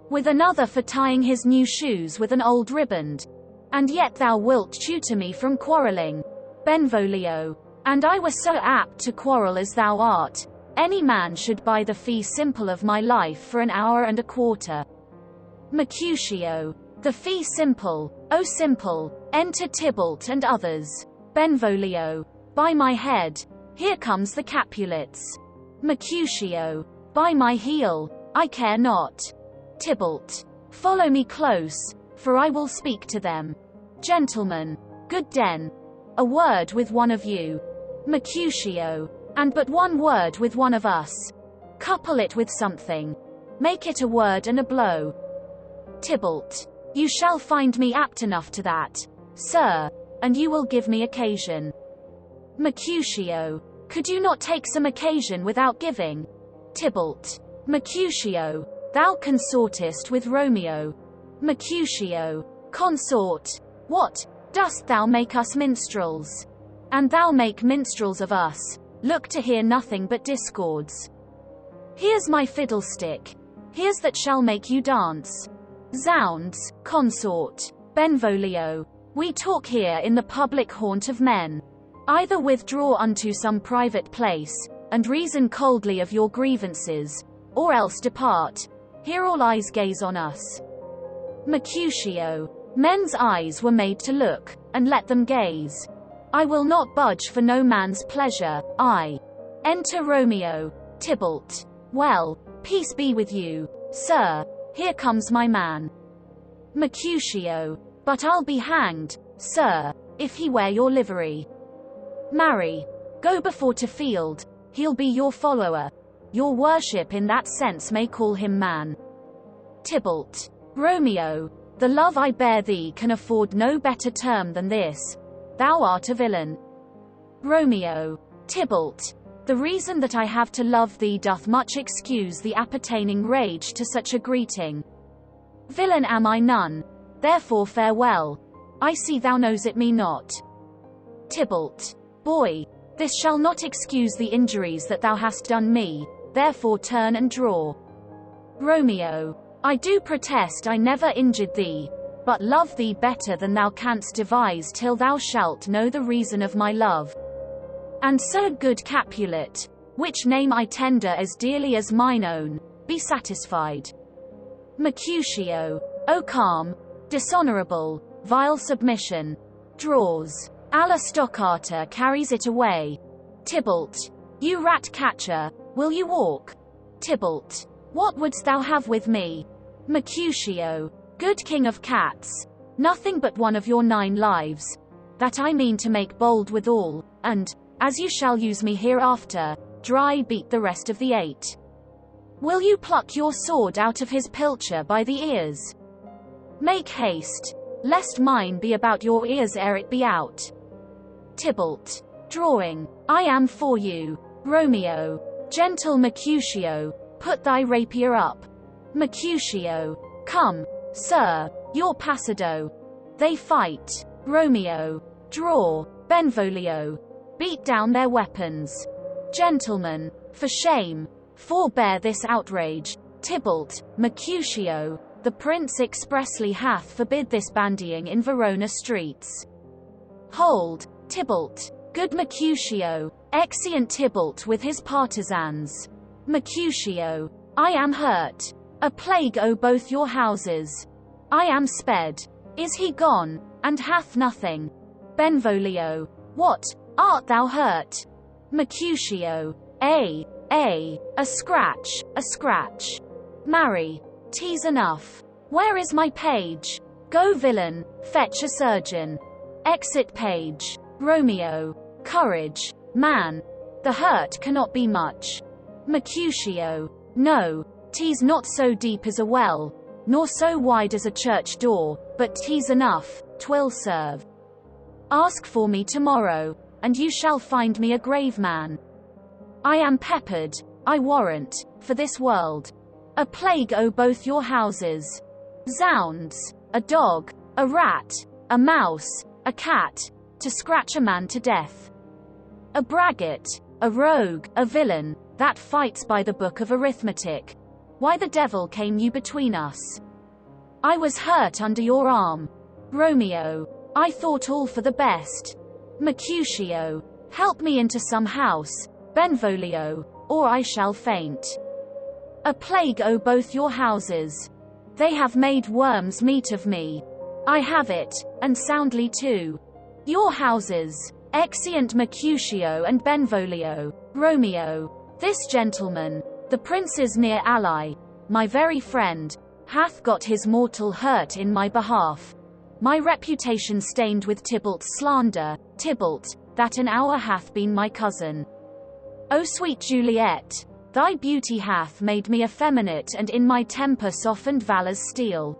With another for tying his new shoes with an old riband? And yet thou wilt tutor me from quarrelling. Benvolio. And I were so apt to quarrel as thou art, any man should buy the fee simple of my life for an hour and a quarter. Mercutio. The fee simple, O simple, enter Tybalt and others. Benvolio. By my head, here comes the Capulets. Mercutio. By my heel, I care not. Tybalt. Follow me close, for I will speak to them. Gentlemen, good den. A word with one of you. Mercutio. And but one word with one of us. Couple it with something. Make it a word and a blow. Tybalt. You shall find me apt enough to that, sir, and you will give me occasion. Mercutio. Could you not take some occasion without giving? Tybalt. Mercutio. Thou consortest with Romeo. Mercutio. Consort. What? Dost thou make us minstrels? And thou make minstrels of us? look to hear nothing but discords. Here's my fiddlestick. Here's that shall make you dance. Zounds, consort. Benvolio. We talk here in the public haunt of men. Either withdraw unto some private place, and reason coldly of your grievances, or else depart. Here all eyes gaze on us. Mercutio. Men's eyes were made to look, and let them gaze. I will not budge for no man's pleasure, I. Enter Romeo. Tybalt. Well, peace be with you, sir, here comes my man. Mercutio. But I'll be hanged, sir, if he wear your livery. Marry. Go before to field, he'll be your follower. Your worship in that sense may call him man. Tybalt. Romeo. The love I bear thee can afford no better term than this. Thou art a villain. Romeo. Tybalt. The reason that I have to love thee doth much excuse the appertaining rage to such a greeting. Villain am I none, therefore farewell. I see thou knows it me not. Tybalt. Boy, this shall not excuse the injuries that thou hast done me, therefore turn and draw. Romeo. I do protest I never injured thee, but love thee better than thou canst devise till thou shalt know the reason of my love. And so good Capulet, which name I tender as dearly as mine own, be satisfied. Mercutio. O calm, dishonorable, vile submission. Draws. Alla Stoccata carries it away. Tybalt. You rat catcher, will you walk? Tybalt. What wouldst thou have with me? Mercutio. Good king of cats. Nothing but one of your 9 lives. That I mean to make bold withal, and, as you shall use me hereafter, dry beat the rest of the 8. Will you pluck your sword out of his pilcher by the ears? Make haste, lest mine be about your ears ere it be out. Tybalt. Drawing. I am for you. Romeo. Gentle Mercutio, put thy rapier up. Mercutio. Come, sir, your passado. They fight. Romeo. Draw. Benvolio. Beat down their weapons. Gentlemen, for shame, forbear this outrage. Tybalt. Mercutio. The prince expressly hath forbid this bandying in Verona streets. Hold, Tybalt. Good Mercutio. Exeunt Tybalt with his partisans. Mercutio. I am hurt. A plague o both your houses. I am sped. Is he gone, and hath nothing? Benvolio. What, art thou hurt? Mercutio. A scratch, a scratch. Marry. 'Tis enough. Where is my page? Go villain, fetch a surgeon. Exit page. Romeo. Courage, man. The hurt cannot be much. Mercutio. No, 'tis not so deep as a well, nor so wide as a church door, but 'tis enough, 'twill serve. Ask for me tomorrow, and you shall find me a grave man. I am peppered, I warrant, for this world. A plague o both your houses. Zounds, a dog, a rat, a mouse, a cat, to scratch a man to death. A braggart, a rogue, a villain, that fights by the book of arithmetic. Why the devil came you between us? I was hurt under your arm. Romeo. I thought all for the best. Mercutio. Help me into some house, Benvolio, or I shall faint. A plague o both your houses. They have made worms meat of me. I have it, and soundly too. Your houses. Exeunt Mercutio and Benvolio. Romeo. This gentleman, the prince's near ally, my very friend, hath got his mortal hurt in my behalf. My reputation stained with Tybalt's slander, Tybalt, that an hour hath been my cousin. O sweet Juliet, thy beauty hath made me effeminate and in my temper softened valor's steel.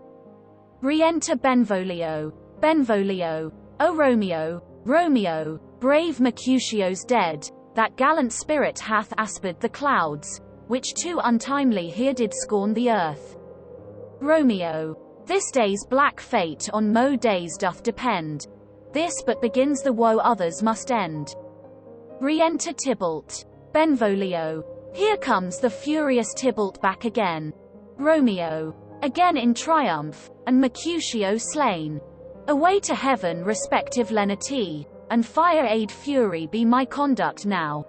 Re-enter Benvolio. Benvolio. O Romeo, Romeo, brave Mercutio's dead, that gallant spirit hath aspered the clouds, which too untimely here did scorn the earth. Romeo. This day's black fate on mo days doth depend. This but begins the woe others must end. Re-enter Tybalt. Benvolio. Here comes the furious Tybalt back again. Romeo. Again in triumph, and Mercutio slain. Away to heaven respective lenity, and fire aid fury be my conduct now.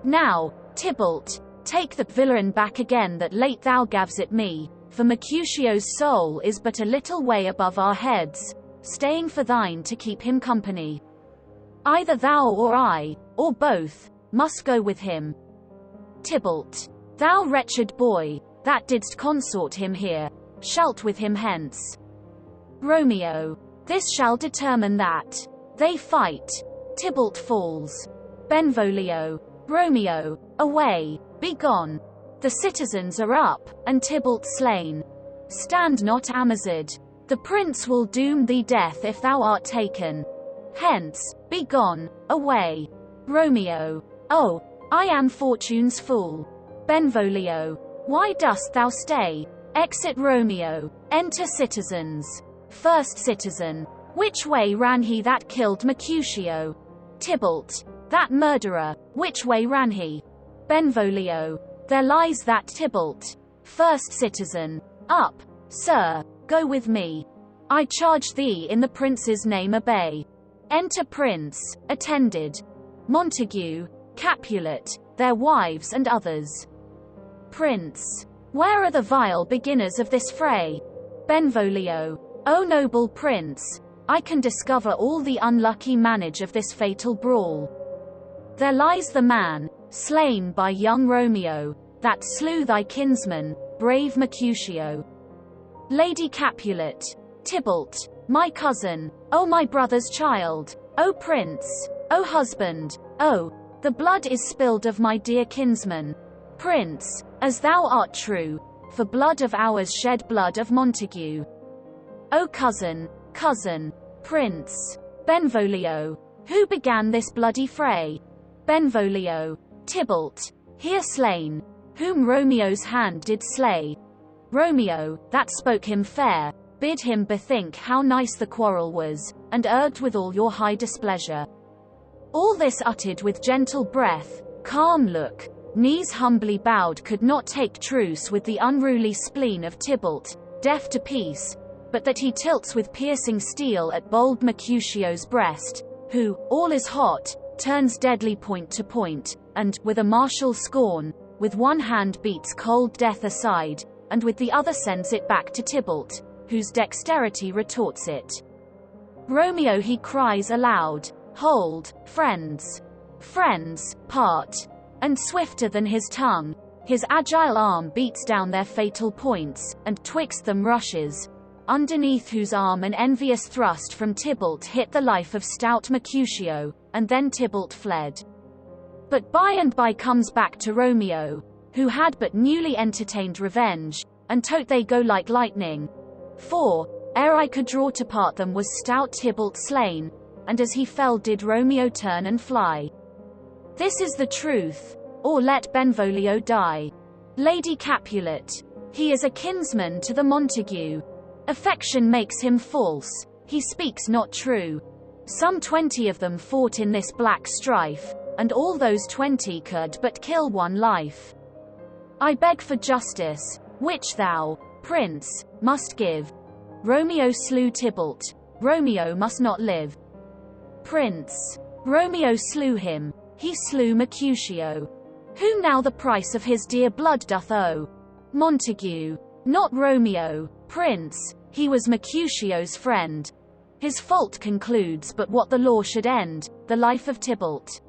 Now, Tybalt, take the villain back again that late thou gav'st it me, for Mercutio's soul is but a little way above our heads, staying for thine to keep him company. Either thou or I, or both, must go with him. Tybalt. Thou wretched boy, that didst consort him here, shalt with him hence. Romeo. This shall determine that. They fight. Tybalt falls. Benvolio. Romeo, away, be gone. The citizens are up, and Tybalt slain. Stand not amazed. The prince will doom thee death if thou art taken. Hence, be gone, away. Romeo. Oh, I am fortune's fool. Benvolio. Why dost thou stay? Exit Romeo. Enter citizens. First citizen. Which way ran he that killed Mercutio? Tybalt. That murderer, which way ran he? Benvolio. There lies that Tybalt. First citizen. Up, sir, go with me. I charge thee in the prince's name obey. Enter prince, attended. Montague, Capulet, their wives and others. Prince. Where are the vile beginners of this fray? Benvolio. O noble prince, I can discover all the unlucky manage of this fatal brawl. There lies the man, slain by young Romeo, that slew thy kinsman, brave Mercutio. Lady Capulet. Tybalt, my cousin, O my brother's child, O prince, O husband, O, the blood is spilled of my dear kinsman. Prince, as thou art true, for blood of ours shed blood of Montague. O cousin, cousin, prince. Benvolio. Who began this bloody fray? Benvolio. Tybalt, here slain, whom Romeo's hand did slay. Romeo, that spoke him fair, bid him bethink how nice the quarrel was, and urged with all your high displeasure. All this uttered with gentle breath, calm look, knees humbly bowed, could not take truce with the unruly spleen of Tybalt, deaf to peace, but that he tilts with piercing steel at bold Mercutio's breast, who, all is hot, turns deadly point to point, and, with a martial scorn, with one hand beats cold death aside, and with the other sends it back to Tybalt, whose dexterity retorts it. Romeo he cries aloud, hold, friends. Friends, part. And swifter than his tongue, his agile arm beats down their fatal points, and twixt them rushes, underneath whose arm an envious thrust from Tybalt hit the life of stout Mercutio, and then Tybalt fled. But by and by comes back to Romeo, who had but newly entertained revenge, and tote they go like lightning. For, ere I could draw to part them was stout Tybalt slain, and as he fell did Romeo turn and fly. This is the truth, or let Benvolio die. Lady Capulet. He is a kinsman to the Montague. Affection makes him false, he speaks not true. Some 20 of them fought in this black strife, and all those 20 could but kill one life. I beg for justice, which thou, prince, must give. Romeo slew Tybalt, Romeo must not live. Prince. Romeo slew him, he slew Mercutio. Whom now the price of his dear blood doth owe? Montague. Not Romeo, prince, he was Mercutio's friend. His fault concludes but what the law should end, the life of Tybalt.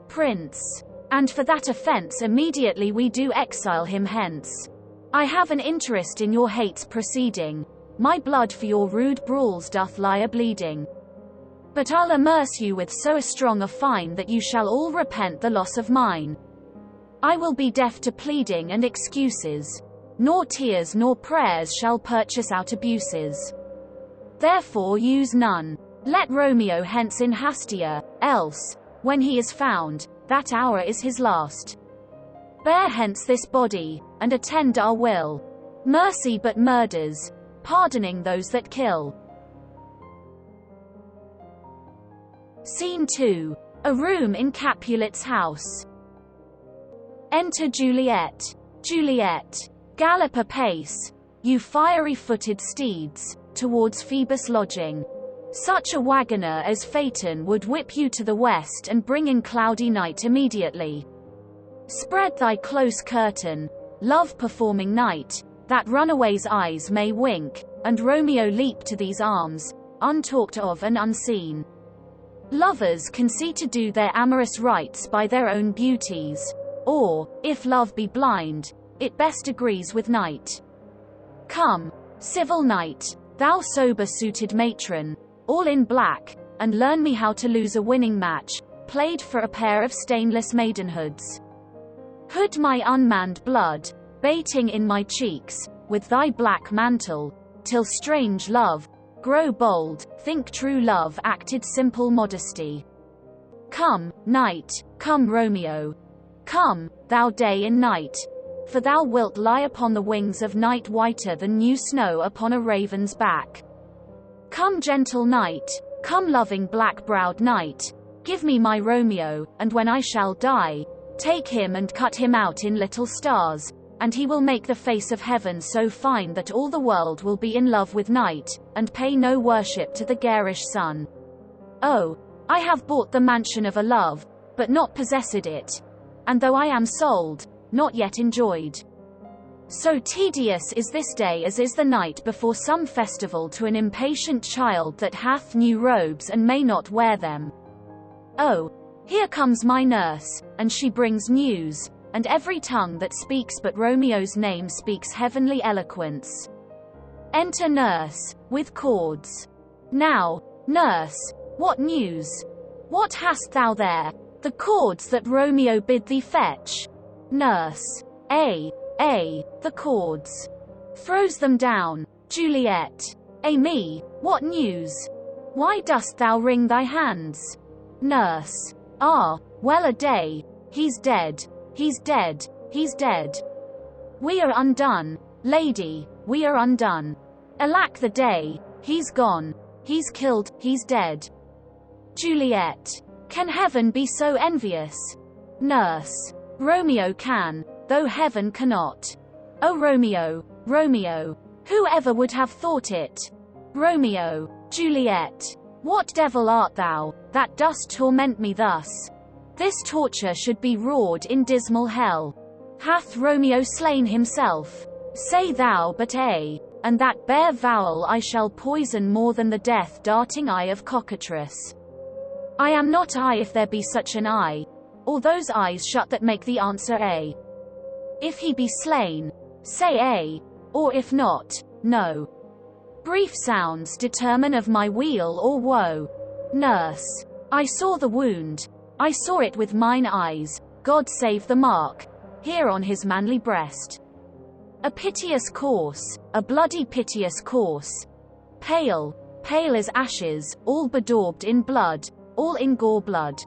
Prince. And for that offence immediately we do exile him hence. I have an interest in your hate's proceeding, my blood for your rude brawls doth lie a-bleeding. But I'll amerce you with so strong a fine that you shall all repent the loss of mine. I will be deaf to pleading and excuses, nor tears nor prayers shall purchase out abuses. Therefore use none. Let Romeo hence in hastia, else, when he is found, that hour is his last. Bear hence this body, and attend our will. Mercy but murders, pardoning those that kill. Scene 2. A room in Capulet's house. Enter Juliet. Juliet. Gallop apace, you fiery-footed steeds, towards Phoebus' lodging. Such a wagoner as Phaeton would whip you to the west and bring in cloudy night immediately. Spread thy close curtain, love-performing night, that runaway's eyes may wink, and Romeo leap to these arms, untalked of and unseen. Lovers can see to do their amorous rites by their own beauties, or, if love be blind, it best agrees with night. Come, civil knight, thou sober-suited matron, all in black, and learn me how to lose a winning match, played for a pair of stainless maidenhoods. Hood my unmanned blood, baiting in my cheeks, with thy black mantle, till strange love, grow bold, think true love acted simple modesty. Come, night, come Romeo. Come, thou day and night, for thou wilt lie upon the wings of night whiter than new snow upon a raven's back. Come gentle night, come loving black-browed night, give me my Romeo, and when I shall die, take him and cut him out in little stars, and he will make the face of heaven so fine that all the world will be in love with night, and pay no worship to the garish sun. Oh, I have bought the mansion of a love, but not possessed it, and though I am sold, not yet enjoyed. So tedious is this day as is the night before some festival to an impatient child that hath new robes and may not wear them. Oh, here comes my nurse, and she brings news, and every tongue that speaks but Romeo's name speaks heavenly eloquence. Enter nurse, with cords. Now, nurse, what news? What hast thou there? The cords that Romeo bid thee fetch. Nurse. The cords. Throws them down. Juliet. Me, what news? Why dost thou wring thy hands? Nurse. Ah, well a day. He's dead. He's dead. He's dead. We are undone, lady, we are undone. Alack the day, he's gone. He's killed, he's dead. Juliet. Can heaven be so envious? Nurse. Romeo can, though heaven cannot. Oh Romeo, Romeo, who ever would have thought it? Romeo. Juliet. What devil art thou, that dost torment me thus? This torture should be roared in dismal hell. Hath Romeo slain himself? Say thou but and that bare vowel I shall poison more than the death-darting eye of cockatrice. I am not I if there be such an eye, or those eyes shut that make the answer A. If he be slain, say A, or if not, no. Brief sounds determine of my weal or woe. Nurse. I saw the wound, I saw it with mine eyes, God save the mark, here on his manly breast. A piteous course, a bloody piteous course. Pale, pale as ashes, all bedaubed in blood, all in gore blood.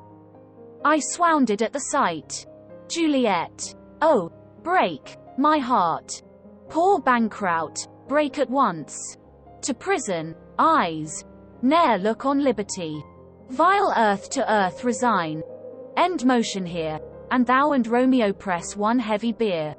I swounded at the sight. Juliet. Oh, break, my heart. Poor bankrout, break at once. To prison, eyes, ne'er look on liberty. Vile earth to earth resign. End motion here, and thou and Romeo press one heavy bier.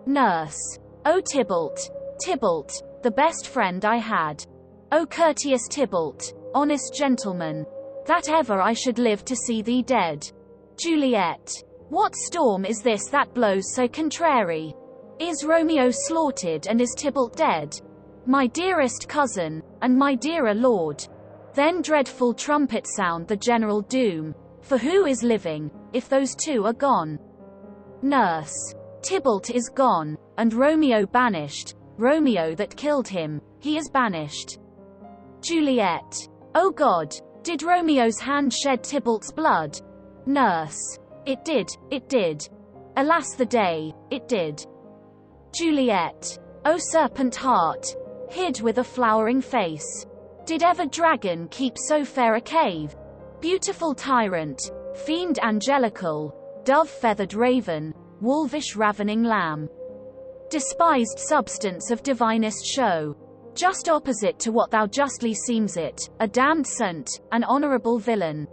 Nurse. O Tybalt, Tybalt, the best friend I had. O courteous Tybalt, honest gentleman, that ever I should live to see thee dead. Juliet. What storm is this that blows so contrary? Is Romeo slaughtered and is Tybalt dead? My dearest cousin, and my dearer lord. Then dreadful trumpet sound the general doom, for who is living, if those two are gone? Nurse. Tybalt is gone, and Romeo banished, Romeo that killed him, he is banished. Juliet. O God, did Romeo's hand shed Tybalt's blood? Nurse. It did, it did. Alas the day, it did. Juliet. O serpent heart, hid with a flowering face. Did ever dragon keep so fair a cave? Beautiful tyrant, fiend angelical, dove-feathered raven, wolvish ravening lamb. Despised substance of divinest show. Just opposite to what thou justly seems it, a damned saint, an honorable villain.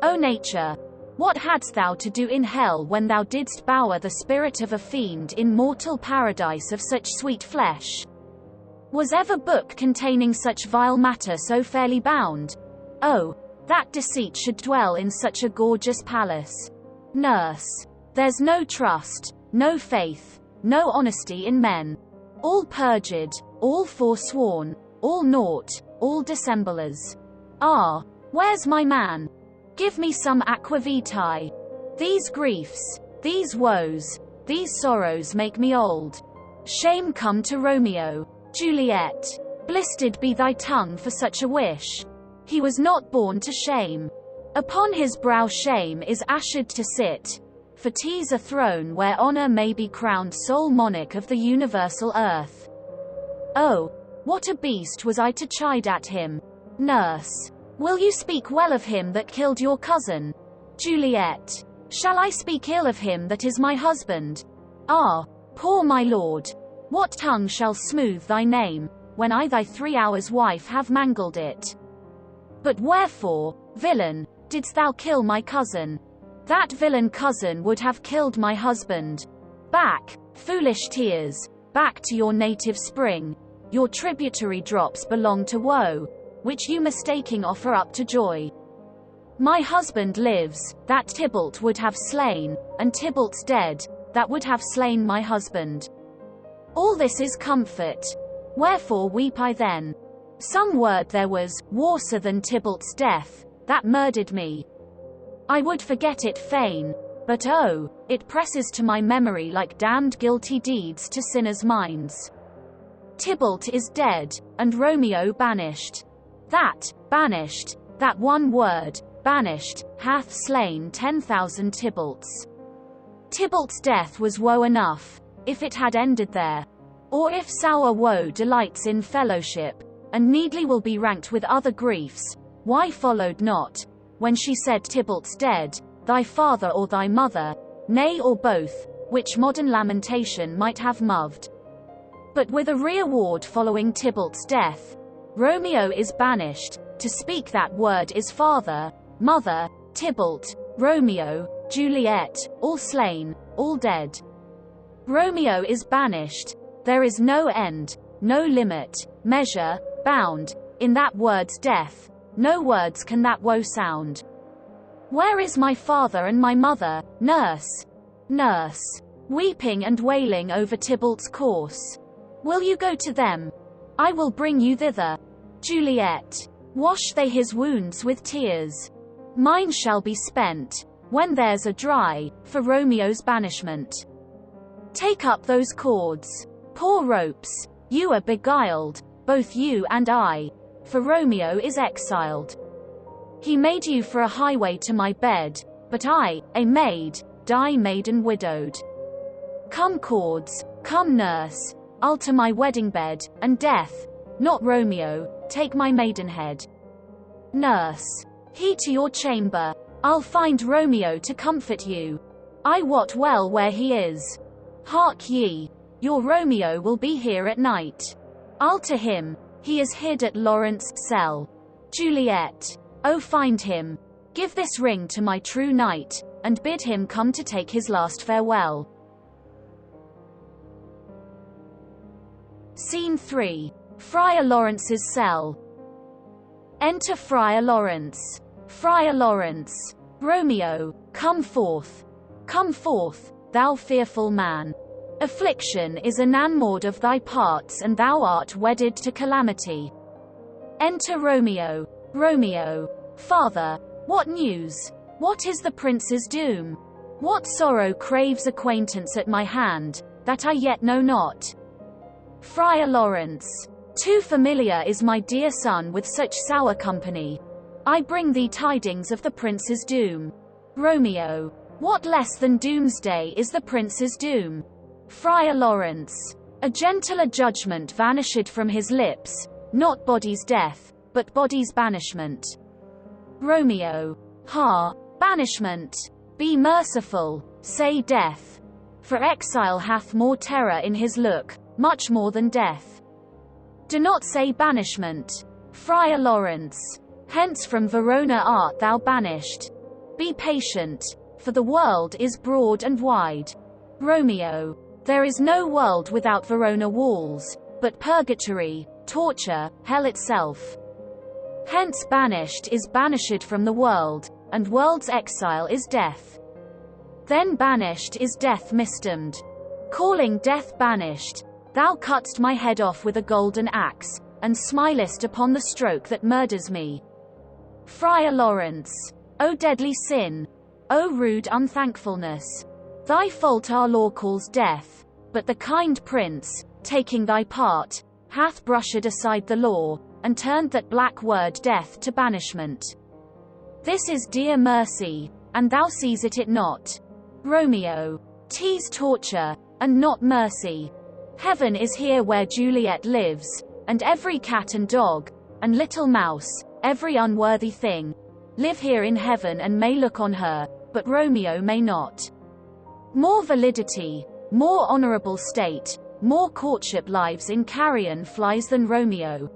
O nature, what hadst thou to do in hell when thou didst bower the spirit of a fiend in mortal paradise of such sweet flesh? Was ever book containing such vile matter so fairly bound? Oh, that deceit should dwell in such a gorgeous palace. Nurse. There's no trust, no faith, no honesty in men. All perjured, all forsworn, all naught, all dissemblers. Ah, where's my man? Give me some aqua vitae. These griefs, these woes, these sorrows make me old. Shame come to Romeo, Juliet. Blistered be thy tongue for such a wish. He was not born to shame. Upon his brow shame is assured to sit, for 'tis a throne where honor may be crowned sole monarch of the universal earth. Oh, what a beast was I to chide at him. Nurse. Will you speak well of him that killed your cousin? Juliet. Shall I speak ill of him that is my husband? Ah, poor my lord. What tongue shall smooth thy name, when I thy 3 hours wife have mangled it? But wherefore, villain, didst thou kill my cousin? That villain cousin would have killed my husband. Back, foolish tears, back to your native spring. Your tributary drops belong to woe, which you mistaking offer up to joy. My husband lives, that Tybalt would have slain, and Tybalt's dead, that would have slain my husband. All this is comfort. Wherefore weep I then? Some word there was, worser than Tybalt's death, that murdered me. I would forget it fain, but oh, it presses to my memory like damned guilty deeds to sinners' minds. Tybalt is dead, and Romeo banished. That, banished, that one word, banished, hath slain 10,000 Tybalts. Tybalt's death was woe enough, if it had ended there. Or if sour woe delights in fellowship, and needly will be ranked with other griefs, why followed not, when she said Tybalt's dead, thy father or thy mother, nay or both, which modern lamentation might have moved. But with a reward following Tybalt's death, Romeo is banished, to speak that word is father, mother, Tybalt, Romeo, Juliet, all slain, all dead. Romeo is banished, there is no end, no limit, measure, bound, in that word's death, no words can that woe sound. Where is my father and my mother, nurse? Nurse. Weeping and wailing over Tybalt's corse. Will you go to them? I will bring you thither. Juliet. Wash they his wounds with tears. Mine shall be spent, when theirs are dry, for Romeo's banishment. Take up those cords. Poor ropes, you are beguiled, both you and I, for Romeo is exiled. He made you for a highway to my bed, but I, a maid, die maiden widowed. Come cords, come nurse, I'll to my wedding bed, and death, not Romeo, take my maidenhead. Nurse. He to your chamber, I'll find Romeo to comfort you. I wot well where he is. Hark ye, your Romeo will be here at night. I'll to him, he is hid at Lawrence's cell. Juliet. Oh find him, give this ring to my true knight, and bid him come to take his last farewell. Scene 3. Friar Lawrence's cell. Enter Friar Lawrence. Friar Lawrence. Romeo, come forth, thou fearful man. Affliction is enamoured of thy parts, and thou art wedded to calamity. Enter Romeo. Romeo. Father, what news? What is the prince's doom? What sorrow craves acquaintance at my hand, that I yet know not? Friar Lawrence. Too familiar is my dear son with such sour company. I bring thee tidings of the prince's doom. Romeo. What less than doomsday is the prince's doom? Friar Lawrence. A gentler judgment vanished from his lips, not body's death, but body's banishment. Romeo. Ha, banishment. Be merciful, say death. For exile hath more terror in his look, much more than death. Do not say banishment. Friar Lawrence. Hence from Verona art thou banished. Be patient, for the world is broad and wide. Romeo. There is no world without Verona walls, but purgatory, torture, hell itself. Hence banished is banished from the world, and world's exile is death. Then banished is death misdomed. Calling death banished, thou cutt'st my head off with a golden axe, and smilest upon the stroke that murders me. Friar Lawrence. O deadly sin! O rude unthankfulness! Thy fault our law calls death, but the kind prince, taking thy part, hath brushed aside the law, and turned that black word death to banishment. This is dear mercy, and thou sees it not. Romeo. 'Tis torture, and not mercy. Heaven is here where Juliet lives, and every cat and dog, and little mouse, every unworthy thing, live here in heaven and may look on her, but Romeo may not. More validity, more honorable state, more courtship lives in carrion flies than Romeo.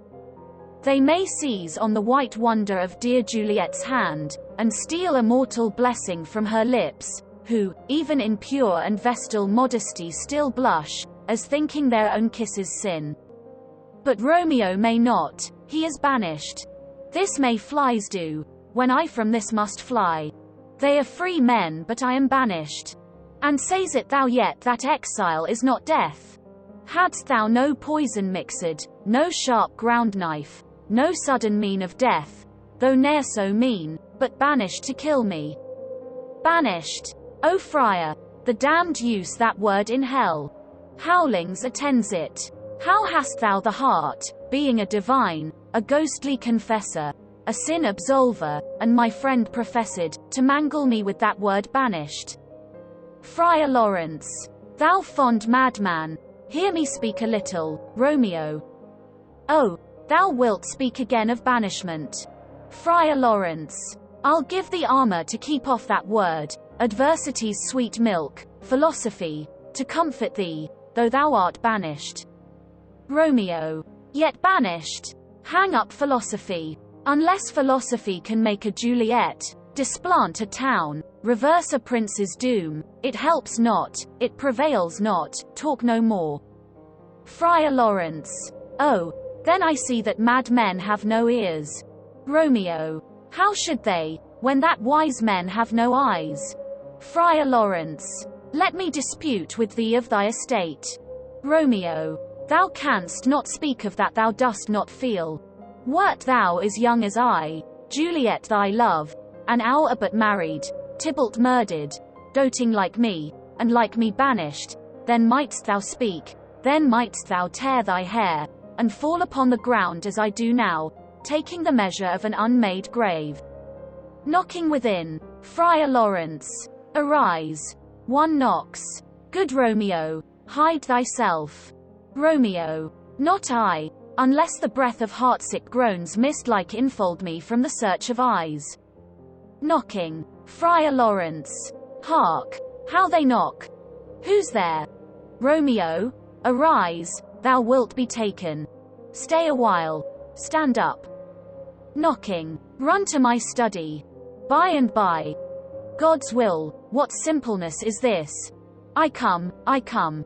They may seize on the white wonder of dear Juliet's hand, and steal a mortal blessing from her lips, who, even in pure and vestal modesty still blush, as thinking their own kisses sin. But Romeo may not, he is banished. This may flies do, when I from this must fly. They are free men but I am banished. And says it thou yet that exile is not death? Hadst thou no poison mixed, no sharp ground knife, no sudden mean of death, though ne'er so mean, but banished to kill me? Banished. O friar, the damned use that word in hell. Howlings attends it. How hast thou the heart, being a divine, a ghostly confessor, a sin absolver, and my friend professed, to mangle me with that word banished? Friar Lawrence. Thou fond madman, hear me speak a little, Romeo. Oh, thou wilt speak again of banishment. Friar Lawrence. I'll give thee armor to keep off that word, adversity's sweet milk, philosophy, to comfort thee, though thou art banished. Romeo. Yet banished? Hang up philosophy. Unless philosophy can make a Juliet, displant a town, reverse a prince's doom, it helps not, it prevails not, talk no more. Friar Lawrence. Oh, then I see that mad men have no ears. Romeo. How should they, when that wise men have no eyes? Friar Lawrence. Let me dispute with thee of thy estate. Romeo. Thou canst not speak of that thou dost not feel. Wert thou as young as I, Juliet thy love, an hour but married, Tybalt murdered, doting like me, and like me banished, then mightst thou speak, then mightst thou tear thy hair, and fall upon the ground as I do now, taking the measure of an unmade grave. Knocking within. Friar Lawrence. Arise. One knocks. Good Romeo, hide thyself. Romeo. Not I, unless the breath of heartsick groans mist-like infold me from the search of eyes. Knocking. Friar Lawrence. Hark, how they knock. Who's there? Romeo. Arise, thou wilt be taken. Stay a while. Stand up. Knocking. Run to my study. By and by. God's will, what simpleness is this? I come, I come.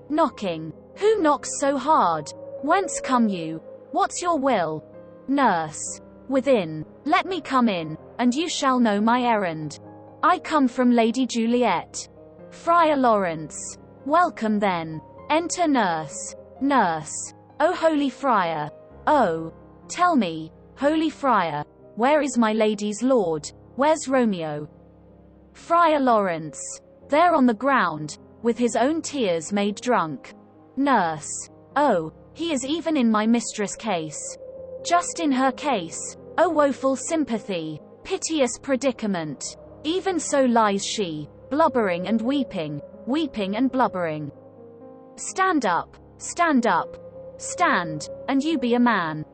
Knocking. Who knocks so hard? Whence come you? What's your will? Nurse. Within. Let me come in, and you shall know my errand. I come from Lady Juliet. Friar Lawrence. Welcome then. Enter nurse. Nurse. O holy friar. Oh. Tell me, holy friar, where is my lady's lord? Where's Romeo? Friar Lawrence. There on the ground, with his own tears made drunk. Nurse. Oh, he is even in my mistress' case. Just in her case. O woeful sympathy, piteous predicament. Even so lies she, blubbering and weeping, weeping and blubbering. Stand up, stand up, stand, and you be a man.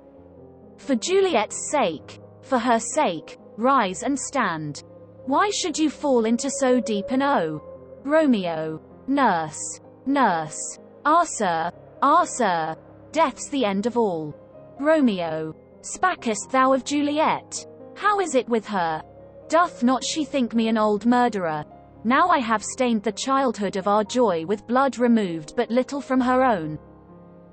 For Juliet's sake, for her sake, rise and stand. Why should you fall into so deep an oh? Romeo. Nurse. Nurse. Ah sir, death's the end of all. Romeo. Spakest thou of Juliet? How is it with her? Doth not she think me an old murderer? Now I have stained the childhood of our joy with blood, removed but little from her own.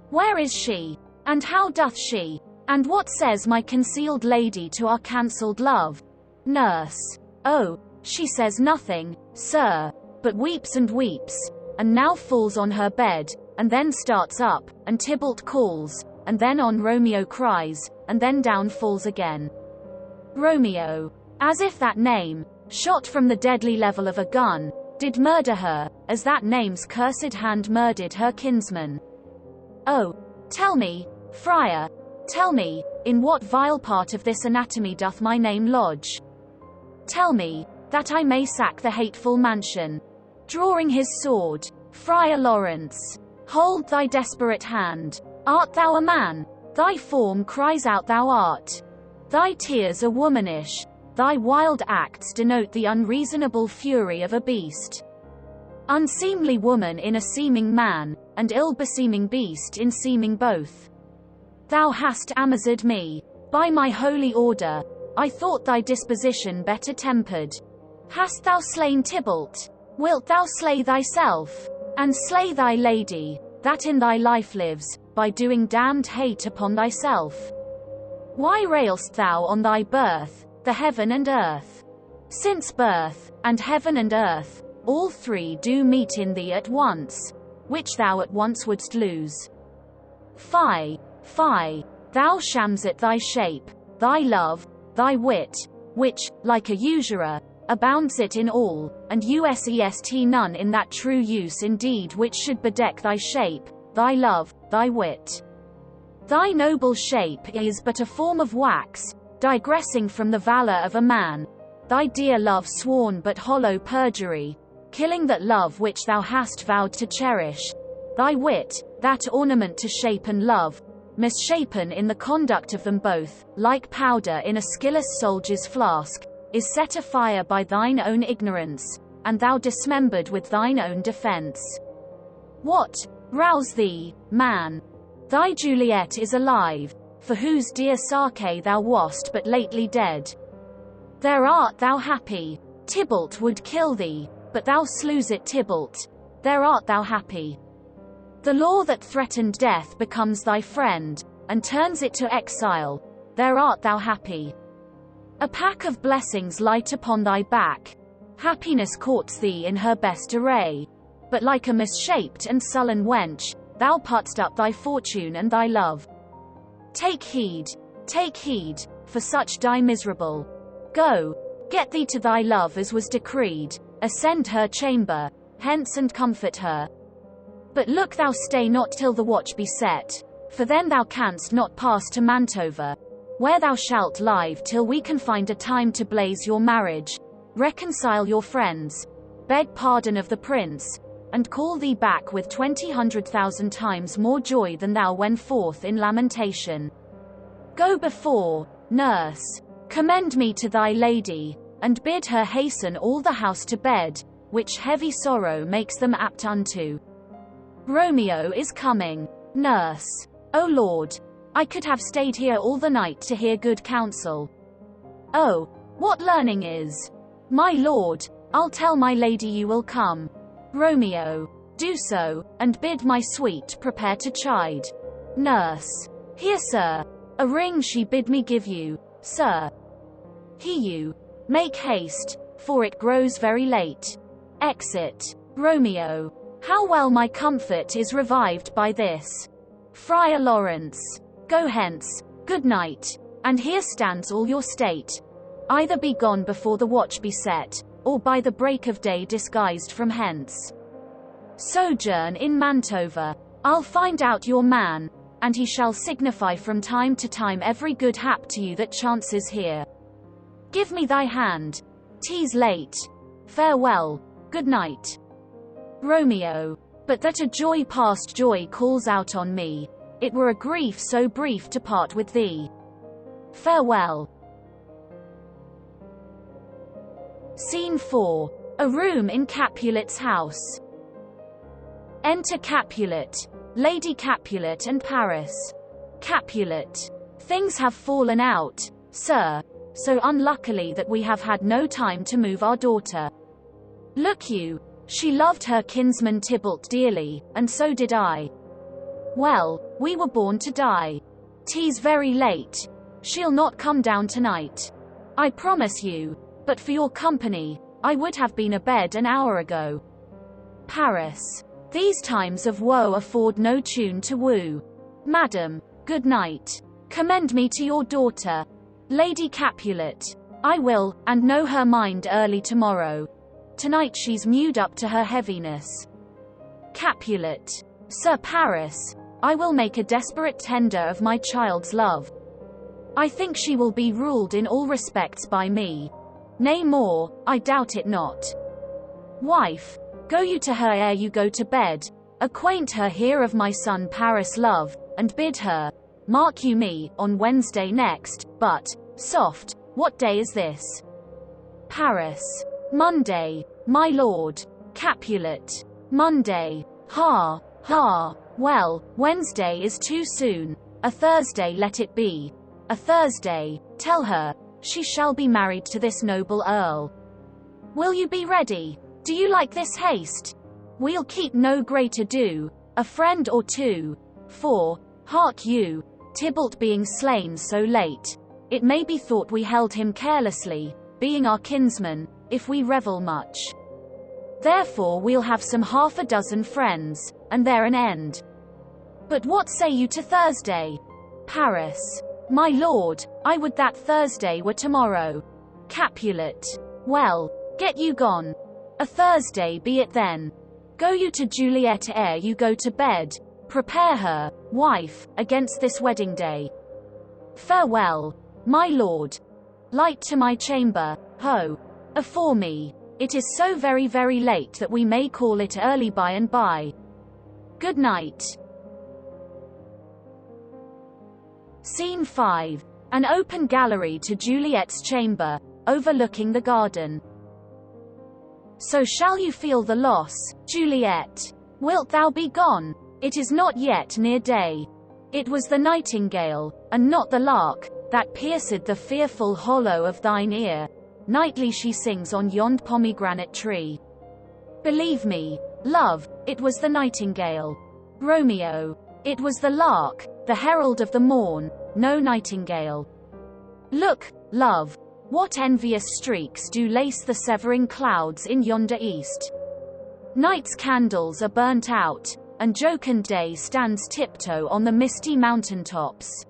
Where is she? And how doth she? And what says my concealed lady to our cancelled love? Nurse. Oh, she says nothing, sir, but weeps and weeps, and now falls on her bed, and then starts up, and Tybalt calls, and then on Romeo cries, and then down falls again. Romeo. As if that name, shot from the deadly level of a gun, did murder her, as that name's cursed hand murdered her kinsman. Oh, tell me, friar, tell me, in what vile part of this anatomy doth my name lodge? Tell me, that I may sack the hateful mansion. Drawing his sword, Friar Lawrence, hold thy desperate hand. Art thou a man? Thy form cries out thou art. Thy tears are womanish. Thy wild acts denote the unreasonable fury of a beast. Unseemly woman in a seeming man, and ill-beseeming beast in seeming both. Thou hast amazed me. By my holy order, I thought thy disposition better tempered. Hast thou slain Tybalt? Wilt thou slay thyself? And slay thy lady, that in thy life lives, by doing damned hate upon thyself? Why railst thou on thy birth, the heaven and earth? Since birth, and heaven and earth, all three do meet in thee at once, which thou at once wouldst lose. Fie, fie, thou shams at thy shape, thy love, thy wit, which, like a usurer, abounds it in all, and usest none in that true use indeed which should bedeck thy shape, thy love, thy wit. Thy noble shape is but a form of wax, digressing from the valor of a man, thy dear love sworn but hollow perjury, killing that love which thou hast vowed to cherish, thy wit, that ornament to shape and love, misshapen in the conduct of them both, like powder in a skilless soldier's flask, is set afire by thine own ignorance, and thou dismembered with thine own defense. What? Rouse thee, man. Thy Juliet is alive, for whose dear Sake thou wast but lately dead. There art thou happy. Tybalt would kill thee, but thou slews it Tybalt. There art thou happy. The law that threatened death becomes thy friend, and turns it to exile. There art thou happy. A pack of blessings light upon thy back. Happiness courts thee in her best array. But like a misshaped and sullen wench, thou putt'st up thy fortune and thy love. Take heed, for such die miserable. Go, get thee to thy love as was decreed, ascend her chamber, hence and comfort her. But look thou stay not till the watch be set, for then thou canst not pass to Mantova, where thou shalt live till we can find a time to blaze your marriage, reconcile your friends, beg pardon of the prince, and call thee back with 20,000 times more joy than thou went forth in lamentation. Go before, nurse, commend me to thy lady, and bid her hasten all the house to bed, which heavy sorrow makes them apt unto. Romeo is coming. Nurse. O Lord, I could have stayed here all the night to hear good counsel. Oh, what learning is! My lord, I'll tell my lady you will come. Romeo. Do so, and bid my sweet prepare to chide. Nurse. Here, sir. A ring she bid me give you, sir. He you. Make haste, for it grows very late. Exit. Romeo. How well my comfort is revived by this. Friar Lawrence. Go hence, good night, and here stands all your state. Either be gone before the watch be set, or by the break of day disguised from hence. Sojourn in Mantova. I'll find out your man, and he shall signify from time to time every good hap to you that chances here. Give me thy hand. 'Tis late. Farewell, good night. Romeo. But that a joy past joy calls out on me, it were a grief so brief to part with thee. Farewell. Scene 4. A room in Capulet's house. Enter Capulet, Lady Capulet and Paris. Capulet. Things have fallen out, sir. so unluckily that we have had no time to move our daughter. Look you, she loved her kinsman Tybalt dearly, and so did I. Well, we were born to die. 'Tis very late. She'll not come down tonight, I promise you, but for your company, I would have been abed an hour ago. Paris. These times of woe afford no tune to woo. Madam, good night. Commend me to your daughter, Lady Capulet. I will, and know her mind early tomorrow. Tonight she's mewed up to her heaviness. Capulet. Sir Paris, I will make a desperate tender of my child's love. I think she will be ruled in all respects by me. Nay more, I doubt it not. Wife, go you to her ere you go to bed, acquaint her here of my son Paris' love, and bid her, mark you me, on Wednesday next, but, soft, what day is this? Paris. Monday, my lord. Capulet. Monday. Ha, ha, well, Wednesday is too soon. A Thursday let it be. A Thursday, tell her, she shall be married to this noble earl. Will you be ready? Do you like this haste? We'll keep no great ado, a friend or two. For, hark you, Tybalt being slain so late, it may be thought we held him carelessly, being our kinsman, if we revel much. Therefore we'll have some 6 friends, and there an end. But what say you to Thursday? Paris. My lord, I would that Thursday were tomorrow. Capulet. Well, get you gone. A Thursday be it then. Go you to Juliet ere you go to bed, prepare her, wife, against this wedding day. Farewell, my lord. Light to my chamber, ho. Afore me, it is so very very late that we may call it early by and by. Good night. Scene 5. An open gallery to Juliet's chamber, overlooking the garden. So shall you feel the loss, Juliet? Wilt thou be gone? It is not yet near day. It was the nightingale, and not the lark, that pierced the fearful hollow of thine ear. Nightly she sings on yond pomegranate tree. Believe me, love, it was the nightingale. Romeo. It was the lark, the herald of the morn, no nightingale. Look, love, what envious streaks do lace the severing clouds in yonder east. Night's candles are burnt out, and jocund day stands tiptoe on the misty mountain tops.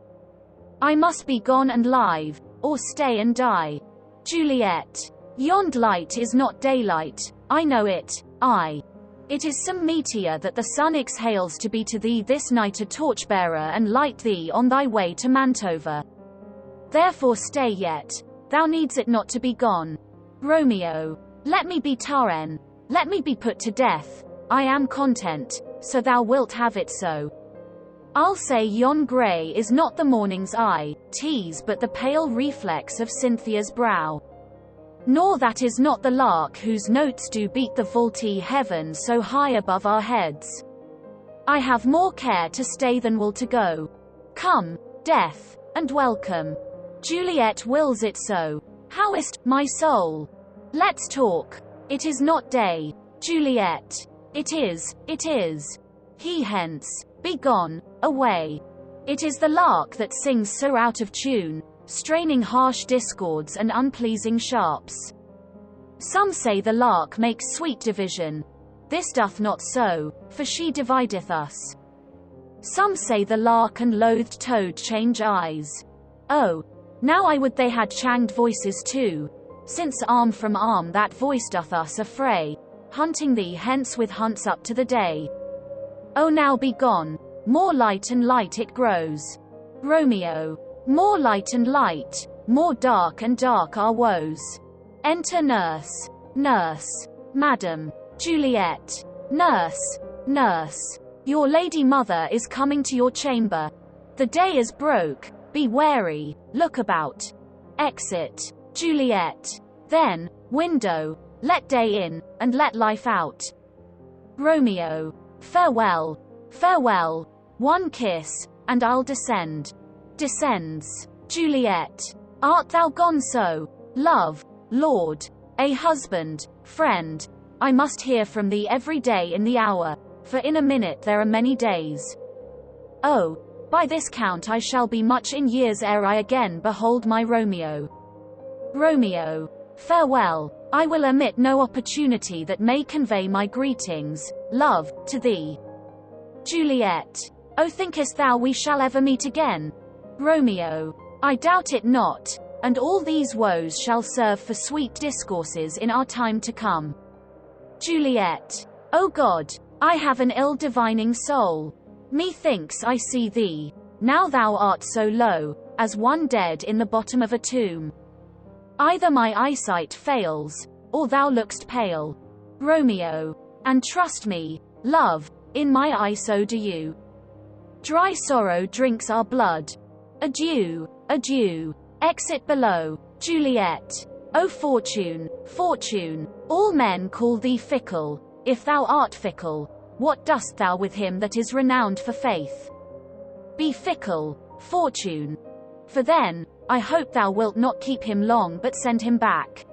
I must be gone and live, or stay and die. Juliet. Yond light is not daylight, I know it, I. It is some meteor that the sun exhales to be to thee this night a torchbearer and light thee on thy way to Mantova. Therefore stay yet, thou needs it not to be gone. Romeo. Let me be ta'en, let me be put to death, I am content, so thou wilt have it so. I'll say yon grey is not the morning's eye, tease but the pale reflex of Cynthia's brow. Nor that is not the lark whose notes do beat the vaulty heaven so high above our heads. I have more care to stay than will to go. Come, death, and welcome. Juliet wills it so. How is't, my soul? Let's talk. It is not day, Juliet. It is, it is. He hence, be gone, away. It is the lark that sings so out of tune, straining harsh discords and unpleasing sharps. Some say the lark makes sweet division. This doth not so, for she divideth us. Some say the lark and loathed toad change eyes. Oh, now I would they had changed voices too, since arm from arm that voice doth us affray, hunting thee hence with hunts up to the day. Oh now be gone, more light and light it grows. Romeo. More light and light, more dark and dark our woes. Enter nurse. Nurse. Madam. Juliet. Nurse. Nurse. Your lady mother is coming to your chamber. The day is broke, be wary, look about. Exit. Juliet. Then, window, let day in, and let life out. Romeo. Farewell. Farewell. One kiss, and I'll descend. Descends. Juliet. Art thou gone so? Love, Lord, a husband, friend, I must hear from thee every day in the hour, for in a minute there are many days. Oh, by this count I shall be much in years ere I again behold my Romeo. Romeo, farewell, I will omit no opportunity that may convey my greetings, love, to thee. Juliet, O thinkest thou we shall ever meet again? Romeo, I doubt it not, and all these woes shall serve for sweet discourses in our time to come. Juliet, O God, I have an ill-divining soul. Methinks I see thee, now thou art so low, as one dead in the bottom of a tomb. Either my eyesight fails, or thou look'st pale, Romeo, and trust me, love, in my eye so do you. Dry sorrow drinks our blood. Adieu, adieu, exit below, Juliet. O fortune, fortune, all men call thee fickle. If thou art fickle, what dost thou with him that is renowned for faith? Be fickle, fortune. For then, I hope thou wilt not keep him long but send him back.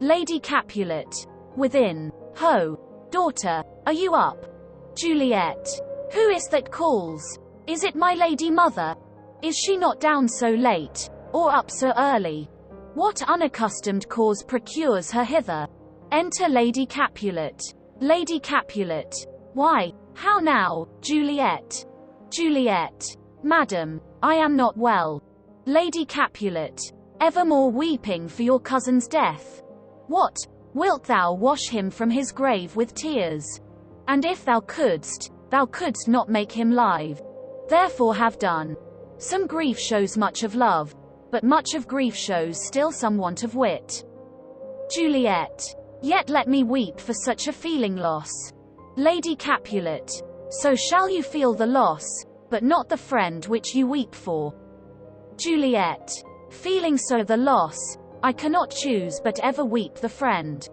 Lady Capulet. Within. Ho, daughter, are you up? Juliet. Who is that calls? Is it my lady mother? Is she not down so late, or up so early? What unaccustomed cause procures her hither? Enter Lady Capulet. Lady Capulet. Why, how now, Juliet? Juliet. Madam, I am not well. Lady Capulet. Evermore weeping for your cousin's death. What, wilt thou wash him from his grave with tears? And if thou couldst not make him live. Therefore have done. Some grief shows much of love, but much of grief shows still some want of wit. Juliet. Yet let me weep for such a feeling loss. Lady Capulet. So shall you feel the loss, but not the friend which you weep for. Juliet. Feeling so the loss, I cannot choose but ever weep the friend.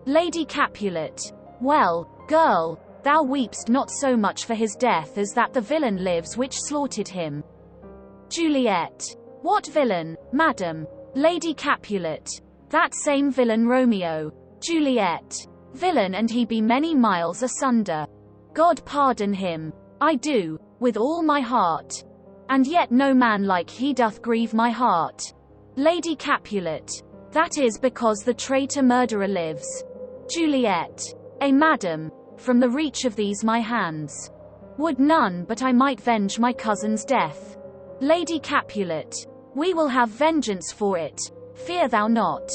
Lady Capulet. Well, girl, thou weepst not so much for his death as that the villain lives which slaughtered him. Juliet. What villain, madam? Lady Capulet. That same villain Romeo. Juliet. Villain, and he be many miles asunder. God pardon him. I do, with all my heart. And yet no man like he doth grieve my heart. Lady Capulet. That is because the traitor murderer lives. Juliet. Madam, from the reach of these my hands. Would none but I might venge my cousin's death. Lady Capulet. We will have vengeance for it, fear thou not.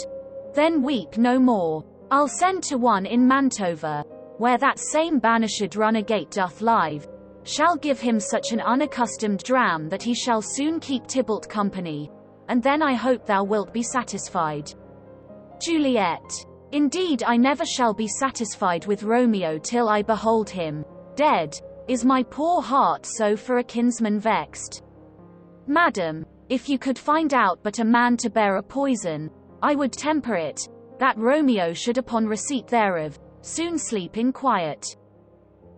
Then weep no more. I'll send to one in Mantova, where that same banished runagate doth live, shall give him such an unaccustomed dram that he shall soon keep Tybalt company, and then I hope thou wilt be satisfied. Juliet. Indeed I never shall be satisfied with Romeo till I behold him dead. Is my poor heart so for a kinsman vexed? Madam, if you could find out but a man to bear a poison, I would temper it, that Romeo should upon receipt thereof, soon sleep in quiet.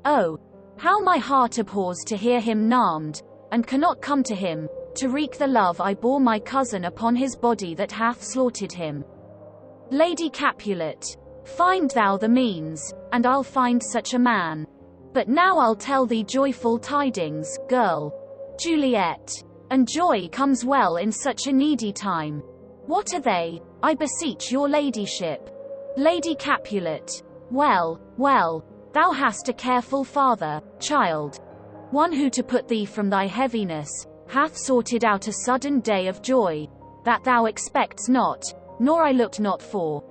Oh, how my heart abhors to hear him named, and cannot come to him, to wreak the love I bore my cousin upon his body that hath slaughtered him. Lady Capulet. Find thou the means, and I'll find such a man. But now I'll tell thee joyful tidings, girl. Juliet. And joy comes well in such a needy time. What are they, I beseech your ladyship? Lady Capulet. Well, well, thou hast a careful father, child. One who to put thee from thy heaviness, hath sorted out a sudden day of joy, that thou expects not, nor I looked not for.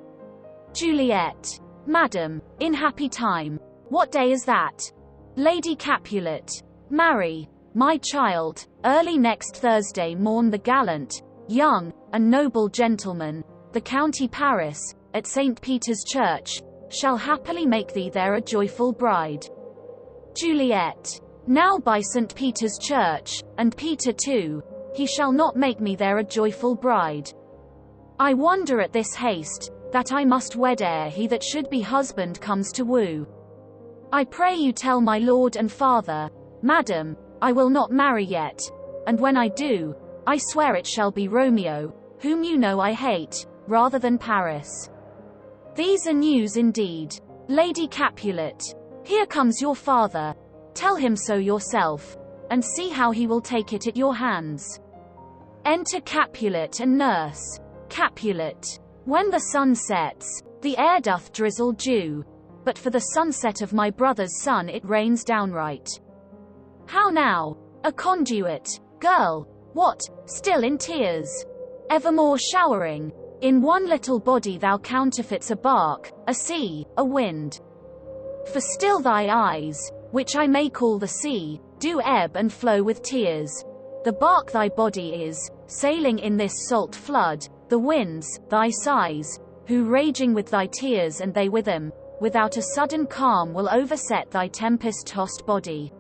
Juliet. Madam, in happy time. What day is that? Lady Capulet. Marry, my child, early next Thursday morn the gallant, young, and noble gentleman, the county Paris, at St. Peter's Church, shall happily make thee there a joyful bride. Juliet. Now by St. Peter's Church, and Peter too, he shall not make me there a joyful bride. I wonder at this haste, that I must wed ere he that should be husband comes to woo. I pray you tell my lord and father, Madam, I will not marry yet, and when I do, I swear it shall be Romeo, whom you know I hate, rather than Paris. These are news indeed. Lady Capulet. Here comes your father. Tell him so yourself, and see how he will take it at your hands. Enter Capulet and nurse. Capulet. When the sun sets, the air doth drizzle dew, but for the sunset of my brother's son it rains downright. How now? A conduit, girl, what, still in tears? Evermore showering, in one little body thou counterfeits a bark, a sea, a wind. For still thy eyes, which I may call the sea, do ebb and flow with tears. The bark thy body is, sailing in this salt flood, the winds, thy sighs, who raging with thy tears and they with them, without a sudden calm will overset thy tempest-tossed body.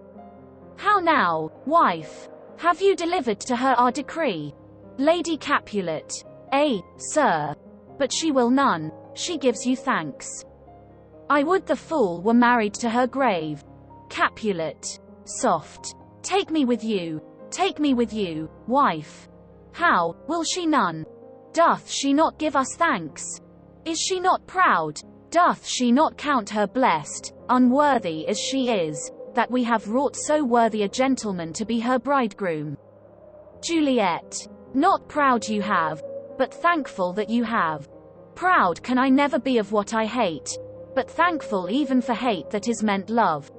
How now, wife? Have you delivered to her our decree? Lady Capulet. Sir. But she will none, she gives you thanks. I would the fool were married to her grave. Capulet. Soft. Take me with you, wife. How, will she none? Doth she not give us thanks? Is she not proud? Doth she not count her blessed, unworthy as she is, that we have wrought so worthy a gentleman to be her bridegroom? Juliet. Not proud you have, but thankful that you have. Proud can I never be of what I hate, but thankful even for hate that is meant love.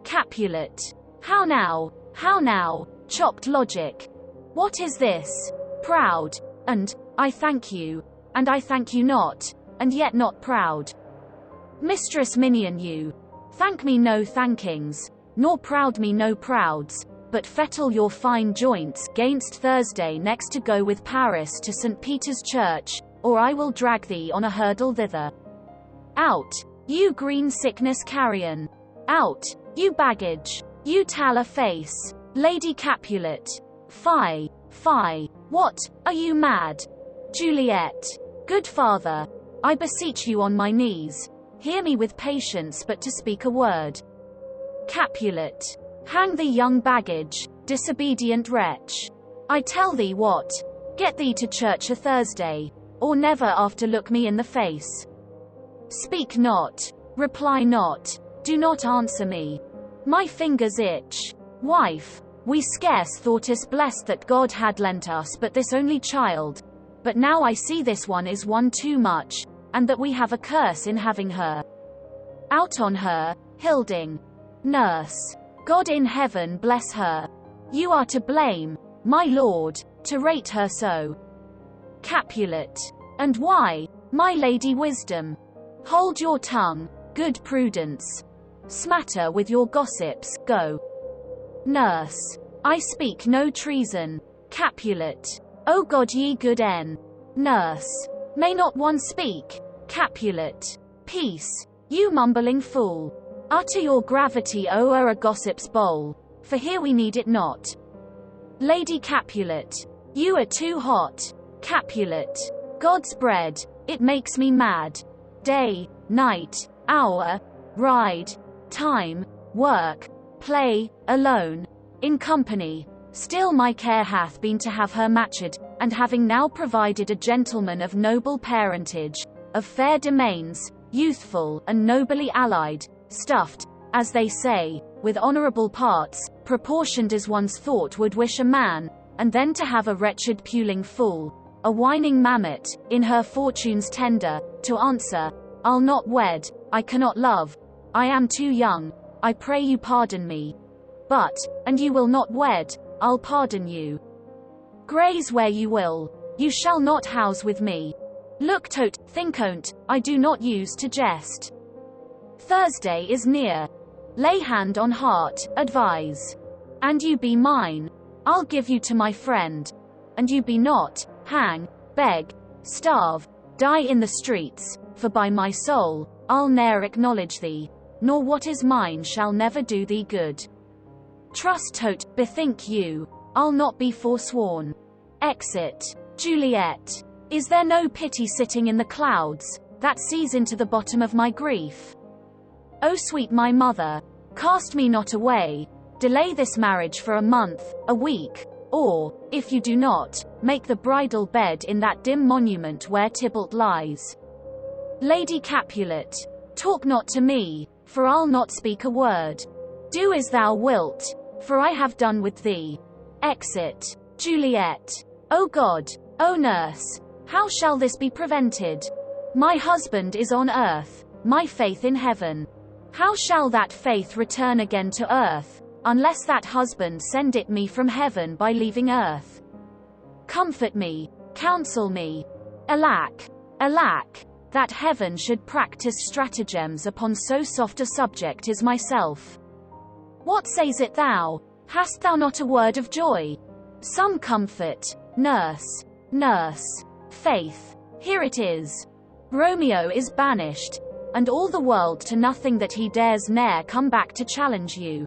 Capulet. How now, chopped logic. What is this? Proud, and, I thank you, and I thank you not, and yet not proud. Mistress Minion you. Thank me no thankings, nor proud me no prouds, but fettle your fine joints gainst Thursday next to go with Paris to St. Peter's Church, or I will drag thee on a hurdle thither. Out, you green sickness carrion. Out, you baggage, you tallow face. Lady Capulet. Fie, what, are you mad? Juliet. Good father, I beseech you on my knees, hear me with patience but to speak a word. Capulet. Hang thee young baggage, disobedient wretch. I tell thee what, get thee to church a Thursday, or never after look me in the face. Speak not, reply not, do not answer me. My fingers itch. Wife, we scarce thought us blessed that God had lent us but this only child, but now I see this one is one too much, and that we have a curse in having her. Out on her, Hilding. Nurse. God in heaven bless her. You are to blame, my lord, to rate her so. Capulet. And why, my lady Wisdom? Hold your tongue, good Prudence. Smatter with your gossips, go. Nurse. I speak no treason. Capulet. O God ye good N. Nurse. May not one speak? Capulet. Peace, you mumbling fool. Utter your gravity o'er a gossip's bowl, for here we need it not. Lady Capulet. You are too hot. Capulet. God's bread, it makes me mad. Day, night, hour, ride, time, work, play, alone, in company. Still my care hath been to have her matched, and having now provided a gentleman of noble parentage, of fair domains, youthful and nobly allied, stuffed, as they say, with honorable parts, proportioned as one's thought would wish a man, and then to have a wretched puling fool, a whining mammet, in her fortune's tender, to answer, I'll not wed, I cannot love, I am too young, I pray you pardon me. But, and you will not wed, I'll pardon you. Graze where you will, you shall not house with me. Look tote, think on't, I do not use to jest. Thursday is near. Lay hand on heart, advise. And you be mine, I'll give you to my friend. And you be not, hang, beg, starve, die in the streets, for by my soul, I'll ne'er acknowledge thee, nor what is mine shall never do thee good. Trust tote, bethink you, I'll not be forsworn. Exit. Juliet. Is there no pity sitting in the clouds, that sees into the bottom of my grief? O sweet my mother, cast me not away, delay this marriage for a month, a week, Or, if you do not, make the bridal bed in that dim monument where Tybalt lies. Lady Capulet, talk not to me, for I'll not speak a word. Do as thou wilt, for I have done with thee. Exit. Juliet. O God, O nurse, how shall this be prevented? My husband is on earth, my faith in heaven. How shall that faith return again to earth, unless that husband send it me from heaven by leaving earth? Comfort me, counsel me. Alack, alack, that heaven should practice stratagems upon so soft a subject as myself. What says it thou? Hast thou not a word of joy? Some comfort, nurse, nurse. Faith, here it is. Romeo is banished, and all the world to nothing that he dares ne'er come back to challenge you.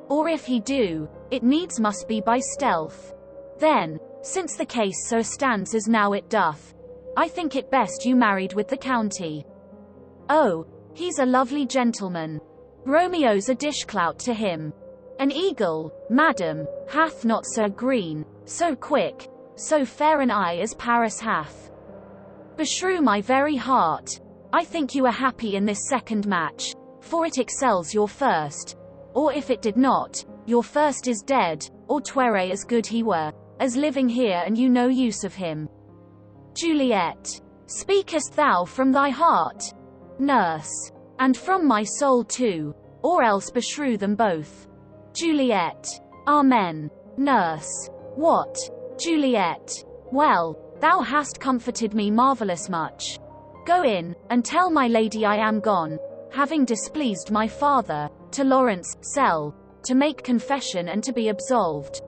Or if he do, it needs must be by stealth. Then, since the case so stands as now it doth, I think it best you married with the county. Oh, he's a lovely gentleman. Romeo's a dishclout to him. An eagle, madam, hath not so green, so quick, so fair an eye as Paris hath. Beshrew my very heart, I think you are happy in this second match, for it excels your first. Or if it did not, your first is dead, or 'twere as good he were, as living here and you no use of him. Juliet. Speakest thou from thy heart? Nurse. And from my soul too, or else beshrew them both. Juliet. Amen. Nurse. What? Juliet. Well, thou hast comforted me marvellous much. Go in, and tell my lady I am gone, having displeased my father, to Lawrence' cell, to make confession and to be absolved.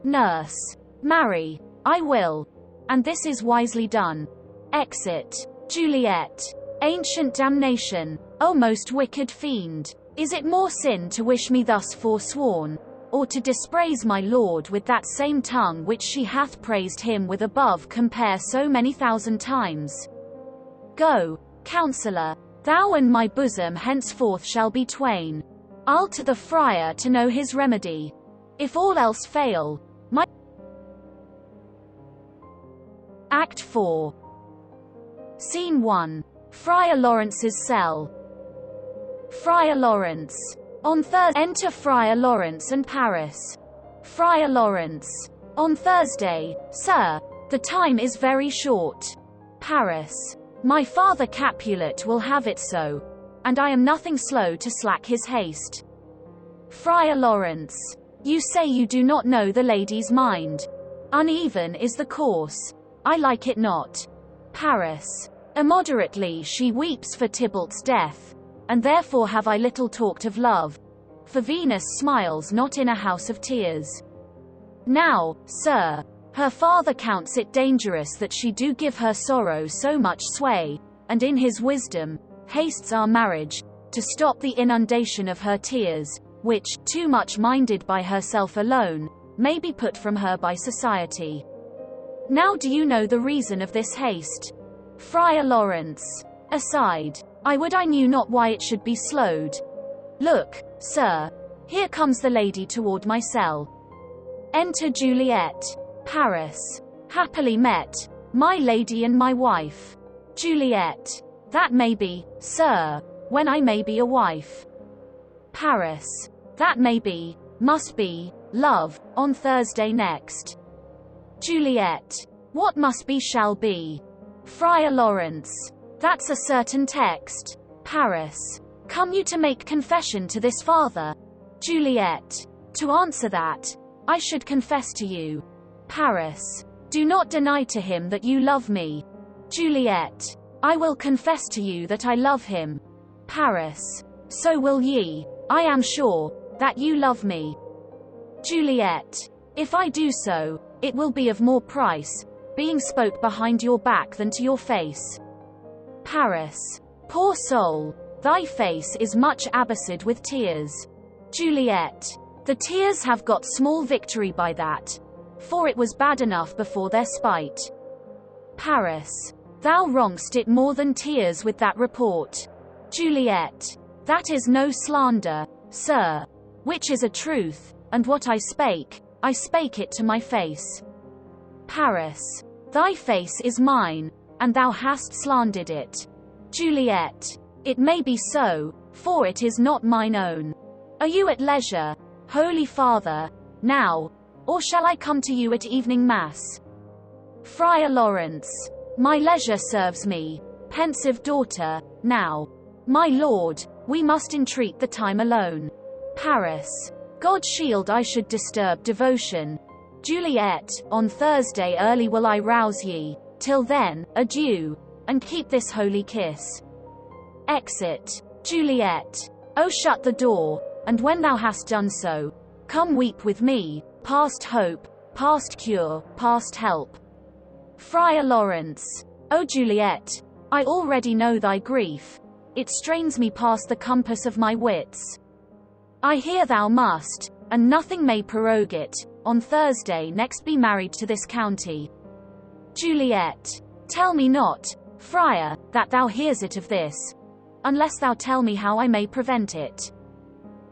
Nurse. Marry, I will. And this is wisely done. Exit. Juliet. Ancient damnation, O most wicked fiend! Is it more sin to wish me thus forsworn, or to dispraise my lord with that same tongue which she hath praised him with above compare so many thousand times? Go, counsellor, thou and my bosom henceforth shall be twain. I'll to the friar to know his remedy. If all else fail, my Act 4. Scene 1. Friar Lawrence's cell. Friar Lawrence. On Thursday, enter Friar Lawrence and Paris. Friar Lawrence. On Thursday, sir, the time is very short. Paris. My father Capulet will have it so, and I am nothing slow to slack his haste. Friar Lawrence. You say you do not know the lady's mind. Uneven is the course. I like it not. Paris. Immoderately she weeps for Tybalt's death, and therefore have I little talked of love, for Venus smiles not in a house of tears. Now, sir, her father counts it dangerous that she do give her sorrow so much sway, and in his wisdom, hastes our marriage, to stop the inundation of her tears, which, too much minded by herself alone, may be put from her by society. Now do you know the reason of this haste? Friar Lawrence. Aside. I would I knew not why it should be slowed. Look, sir, here comes the lady toward my cell. Enter Juliet. Paris. Happily met, my lady and my wife. Juliet. That may be, sir, when I may be a wife. Paris. That may be, must be, love, on Thursday next. Juliet. What must be shall be. Friar Lawrence. That's a certain text. Paris. Come you to make confession to this father? Juliet. To answer that, I should confess to you. Paris. Do not deny to him that you love me. Juliet. I will confess to you that I love him. Paris. So will ye, I am sure, that you love me. Juliet. If I do so, it will be of more price, being spoke behind your back than to your face. Paris. Poor soul, thy face is much abassed with tears. Juliet. The tears have got small victory by that, for it was bad enough before their spite. Paris. Thou wrong'st it more than tears with that report. Juliet. That is no slander, sir, which is a truth, and what I spake, I spake it to my face. Paris. Thy face is mine, and thou hast slandered it. Juliet. It may be so, for it is not mine own. Are you at leisure, Holy Father, now, or shall I come to you at evening mass? Friar Lawrence. My leisure serves me, pensive daughter, now. My lord, we must entreat the time alone. Paris. God shield I should disturb devotion. Juliet. On Thursday early will I rouse ye. Till then, adieu, and keep this holy kiss. Exit. Juliet. Oh, shut the door, and when thou hast done so, come weep with me, past hope, past cure, past help. Friar Lawrence. O Juliet, I already know thy grief. It strains me past the compass of my wits. I hear thou must, and nothing may prorogue it, on Thursday next be married to this county. Juliet. Tell me not, friar, that thou hears it of this, unless thou tell me how I may prevent it.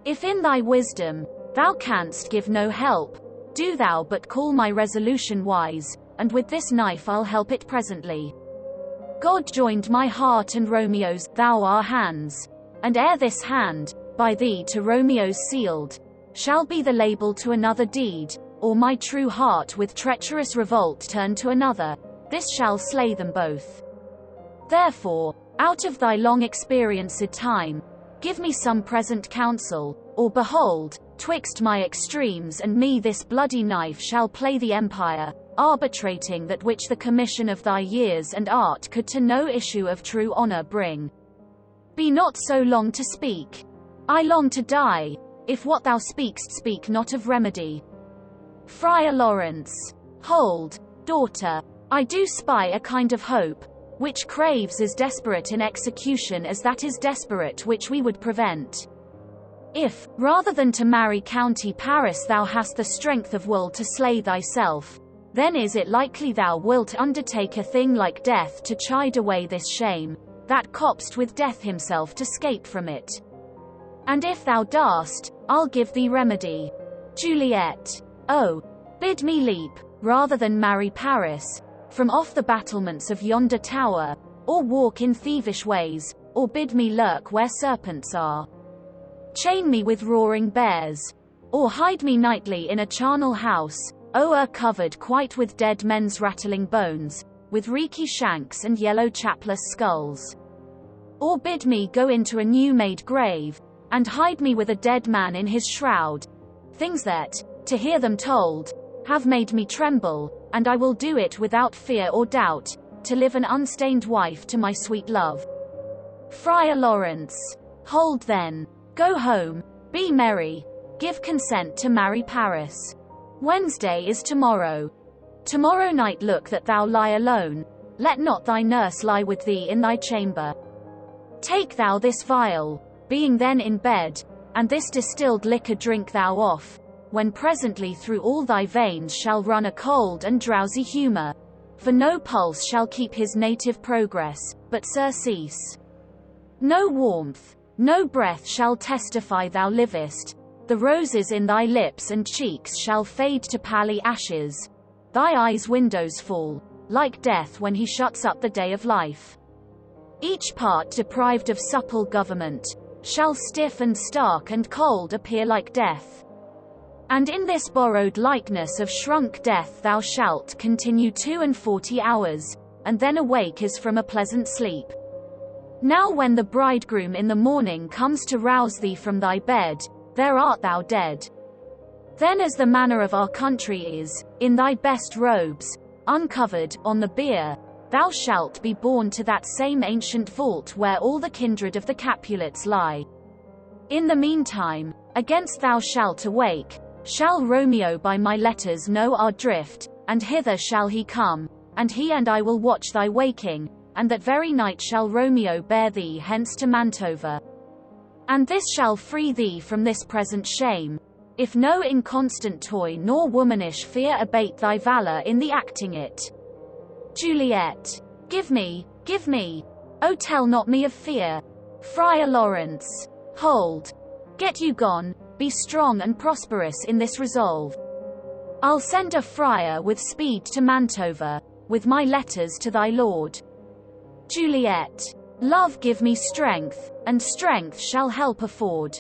If in thy wisdom, thou canst give no help, do thou but call my resolution wise, and with this knife I'll help it presently. God joined my heart and Romeo's, thou our hands, and ere this hand, by thee to Romeo's sealed, shall be the label to another deed, or my true heart with treacherous revolt turn to another, this shall slay them both. Therefore, out of thy long experienced time, give me some present counsel, or behold, twixt my extremes and me this bloody knife shall play the empire, arbitrating that which the commission of thy years and art could to no issue of true honor bring. Be not so long to speak. I long to die, if what thou speakst speak not of remedy. Friar Lawrence. Hold, daughter, I do spy a kind of hope, which craves as desperate in execution as that is desperate which we would prevent. If, rather than to marry County Paris thou hast the strength of will to slay thyself, then is it likely thou wilt undertake a thing like death to chide away this shame, that copsed with death himself to scape from it. And if thou darst, I'll give thee remedy. Juliet. Oh, bid me leap, rather than marry Paris, from off the battlements of yonder tower, or walk in thievish ways, or bid me lurk where serpents are. Chain me with roaring bears, or hide me nightly in a charnel house, o'er covered quite with dead men's rattling bones, with reeky shanks and yellow chapless skulls. Or bid me go into a new-made grave, and hide me with a dead man in his shroud, things that, to hear them told, have made me tremble, and I will do it without fear or doubt, to live an unstained wife to my sweet love. Friar Lawrence. Hold then. Go home, be merry, give consent to marry Paris. Wednesday is tomorrow. Tomorrow night look that thou lie alone, let not thy nurse lie with thee in thy chamber. Take thou this vial, being then in bed, and this distilled liquor drink thou off, when presently through all thy veins shall run a cold and drowsy humour, for no pulse shall keep his native progress, but surcease. No warmth, no breath shall testify thou livest, the roses in thy lips and cheeks shall fade to pally ashes, thy eyes' windows fall, like death when he shuts up the day of life. Each part deprived of supple government, shall stiff and stark and cold appear like death. And in this borrowed likeness of shrunk death thou shalt continue 42 hours, and then awake as from a pleasant sleep. Now when the bridegroom in the morning comes to rouse thee from thy bed, there art thou dead. Then as the manner of our country is, in thy best robes, uncovered, on the bier, thou shalt be borne to that same ancient vault where all the kindred of the Capulets lie. In the meantime, against thou shalt awake, shall Romeo by my letters know our drift, and hither shall he come, and he and I will watch thy waking, and that very night shall Romeo bear thee hence to Mantova. And this shall free thee from this present shame, if no inconstant toy nor womanish fear abate thy valor in the acting it. Juliet. Give me, oh tell not me of fear. Friar Lawrence. Hold. Get you gone, be strong and prosperous in this resolve. I'll send a friar with speed to Mantova, with my letters to thy lord. Juliet. Love give me strength, and strength shall help afford.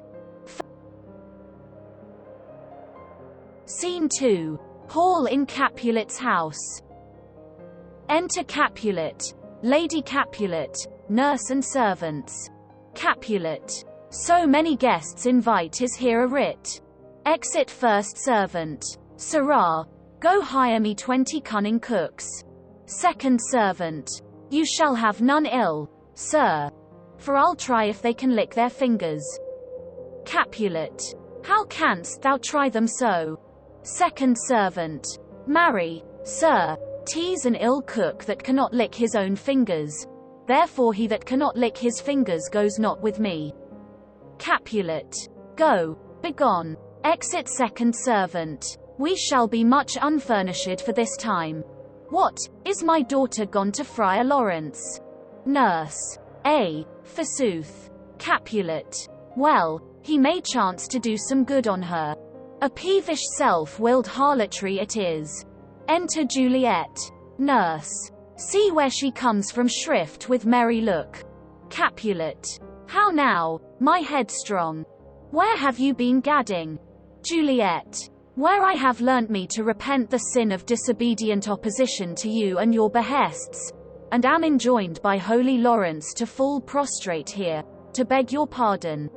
Scene 2. Hall in Capulet's house. Enter Capulet, Lady Capulet, nurse and servants. Capulet. So many guests invite is here a writ. Exit first servant. Sirrah, go hire me 20 cunning cooks. Second servant. You shall have none ill, sir, for I'll try if they can lick their fingers. Capulet. How canst thou try them so? Second servant. Marry, sir, 'tis an ill cook that cannot lick his own fingers. Therefore he that cannot lick his fingers goes not with me. Capulet. Go, begone. Exit second servant. We shall be much unfurnished for this time. What, is my daughter gone to Friar Lawrence? Nurse. Forsooth. Capulet. Well, he may chance to do some good on her. A peevish self-willed harlotry it is. Enter Juliet. Nurse. See where she comes from shrift with merry look. Capulet. How now, my headstrong? Where have you been gadding? Juliet. Where I have learnt me to repent the sin of disobedient opposition to you and your behests, and am enjoined by holy Lawrence to fall prostrate here, to beg your pardon.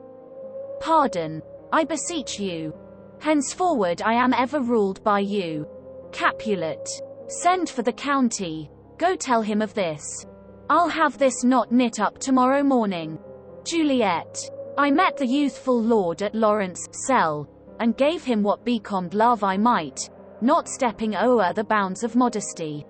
Pardon, I beseech you. Henceforward I am ever ruled by you. Capulet. Send for the county, go tell him of this. I'll have this knot knit up tomorrow morning. Juliet. I met the youthful lord at Lawrence' cell, and gave him what becommed love I might, not stepping o'er the bounds of modesty.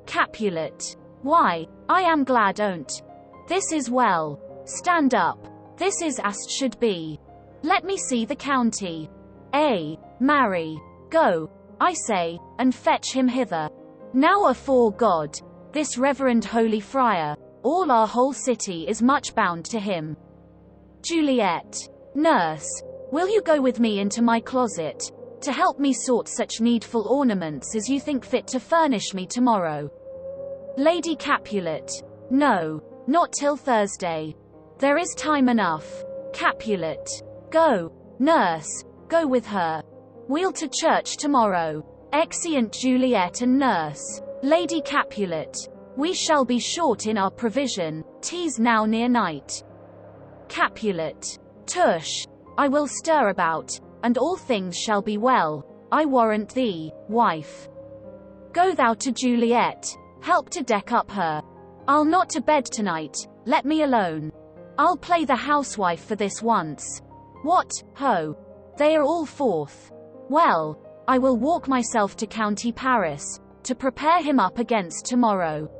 Capulet. Why, I am glad on't. This is well. Stand up. This is as should be. Let me see the county. Marry. Go, I say, and fetch him hither. Now afore God, this reverend holy friar, all our whole city is much bound to him. Juliet. Nurse, will you go with me into my closet, to help me sort such needful ornaments as you think fit to furnish me tomorrow? Lady Capulet. No, not till Thursday. There is time enough. Capulet. Go, nurse, go with her. We'll to church tomorrow. Exeunt Juliet and nurse. Lady Capulet. We shall be short in our provision, 'tis now near night. Capulet. Tush, I will stir about, and all things shall be well, I warrant thee, wife. Go thou to Juliet, help to deck up her. I'll not to bed tonight, let me alone. I'll play the housewife for this once. What, ho! They are all forth. Well, I will walk myself to County Paris, to prepare him up against tomorrow.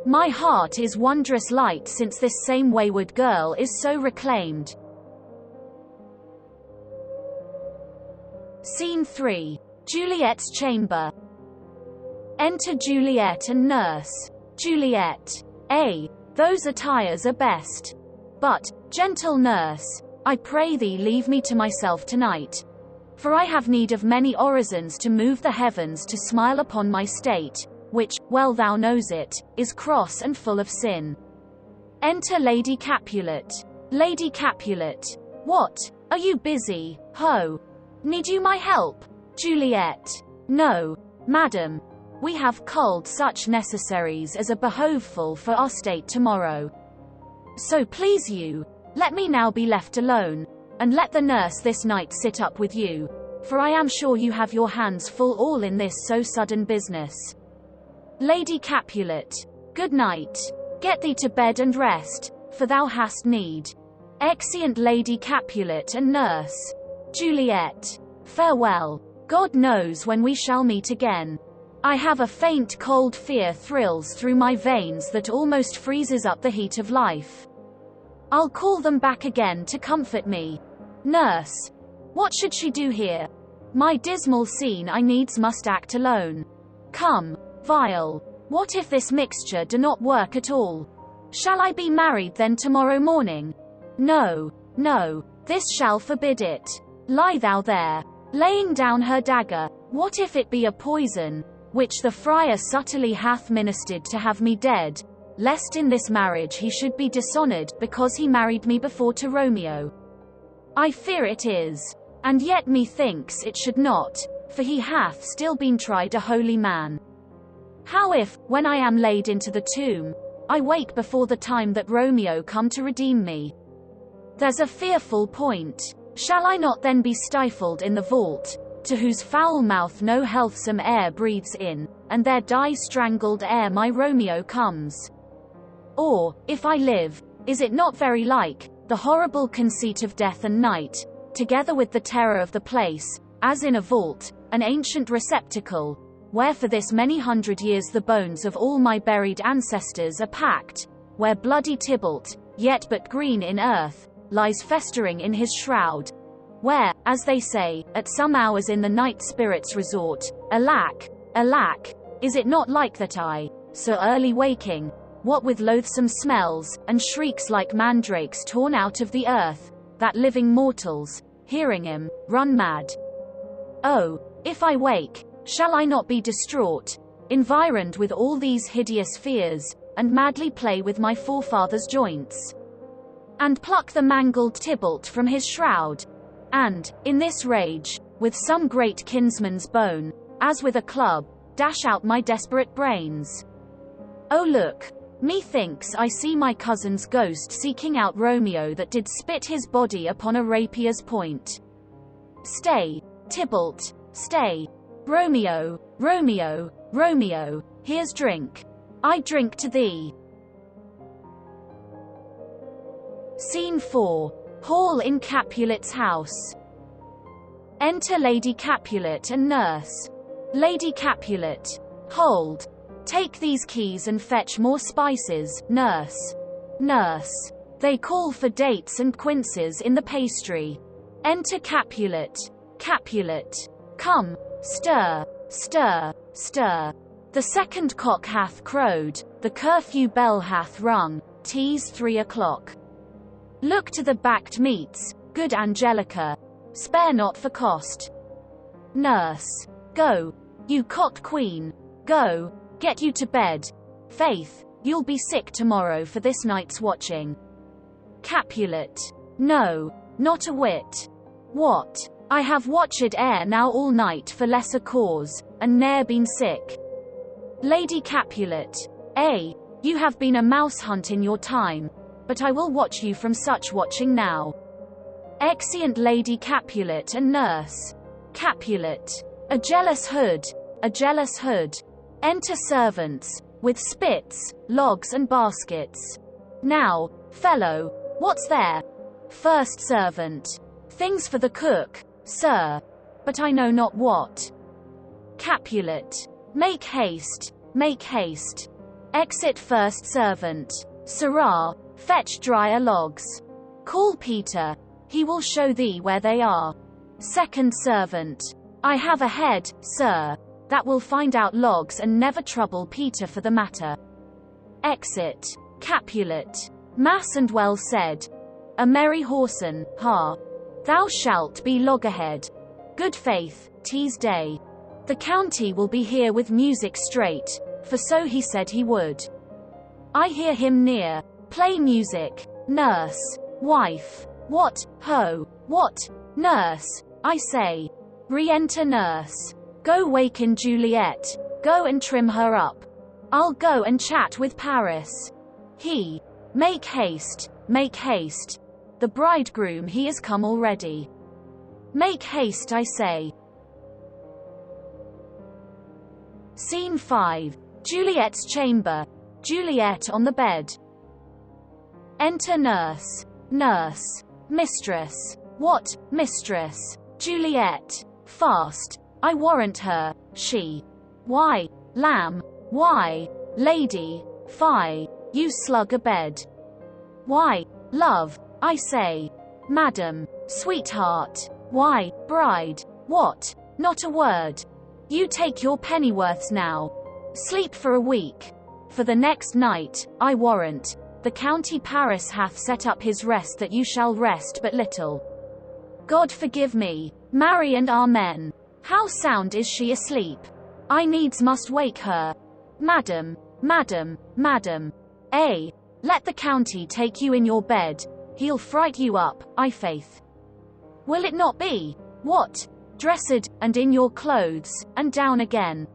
My heart is wondrous light since this same wayward girl is so reclaimed. Scene 3. Juliet's chamber. Enter Juliet and nurse. Juliet. Those attires are best. But, gentle nurse, I pray thee leave me to myself tonight. For I have need of many orisons to move the heavens to smile upon my state, which, well thou knows it, is cross and full of sin. Enter Lady Capulet. Lady Capulet. What, are you busy, ho? Need you my help? Juliet. No, madam. We have culled such necessaries as are behoveful for our state tomorrow. So please you, let me now be left alone, and let the nurse this night sit up with you, for I am sure you have your hands full all in this so sudden business. Lady Capulet. Good night. Get thee to bed and rest, for thou hast need. Exeunt Lady Capulet and nurse. Juliet. Farewell. God knows when we shall meet again. I have a faint cold fear thrills through my veins that almost freezes up the heat of life. I'll call them back again to comfort me. Nurse. What should she do here? My dismal scene I needs must act alone. Come, Vial. What if this mixture do not work at all? Shall I be married then tomorrow morning? No, no, this shall forbid it. Lie thou there. laying down her dagger. What if it be a poison, which the friar subtly hath ministered to have me dead, lest in this marriage he should be dishonored, because he married me before to Romeo? I fear it is. And yet methinks it should not, for he hath still been tried a holy man. How if, when I am laid into the tomb, I wake before the time that Romeo come to redeem me? There's a fearful point. Shall I not then be stifled in the vault, to whose foul mouth no healthsome air breathes in, and there die strangled ere my Romeo comes? Or, if I live, is it not very like, the horrible conceit of death and night, together with the terror of the place, as in a vault, an ancient receptacle, where for this many hundred years the bones of all my buried ancestors are packed, where bloody Tybalt, yet but green in earth, lies festering in his shroud, where, as they say, at some hours in the night spirits resort, alack, alack, is it not like that I, so early waking, what with loathsome smells, and shrieks like mandrakes torn out of the earth, that living mortals, hearing him, run mad? Oh, if I wake, shall I not be distraught, environed with all these hideous fears, and madly play with my forefathers' joints, and pluck the mangled Tybalt from his shroud, and, in this rage, with some great kinsman's bone, as with a club, dash out my desperate brains? Oh look, methinks I see my cousin's ghost seeking out Romeo that did spit his body upon a rapier's point. Stay, Tybalt, stay. Romeo, Romeo, Romeo, here's drink. I drink to thee. Scene 4. Hall in Capulet's house. Enter Lady Capulet and nurse. Lady Capulet. Hold. Take these keys and fetch more spices, nurse. Nurse. They call for dates and quinces in the pastry. Enter Capulet. Capulet. Come, stir, stir, stir. The second cock hath crowed, the curfew bell hath rung, 'tis 3 o'clock. Look to the backed meats, good Angelica. Spare not for cost. Nurse. Go, you cock queen. Go, get you to bed. Faith, you'll be sick tomorrow for this night's watching. Capulet. No, not a whit. What? I have watched ere now all night for lesser cause, and ne'er been sick. Lady Capulet. You have been a mouse hunt in your time, but I will watch you from such watching now. Exeunt Lady Capulet and nurse. Capulet. A jealous hood, a jealous hood. Enter servants, with spits, logs and baskets. Now, fellow, what's there? First servant. Things for the cook, sir, but I know not what. Capulet. Make haste, make haste. Exit first servant. Sirrah, fetch drier logs. Call Peter, he will show thee where they are. Second servant. I have a head, sir, that will find out logs and never trouble Peter for the matter. Exit. Capulet. Mass and well said. A merry whoreson, ha. Thou shalt be loggerhead. Good faith, 'tis day. The county will be here with music straight, for so he said he would. I hear him near. Play music. Nurse. Wife. What, ho, what? Nurse, I say. Re-enter nurse. Go waken Juliet. Go and trim her up. I'll go and chat with Paris. He. Make haste, make haste. The bridegroom he is come already. Make haste I say. Scene 5. Juliet's chamber. Juliet on the bed. Enter nurse. Nurse. Mistress. What, mistress? Juliet. Fast. I warrant her, she. Why, lamb, why, lady, fie, you slug a bed. Why, love, I say. Madam, sweetheart, why, bride, what, not a word. You take your pennyworths now. Sleep for a week. For the next night, I warrant, the county Paris hath set up his rest that you shall rest but little. God forgive me, Marry and amen. How sound is she asleep? I needs must wake her. Madam, madam, madam. Let the county take you in your bed, he'll fright you up, I faith. Will it not be? What? Dressed, and in your clothes, and down again.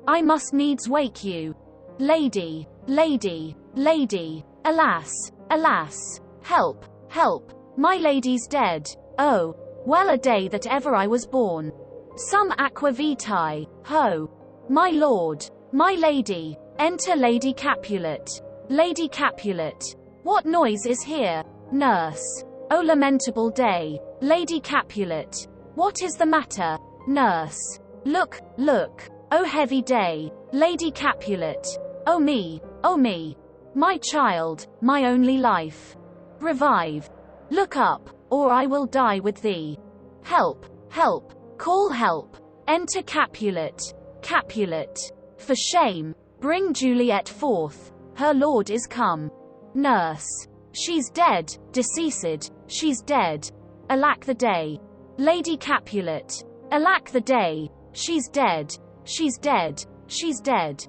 I must needs wake you. Lady, lady, lady, alas, alas, help, help, my lady's dead, oh, well a day that ever I was born. Some aqua vitae, ho! My lord, my lady, enter Lady Capulet. Lady Capulet. What noise is here? Nurse. O lamentable day. Lady Capulet. What is the matter? Nurse. Look, look. O heavy day. Lady Capulet. Oh me, oh me. My child, my only life. Revive. Look up, or I will die with thee. Help, help. Call help. Enter Capulet. Capulet. For shame. Bring Juliet forth. Her lord is come. Nurse. She's dead, deceased, she's dead. Alack the day. Lady Capulet. Alack the day. She's dead, she's dead, she's dead.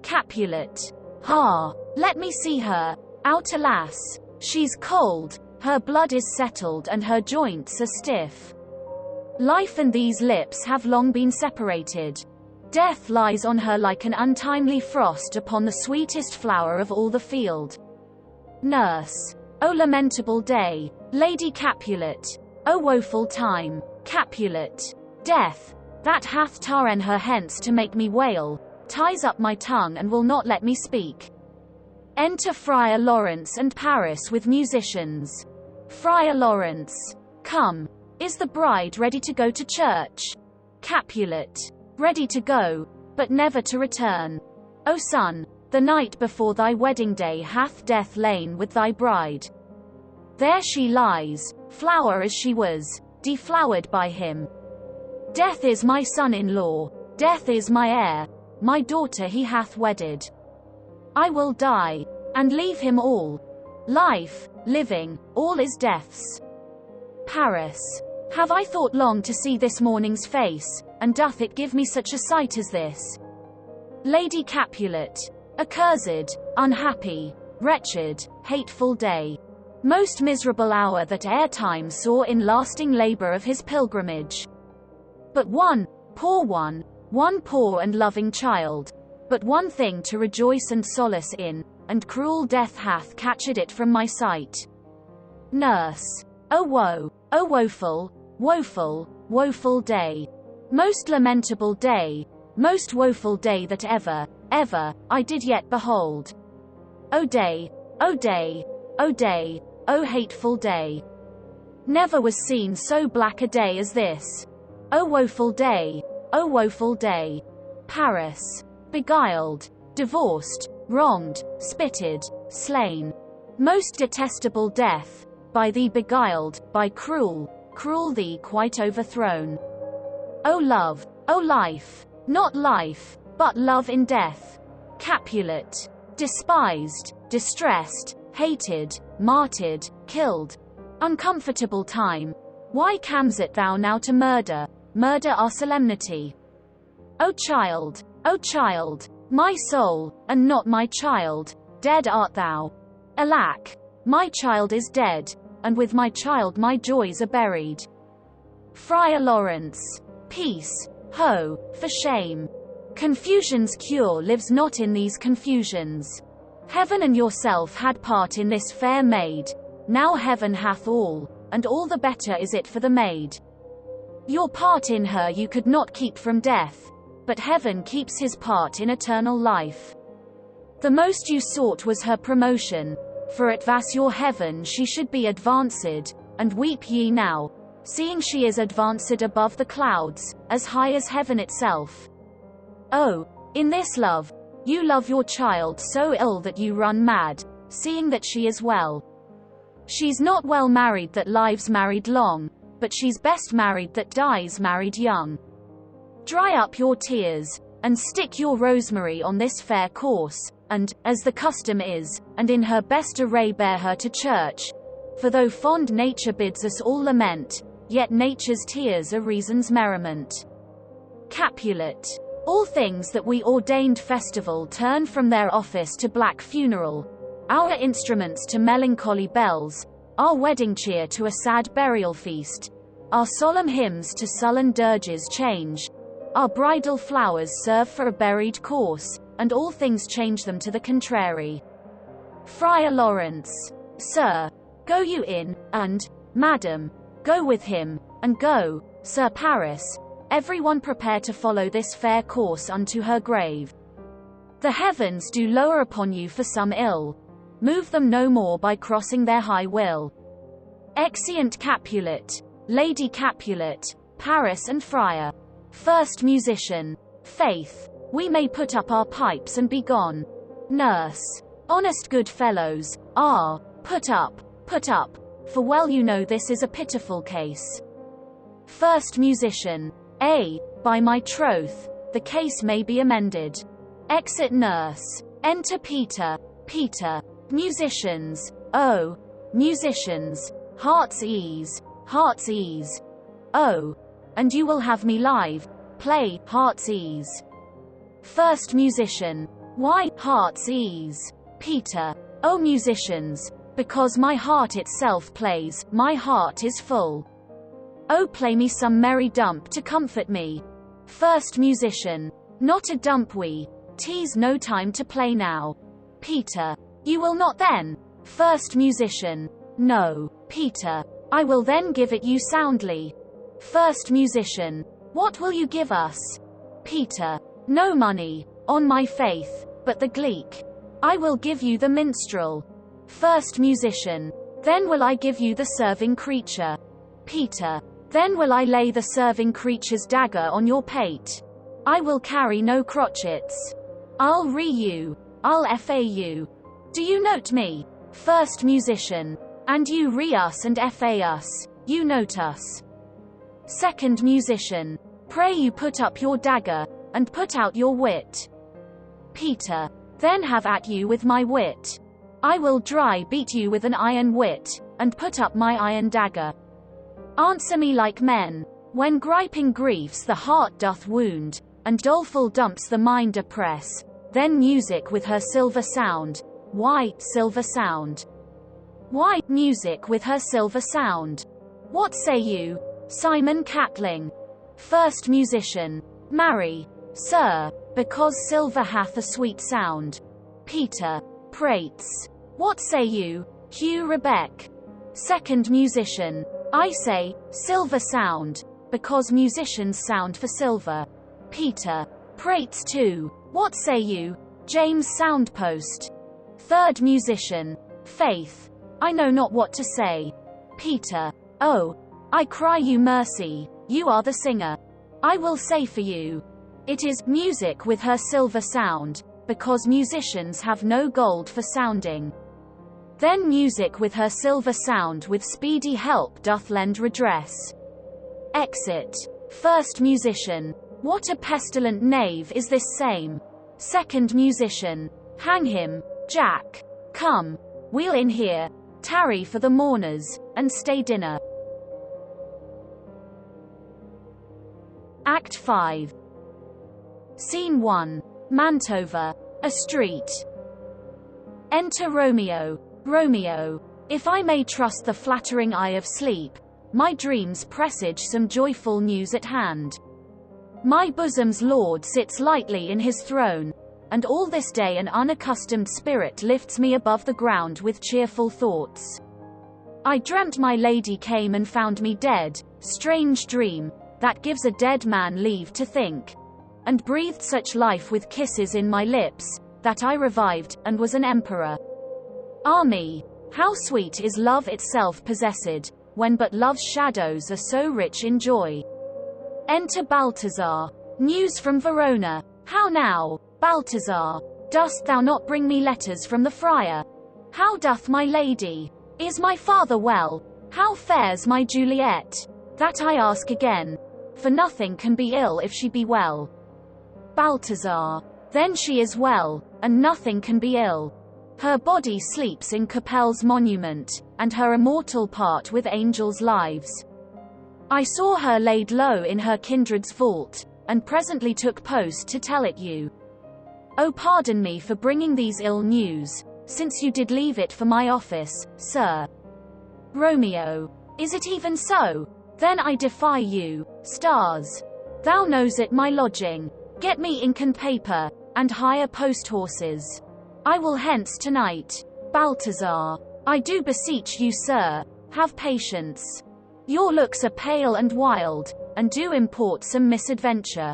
Capulet. Ha! Let me see her. Out alas. She's cold, her blood is settled and her joints are stiff. Life and these lips have long been separated. Death lies on her like an untimely frost upon the sweetest flower of all the field. Nurse. O lamentable day. Lady Capulet. O woeful time. Capulet. Death, that hath ta'en her hence to make me wail, ties up my tongue and will not let me speak. Enter Friar Lawrence and Paris with musicians. Friar Lawrence. Come. Is the bride ready to go to church? Capulet. Ready to go, but never to return. O son, the night before thy wedding day hath death lain with thy bride. There she lies, flower as she was, deflowered by him. Death is my son-in-law, death is my heir, my daughter he hath wedded. I will die, and leave him all. Life, living, all is death's. Paris. Have I thought long to see this morning's face, and doth it give me such a sight as this? Lady Capulet. Accursed, unhappy, wretched, hateful day. Most miserable hour that e'er time saw in lasting labor of his pilgrimage. But one poor and loving child, but one thing to rejoice and solace in, and cruel death hath catched it from my sight. Nurse. O woe, O woeful, woeful, woeful day. Most lamentable day, most woeful day that ever I did yet behold. O day, O day, O day, O hateful day. Never was seen so black a day as this. O woeful day, O woeful day. Paris. Beguiled, divorced, wronged, spitted, slain. Most detestable death, by thee beguiled, by cruel thee quite overthrown. O love, O life, not life, but love in death. Capulet. Despised, distressed, hated, martyred, killed. Uncomfortable time. Why comes it thou now to murder our solemnity? O child, my soul, and not my child, dead art thou. Alack, my child is dead, and with my child my joys are buried. Friar Lawrence. Peace, ho, for shame. Confusion's cure lives not in these confusions. Heaven and yourself had part in this fair maid, now heaven hath all, and all the better is it for the maid. Your part in her you could not keep from death, but heaven keeps his part in eternal life. The most you sought was her promotion, for it was your heaven she should be advanced, and weep ye now, seeing she is advanced above the clouds, as high as heaven itself. Oh, in this love, you love your child so ill that you run mad, seeing that she is well. She's not well married that lives married long, but she's best married that dies married young. Dry up your tears, and stick your rosemary on this fair corse, and, as the custom is, and in her best array bear her to church. For though fond nature bids us all lament, yet nature's tears are reason's merriment. Capulet. All things that we ordained festival turn from their office to black funeral, our instruments to melancholy bells, our wedding cheer to a sad burial feast, our solemn hymns to sullen dirges change, our bridal flowers serve for a buried corse, and all things change them to the contrary. Friar Lawrence. Sir, go you in, and, Madam, go with him, and go, Sir Paris, everyone prepare to follow this fair course unto her grave. The heavens do lower upon you for some ill. Move them no more by crossing their high will. Exeunt Capulet, Lady Capulet, Paris and Friar. First Musician. Faith, we may put up our pipes and be gone. Nurse. Honest good fellows, put up, for well you know this is a pitiful case. First Musician. By my troth, the case may be amended. Exit Nurse. Enter Peter. Peter. Musicians. Oh, musicians. Heart's ease. Heart's ease. Oh, and you will have me live. Play Heart's ease. First Musician. Why Heart's ease? Peter. Oh musicians, because my heart itself plays, my heart is full. Oh play me some merry dump to comfort me. First Musician. Not a dump tease no time to play now. Peter. You will not then? First Musician. No, Peter. I will then give it you soundly. First Musician. What will you give us? Peter. No money, on my faith, but the gleek. I will give you the minstrel. First Musician. Then will I give you the serving creature. Peter. Then will I lay the serving creature's dagger on your pate. I will carry no crotchets. I'll you. I'll you. Do you note me? First Musician. And you us and us, you note us. Second Musician. Pray you put up your dagger, and put out your wit. Peter. Then have at you with my wit. I will dry beat you with an iron wit, and put up my iron dagger. Answer me like men, when griping griefs the heart doth wound, and doleful dumps the mind oppress, then music with her silver sound. Why, silver sound? Why, music with her silver sound? What say you, Simon Catling? First Musician. Marry, sir, because silver hath a sweet sound. Peter. Prates. What say you, Hugh Rebeck? Second Musician. I say, silver sound, because musicians sound for silver. Peter. Prates too. What say you, James Soundpost? Third Musician. Faith, I know not what to say. Peter. Oh, I cry you mercy, you are the singer. I will say for you. It is music with her silver sound, because musicians have no gold for sounding. Then music with her silver sound with speedy help doth lend redress. Exit. First Musician. What a pestilent knave is this same. Second Musician. Hang him, Jack. Come, we'll in here, tarry for the mourners, and stay dinner. Act 5. Scene 1. Mantova. A street. Enter Romeo. Romeo. If I may trust the flattering eye of sleep, my dreams presage some joyful news at hand. My bosom's lord sits lightly in his throne, and all this day an unaccustomed spirit lifts me above the ground with cheerful thoughts. I dreamt my lady came and found me dead, strange dream, that gives a dead man leave to think, and breathed such life with kisses in my lips, that I revived, and was an emperor. Ah me, how sweet is love itself possessed, when but love's shadows are so rich in joy. Enter Balthazar. News from Verona. How now, Balthazar? Dost thou not bring me letters from the friar? How doth my lady? Is my father well? How fares my Juliet? That I ask again, for nothing can be ill if she be well. Balthazar. Then she is well, and nothing can be ill. Her body sleeps in Capel's monument, and her immortal part with angels' lives. I saw her laid low in her kindred's vault, and presently took post to tell it you. Oh, pardon me for bringing these ill news, since you did leave it for my office, sir. Romeo. Is it even so? Then I defy you, stars. Thou knows it my lodging. Get me ink and paper, and hire post-horses. I will hence tonight. Balthazar. I do beseech you, sir, have patience. Your looks are pale and wild, and do import some misadventure.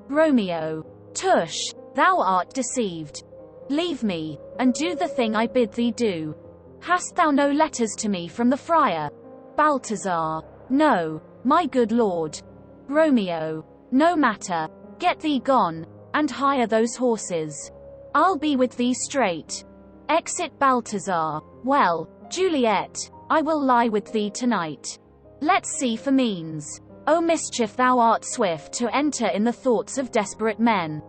Romeo. Tush, thou art deceived. Leave me, and do the thing I bid thee do. Hast thou no letters to me from the friar? Balthazar. No, my good lord. Romeo. No matter, get thee gone, and hire those horses. I'll be with thee straight. Exit Balthazar. Well, Juliet, I will lie with thee tonight. Let's see for means. O mischief, thou art swift to enter in the thoughts of desperate men.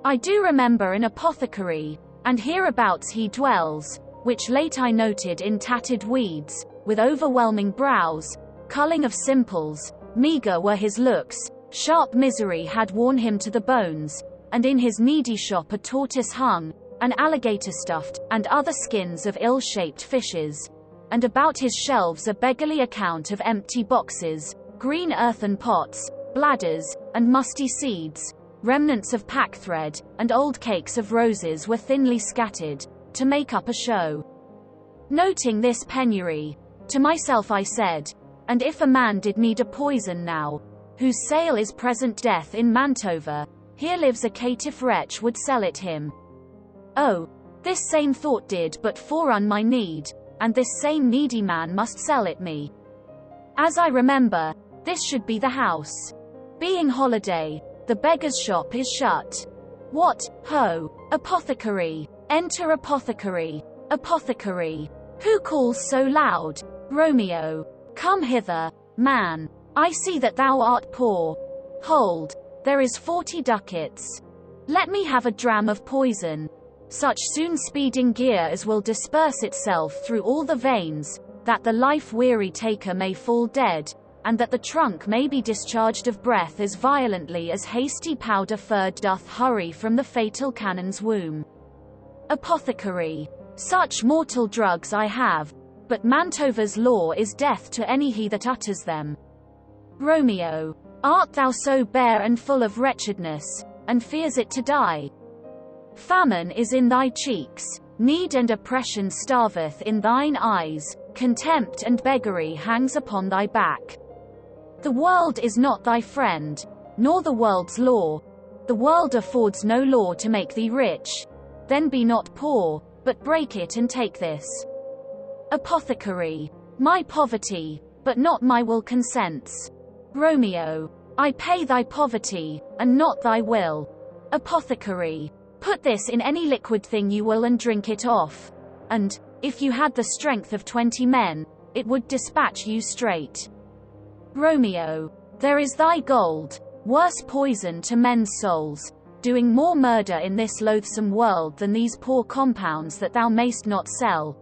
I do remember an apothecary, and hereabouts he dwells, which late I noted in tattered weeds, with overwhelming brows, culling of simples, meager were his looks, sharp misery had worn him to the bones, and in his needy shop a tortoise hung, an alligator stuffed, and other skins of ill-shaped fishes, and about his shelves a beggarly account of empty boxes, green earthen pots, bladders, and musty seeds, remnants of packthread, and old cakes of roses were thinly scattered, to make up a show. Noting this penury, to myself I said, and if a man did need a poison now, whose sale is present death in Mantova, here lives a caitiff wretch would sell it him. Oh, this same thought did but forerun my need, and this same needy man must sell it me. As I remember, this should be the house. Being holiday, the beggar's shop is shut. What, ho, apothecary, enter apothecary, apothecary. Who calls so loud? Romeo. Come hither, man. I see that thou art poor. Hold, there is 40 ducats. Let me have a dram of poison. Such soon speeding gear as will disperse itself through all the veins, that the life-weary taker may fall dead, and that the trunk may be discharged of breath as violently as hasty powder furred doth hurry from the fatal cannon's womb. Apothecary. Such mortal drugs I have, but Mantova's law is death to any he that utters them. Romeo. Art thou so bare and full of wretchedness, and fears it to die? Famine is in thy cheeks, need and oppression starveth in thine eyes, contempt and beggary hangs upon thy back. The world is not thy friend, nor the world's law. The world affords no law to make thee rich. Then be not poor, but break it and take this. Apothecary. My poverty, but not my will consents. Romeo. I pay thy poverty, and not thy will. Apothecary. Put this in any liquid thing you will and drink it off. And, if you had the strength of 20 men, it would dispatch you straight. Romeo. There is thy gold, worse poison to men's souls, doing more murder in this loathsome world than these poor compounds that thou mayst not sell.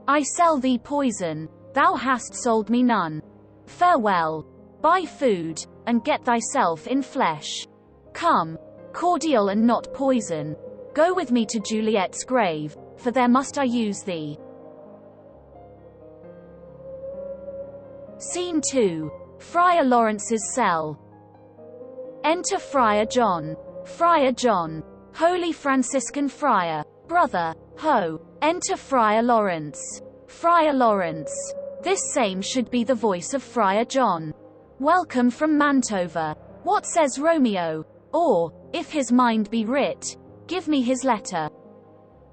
I sell thee poison, thou hast sold me none. Farewell. Buy food, and get thyself in flesh. Come, cordial and not poison, go with me to Juliet's grave, for there must I use thee. Scene 2. Friar Lawrence's cell. Enter Friar John. Friar John. Holy Franciscan Friar. Brother, ho. Enter Friar Lawrence. Friar Lawrence. This same should be the voice of Friar John. Welcome from Mantova. What says Romeo? Or, if his mind be writ, give me his letter.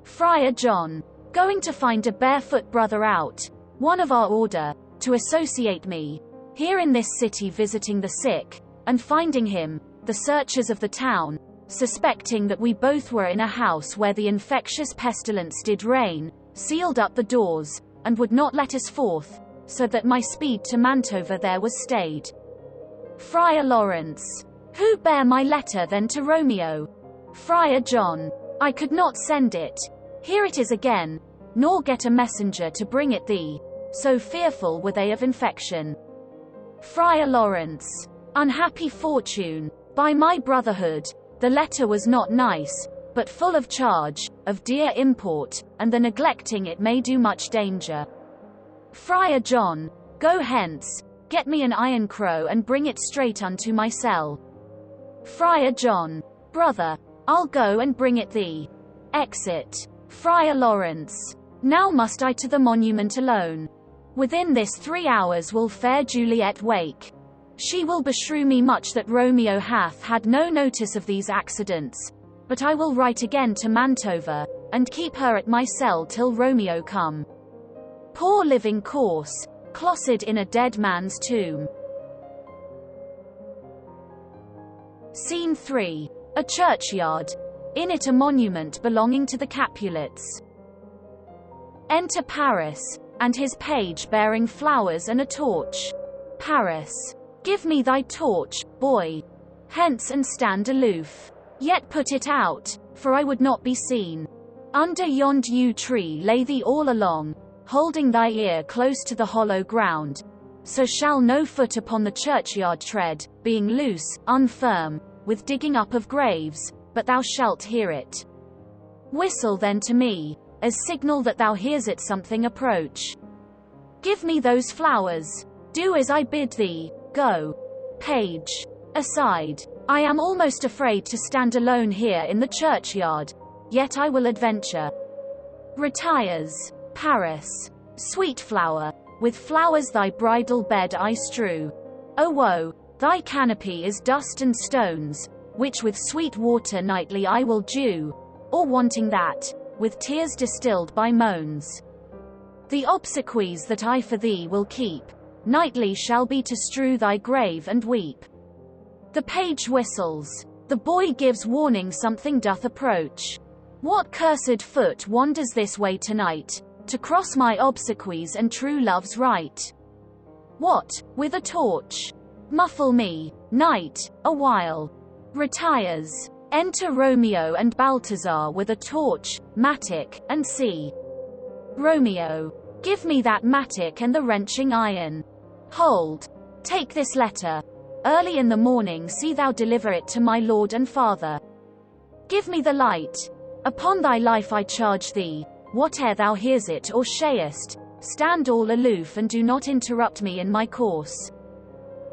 Friar John. Going to find a barefoot brother out, one of our order, to associate me, here in this city visiting the sick, and finding him, the searchers of the town, suspecting that we both were in a house where the infectious pestilence did reign, sealed up the doors, and would not let us forth, so that my speed to Mantova there was stayed. Friar Lawrence. Who bare my letter then to Romeo? Friar John. I could not send it. Here it is again, nor get a messenger to bring it thee, so fearful were they of infection. Friar Lawrence. Unhappy fortune. By my brotherhood, the letter was not nice, but full of charge, of dear import, and the neglecting it may do much danger. Friar John. Go hence, get me an iron crow and bring it straight unto my cell. Friar John. Brother, I'll go and bring it thee. Exit. Friar Lawrence. Now must I to the monument alone. Within this 3 hours will fair Juliet wake. She will beshrew me much that Romeo hath had no notice of these accidents, but I will write again to Mantova, and keep her at my cell till Romeo come. Poor living corse, closeted in a dead man's tomb. Scene 3. A churchyard. In it a monument belonging to the Capulets. Enter Paris, and his page bearing flowers and a torch. Paris. Give me thy torch, boy. Hence and stand aloof. Yet put it out, for I would not be seen. Under yond yew tree lay thee all along, holding thy ear close to the hollow ground. So shall no foot upon the churchyard tread, being loose, unfirm, with digging up of graves, but thou shalt hear it. Whistle then to me, as signal that thou hears it something approach. Give me those flowers. Do as I bid thee. Go. Page. Aside. I am almost afraid to stand alone here in the churchyard, yet I will adventure. Retires. Paris. Sweet flower, with flowers thy bridal bed I strew. O woe, thy canopy is dust and stones, which with sweet water nightly I will dew, or wanting that, with tears distilled by moans. The obsequies that I for thee will keep, nightly shall be to strew thy grave and weep. The page whistles. The boy gives warning something doth approach. What cursed foot wanders this way tonight, to cross my obsequies and true love's right? What, with a torch? Muffle me, night, a while. Retires. Enter Romeo and Balthazar with a torch, mattock, and see. Romeo. Give me that mattock and the wrenching iron. Hold. Take this letter. Early in the morning see thou deliver it to my lord and father. Give me the light. Upon thy life I charge thee, whate'er thou hears it or shayest, stand all aloof and do not interrupt me in my course.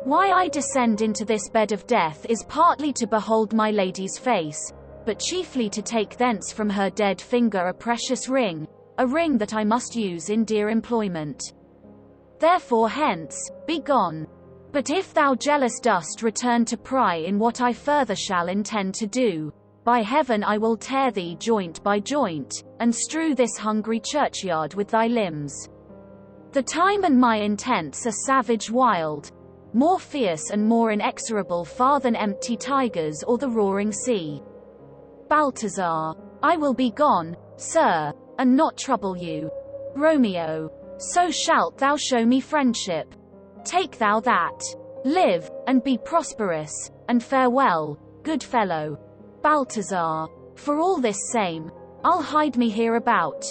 Why I descend into this bed of death is partly to behold my lady's face, but chiefly to take thence from her dead finger a precious ring, a ring that I must use in dear employment. Therefore hence, be gone. But if thou jealous dost return to pry in what I further shall intend to do, by heaven I will tear thee joint by joint, and strew this hungry churchyard with thy limbs. The time and my intents are savage wild, more fierce and more inexorable far than empty tigers or the roaring sea. Balthazar. I will be gone, sir, and not trouble you. Romeo. So shalt thou show me friendship. Take thou that. Live, and be prosperous, and farewell, good fellow. Balthazar. For all this same, I'll hide me hereabout.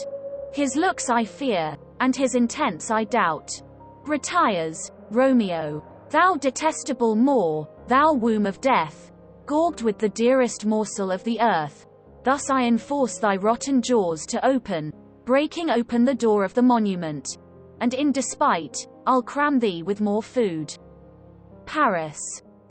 His looks I fear, and his intents I doubt. Retires. Romeo. Thou detestable Moor, thou womb of death, gorged with the dearest morsel of the earth, thus I enforce thy rotten jaws to open, breaking open the door of the monument, and in despite, I'll cram thee with more food. Paris.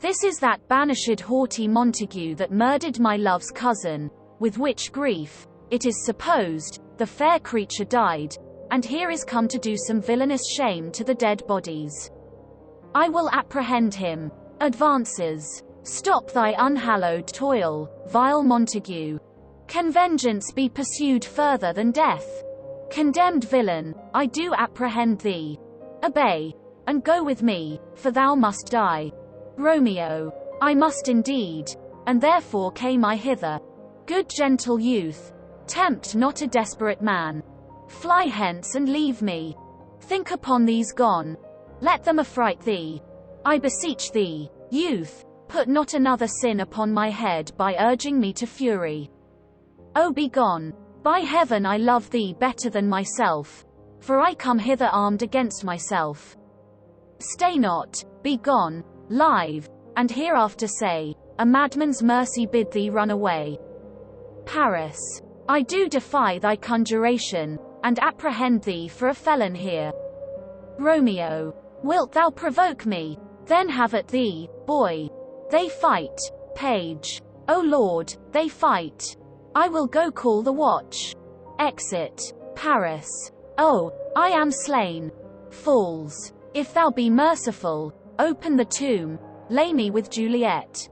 This is that banished haughty Montague that murdered my love's cousin, with which grief, it is supposed, the fair creature died, and here is come to do some villainous shame to the dead bodies. I will apprehend him. Advances. Stop thy unhallowed toil, vile Montague. Can vengeance be pursued further than death? Condemned villain, I do apprehend thee. Obey, and go with me, for thou must die. Romeo. I must indeed, and therefore came I hither. Good gentle youth, tempt not a desperate man. Fly hence and leave me. Think upon these gone. Let them affright thee. I beseech thee, youth, put not another sin upon my head by urging me to fury. O be gone. By heaven I love thee better than myself, for I come hither armed against myself. Stay not, be gone, live, and hereafter say, a madman's mercy bid thee run away. Paris. I do defy thy conjuration, and apprehend thee for a felon here. Romeo. Wilt thou provoke me? Then have at thee, boy. They fight. Page. O Lord, they fight. I will go call the watch. Exit. Paris. Oh, I am slain. Falls. If thou be merciful, open the tomb, lay me with Juliet.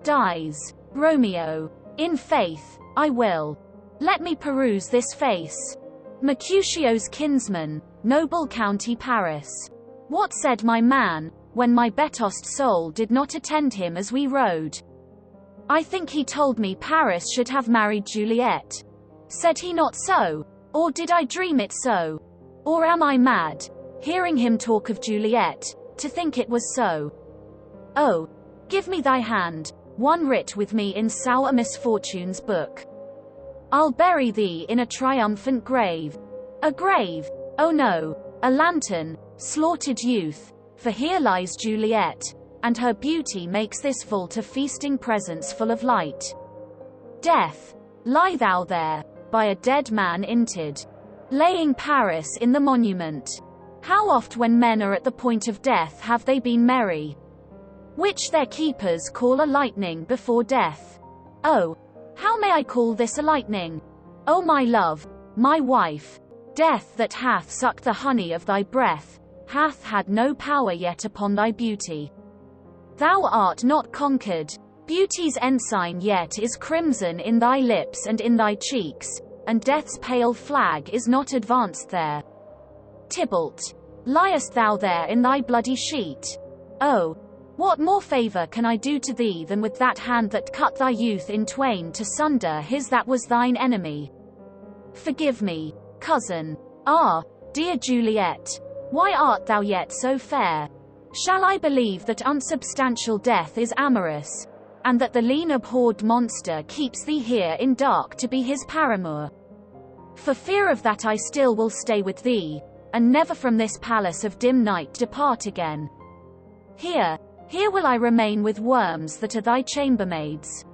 Dies. Romeo. In faith, I will. Let me peruse this face. Mercutio's kinsman, noble county Paris. What said my man, when my betossed soul did not attend him as we rode? I think he told me Paris should have married Juliet. Said he not so? Or did I dream it so? Or am I mad, hearing him talk of Juliet, to think it was so? Oh, give me thy hand, one writ with me in sour misfortune's book. I'll bury thee in a triumphant grave. A grave? Oh no, a lantern, slaughtered youth, for here lies Juliet, and her beauty makes this vault a feasting presence full of light. Death, lie thou there, by a dead man inted, laying Paris in the monument. How oft when men are at the point of death have they been merry, which their keepers call a lightning before death. Oh, how may I call this a lightning? O my love, my wife, death that hath sucked the honey of thy breath, hath had no power yet upon thy beauty. Thou art not conquered, beauty's ensign yet is crimson in thy lips and in thy cheeks, and death's pale flag is not advanced there. Tybalt, liest thou there in thy bloody sheet? Oh, what more favour can I do to thee than with that hand that cut thy youth in twain to sunder his that was thine enemy? Forgive me, cousin. Ah, dear Juliet, why art thou yet so fair? Shall I believe that unsubstantial death is amorous, and that the lean abhorred monster keeps thee here in dark to be his paramour? For fear of that I still will stay with thee, and never from this palace of dim night depart again. Here will I remain with worms that are thy chambermaids.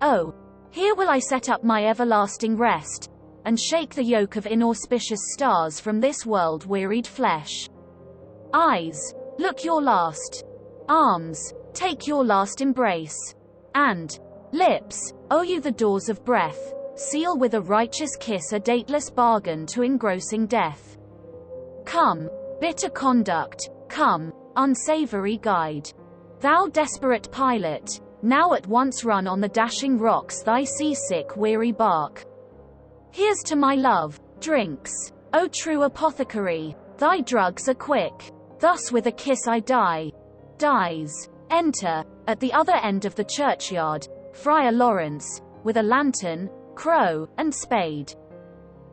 Oh, here will I set up my everlasting rest, and shake the yoke of inauspicious stars from this world-wearied flesh. Eyes, look your last. Arms, take your last embrace. And lips, O you the doors of breath, seal with a righteous kiss a dateless bargain to engrossing death. Come, bitter conduct, come, unsavory guide. Thou desperate pilot, now at once run on the dashing rocks thy seasick weary bark. Here's to my love, drinks, O true apothecary, thy drugs are quick. Thus with a kiss I die. Dies. Enter, at the other end of the churchyard, Friar Lawrence, with a lantern, crow, and spade.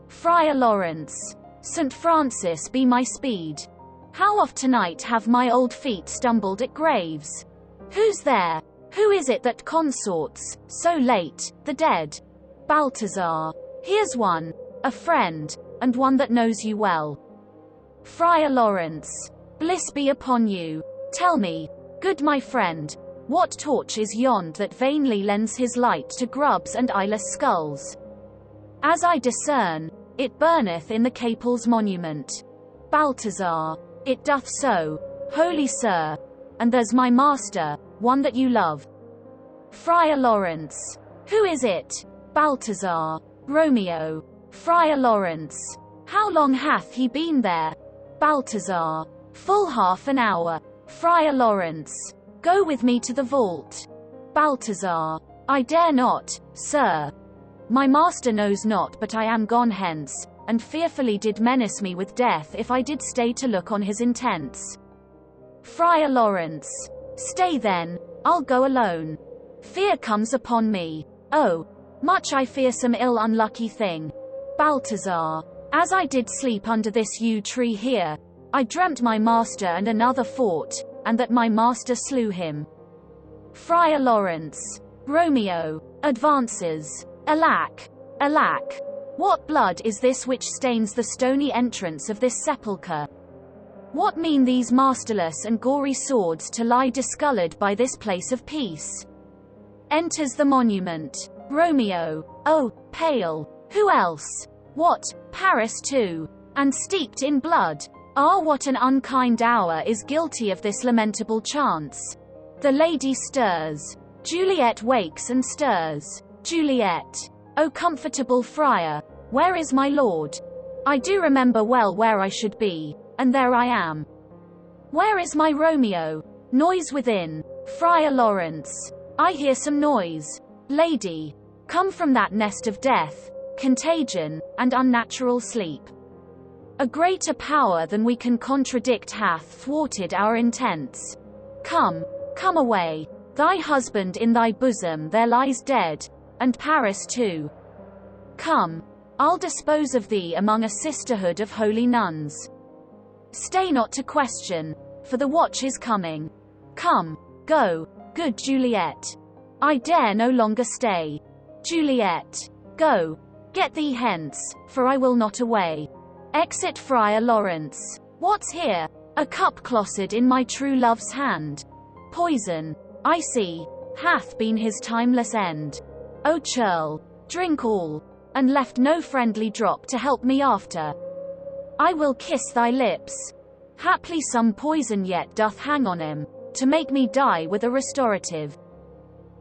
Friar Lawrence, St. Francis be my speed. How oft tonight have my old feet stumbled at graves? Who's there? Who is it that consorts, so late, the dead? Balthazar. Here's one, a friend, and one that knows you well. Friar Lawrence. Bliss be upon you. Tell me, good my friend, what torch is yond that vainly lends his light to grubs and eyeless skulls? As I discern, it burneth in the Capel's monument. Balthazar. It doth so, holy sir, and there's my master, one that you love. Friar Lawrence. Who is it? Balthazar. Romeo. Friar Lawrence. How long hath he been there? Balthazar. Full half an hour. Friar Lawrence. Go with me to the vault. Balthazar. I dare not, sir. My master knows not but I am gone hence, and fearfully did menace me with death if I did stay to look on his intents. Friar Lawrence. Stay then, I'll go alone. Fear comes upon me. Oh, much I fear some ill unlucky thing. Balthazar. As I did sleep under this yew tree here, I dreamt my master and another fought, and that my master slew him. Friar Lawrence. Romeo. Advances. Alack! Alack! What blood is this which stains the stony entrance of this sepulchre? What mean these masterless and gory swords to lie discolored by this place of peace? Enters the monument. Romeo. Oh, pale. Who else? What, Paris too? And steeped in blood? Ah, what an unkind hour is guilty of this lamentable chance. The lady stirs. Juliet wakes and stirs. Juliet. O comfortable friar, where is my lord? I do remember well where I should be, and there I am. Where is my Romeo? Noise within. Friar Lawrence. I hear some noise. Lady. Come from that nest of death, contagion, and unnatural sleep. A greater power than we can contradict hath thwarted our intents. Come, come away. Thy husband in thy bosom there lies dead, and Paris too. Come, I'll dispose of thee among a sisterhood of holy nuns. Stay not to question, for the watch is coming. Come, go, good Juliet. I dare no longer stay. Juliet. Go, get thee hence, for I will not away. Exit Friar Lawrence. What's here? A cup closeted in my true love's hand. Poison, I see, hath been his timeless end. O churl, drink all, and left no friendly drop to help me after. I will kiss thy lips. Haply some poison yet doth hang on him, to make me die with a restorative.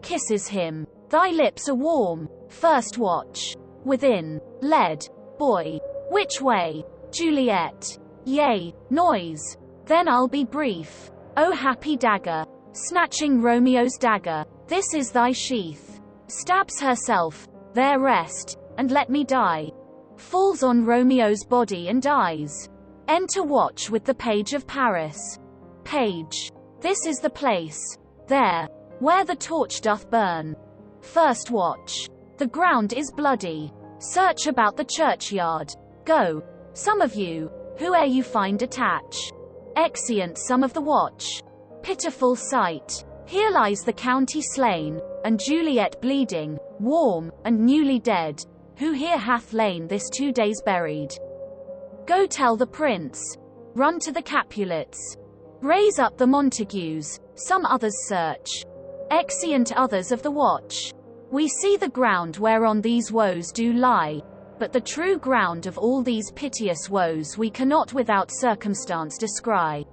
Kisses him. Thy lips are warm. First watch. Within. Lead. Boy. Which way? Juliet. Yea, noise. Then I'll be brief. O happy dagger. Snatching Romeo's dagger. This is thy sheath. Stabs herself. There rest, and let me die. Falls on Romeo's body and dies. Enter watch with the page of Paris. Page. This is the place. There, where the torch doth burn. First watch. The ground is bloody. Search about the churchyard. Go, some of you, whoe'er you find attach. Exeunt some of the watch. Pitiful sight. Here lies the county slain, and Juliet bleeding, warm, and newly dead, who here hath lain this 2 days buried. Go tell the prince. Run to the Capulets. Raise up the Montagues, some others search. Exeunt others of the watch. We see the ground whereon these woes do lie, but the true ground of all these piteous woes we cannot without circumstance descry.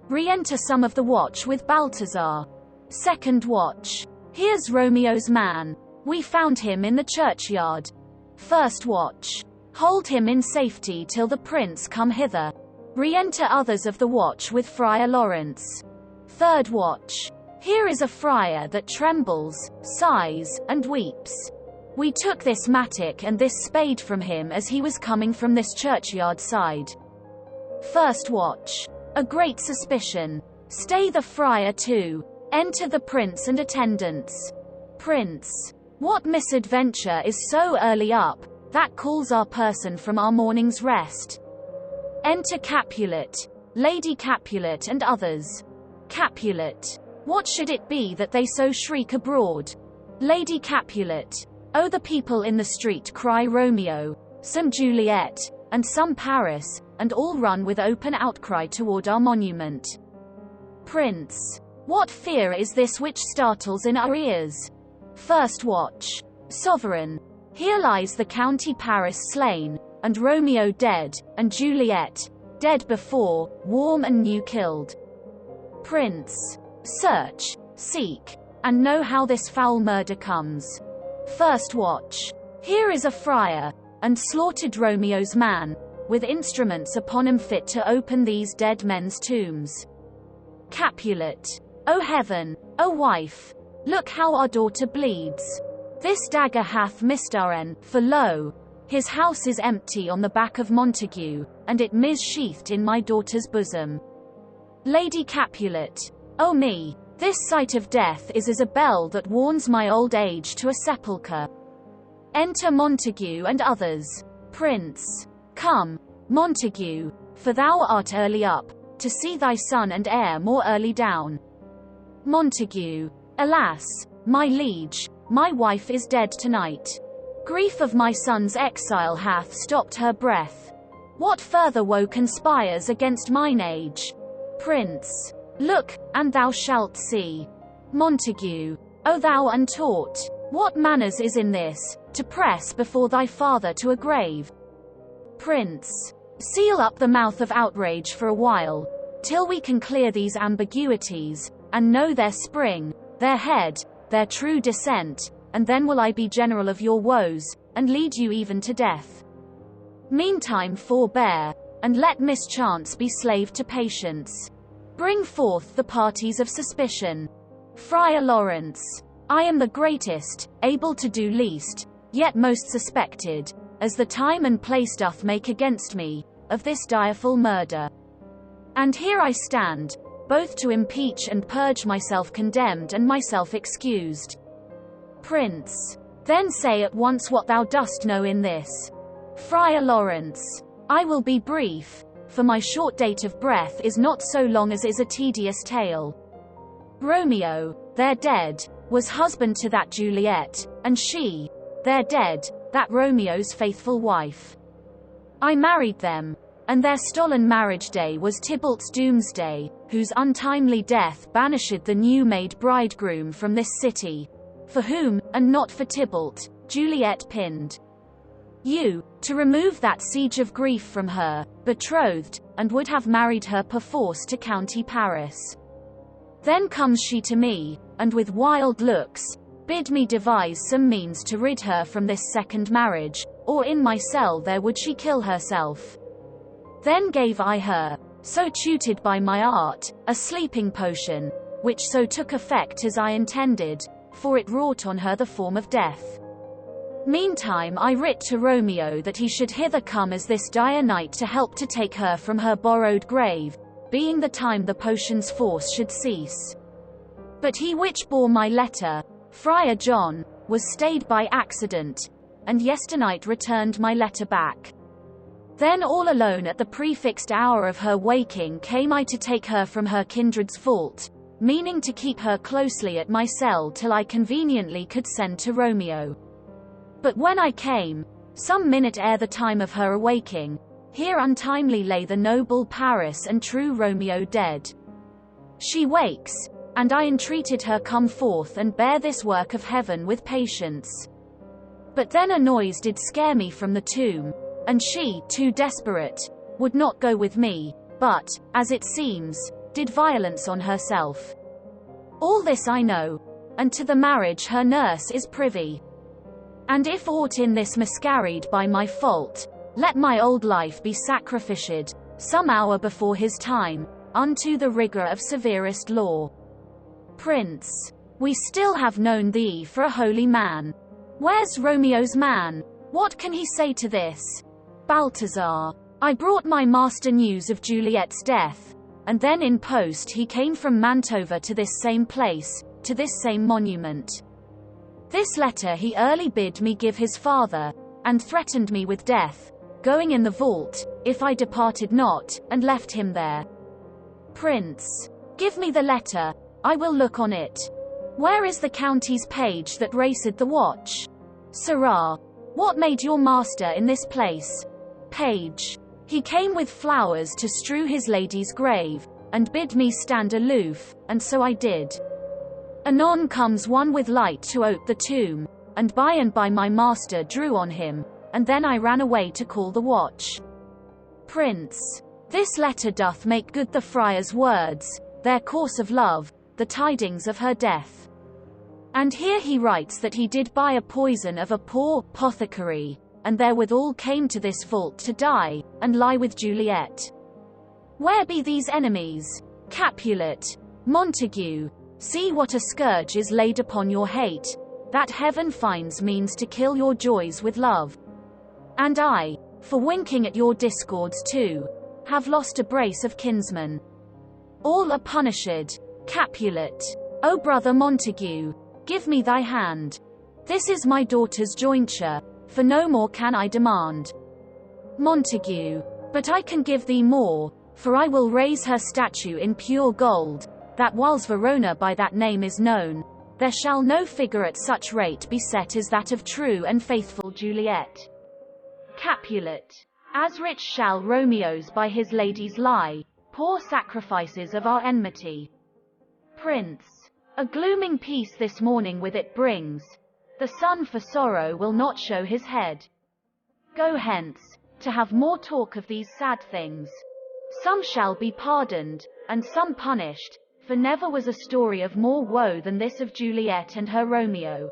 Re-enter some of the watch with Balthazar. Second watch. Here's Romeo's man. We found him in the churchyard. First watch. Hold him in safety till the prince come hither. Re-enter others of the watch with Friar Lawrence. Third watch. Here is a friar that trembles, sighs, and weeps. We took this mattock and this spade from him as he was coming from this churchyard side. First watch. A great suspicion. Stay the friar too. Enter the prince and attendants. Prince. What misadventure is so early up, that calls our person from our morning's rest? Enter Capulet, Lady Capulet and others. Capulet. What should it be that they so shriek abroad? Lady Capulet. Oh, the people in the street cry Romeo, some Juliet, and some Paris, and all run with open outcry toward our monument. Prince. What fear is this which startles in our ears? First watch. Sovereign. Here lies the county Paris slain, and Romeo dead, and Juliet, dead before, warm and new killed. Prince. Search, seek, and know how this foul murder comes. First watch. Here is a friar, and slaughtered Romeo's man, with instruments upon him fit to open these dead men's tombs. Capulet. O heaven, O wife, look how our daughter bleeds. This dagger hath missed our end, for lo, his house is empty on the back of Montague, and it mis-sheathed in my daughter's bosom. Lady Capulet. O me, this sight of death is as a bell that warns my old age to a sepulchre. Enter Montague and others. Prince. Come, Montague, for thou art early up, to see thy son and heir more early down. Montague. Alas, my liege, my wife is dead tonight. Grief of my son's exile hath stopped her breath. What further woe conspires against mine age? Prince. Look, and thou shalt see. Montague. O thou untaught, what manners is in this, to press before thy father to a grave? Prince. Seal up the mouth of outrage for a while, till we can clear these ambiguities, and know their spring, their head, their true descent, and then will I be general of your woes, and lead you even to death. Meantime forbear, and let mischance be slave to patience. Bring forth the parties of suspicion. Friar Lawrence. I am the greatest, able to do least, yet most suspected, as the time and place doth make against me, of this direful murder. And here I stand, both to impeach and purge myself condemned and myself excused. Prince. Then say at once what thou dost know in this. Friar Lawrence. I will be brief, for my short date of breath is not so long as is a tedious tale. Romeo, their dead, was husband to that Juliet, and she, their dead, that Romeo's faithful wife. I married them, and their stolen marriage day was Tybalt's doomsday, whose untimely death banished the new-made bridegroom from this city, for whom, and not for Tybalt, Juliet pinned you, to remove that siege of grief from her, betrothed, and would have married her perforce to county Paris. Then comes she to me, and with wild looks, bid me devise some means to rid her from this second marriage, or in my cell there would she kill herself. Then gave I her, so tutored by my art, a sleeping potion, which so took effect as I intended, for it wrought on her the form of death. Meantime I writ to Romeo that he should hither come as this dire night to help to take her from her borrowed grave, being the time the potion's force should cease. But he which bore my letter, Friar John, was stayed by accident, and yesternight returned my letter back. Then all alone at the prefixed hour of her waking came I to take her from her kindred's vault, meaning to keep her closely at my cell till I conveniently could send to Romeo. But when I came, some minute ere the time of her awaking, here untimely lay the noble Paris and true Romeo dead. She wakes, and I entreated her come forth and bear this work of heaven with patience. But then a noise did scare me from the tomb, and she, too desperate, would not go with me, but, as it seems, did violence on herself. All this I know, and to the marriage her nurse is privy. And if aught in this miscarried by my fault, let my old life be sacrificed, some hour before his time, unto the rigor of severest law. Prince. We still have known thee for a holy man. Where's Romeo's man? What can he say to this? Balthazar. I brought my master news of Juliet's death, and then in post he came from Mantova to this same place, to this same monument. This letter he early bid me give his father, and threatened me with death, going in the vault, if I departed not, and left him there. Prince. Give me the letter, I will look on it. Where is the county's page that raced the watch? Sirrah. What made your master in this place? Page. He came with flowers to strew his lady's grave, and bid me stand aloof, and so I did. Anon comes one with light to ope the tomb, and by my master drew on him, and then I ran away to call the watch. Prince. This letter doth make good the friar's words, their course of love, the tidings of her death. And here he writes that he did buy a poison of a poor apothecary, and therewithal came to this vault to die, and lie with Juliet. Where be these enemies? Capulet. Montague. See what a scourge is laid upon your hate, that heaven finds means to kill your joys with love. And I, for winking at your discords too, have lost a brace of kinsmen. All are punished. Capulet. O brother Montague, give me thy hand. This is my daughter's jointure, for no more can I demand. Montague. But I can give thee more, for I will raise her statue in pure gold, that whiles Verona by that name is known, there shall no figure at such rate be set as that of true and faithful Juliet. Capulet. As rich shall Romeo's by his ladies lie, poor sacrifices of our enmity. Prince. A glooming peace this morning with it brings. The sun for sorrow will not show his head. Go hence, to have more talk of these sad things. Some shall be pardoned, and some punished, for never was a story of more woe than this of Juliet and her Romeo.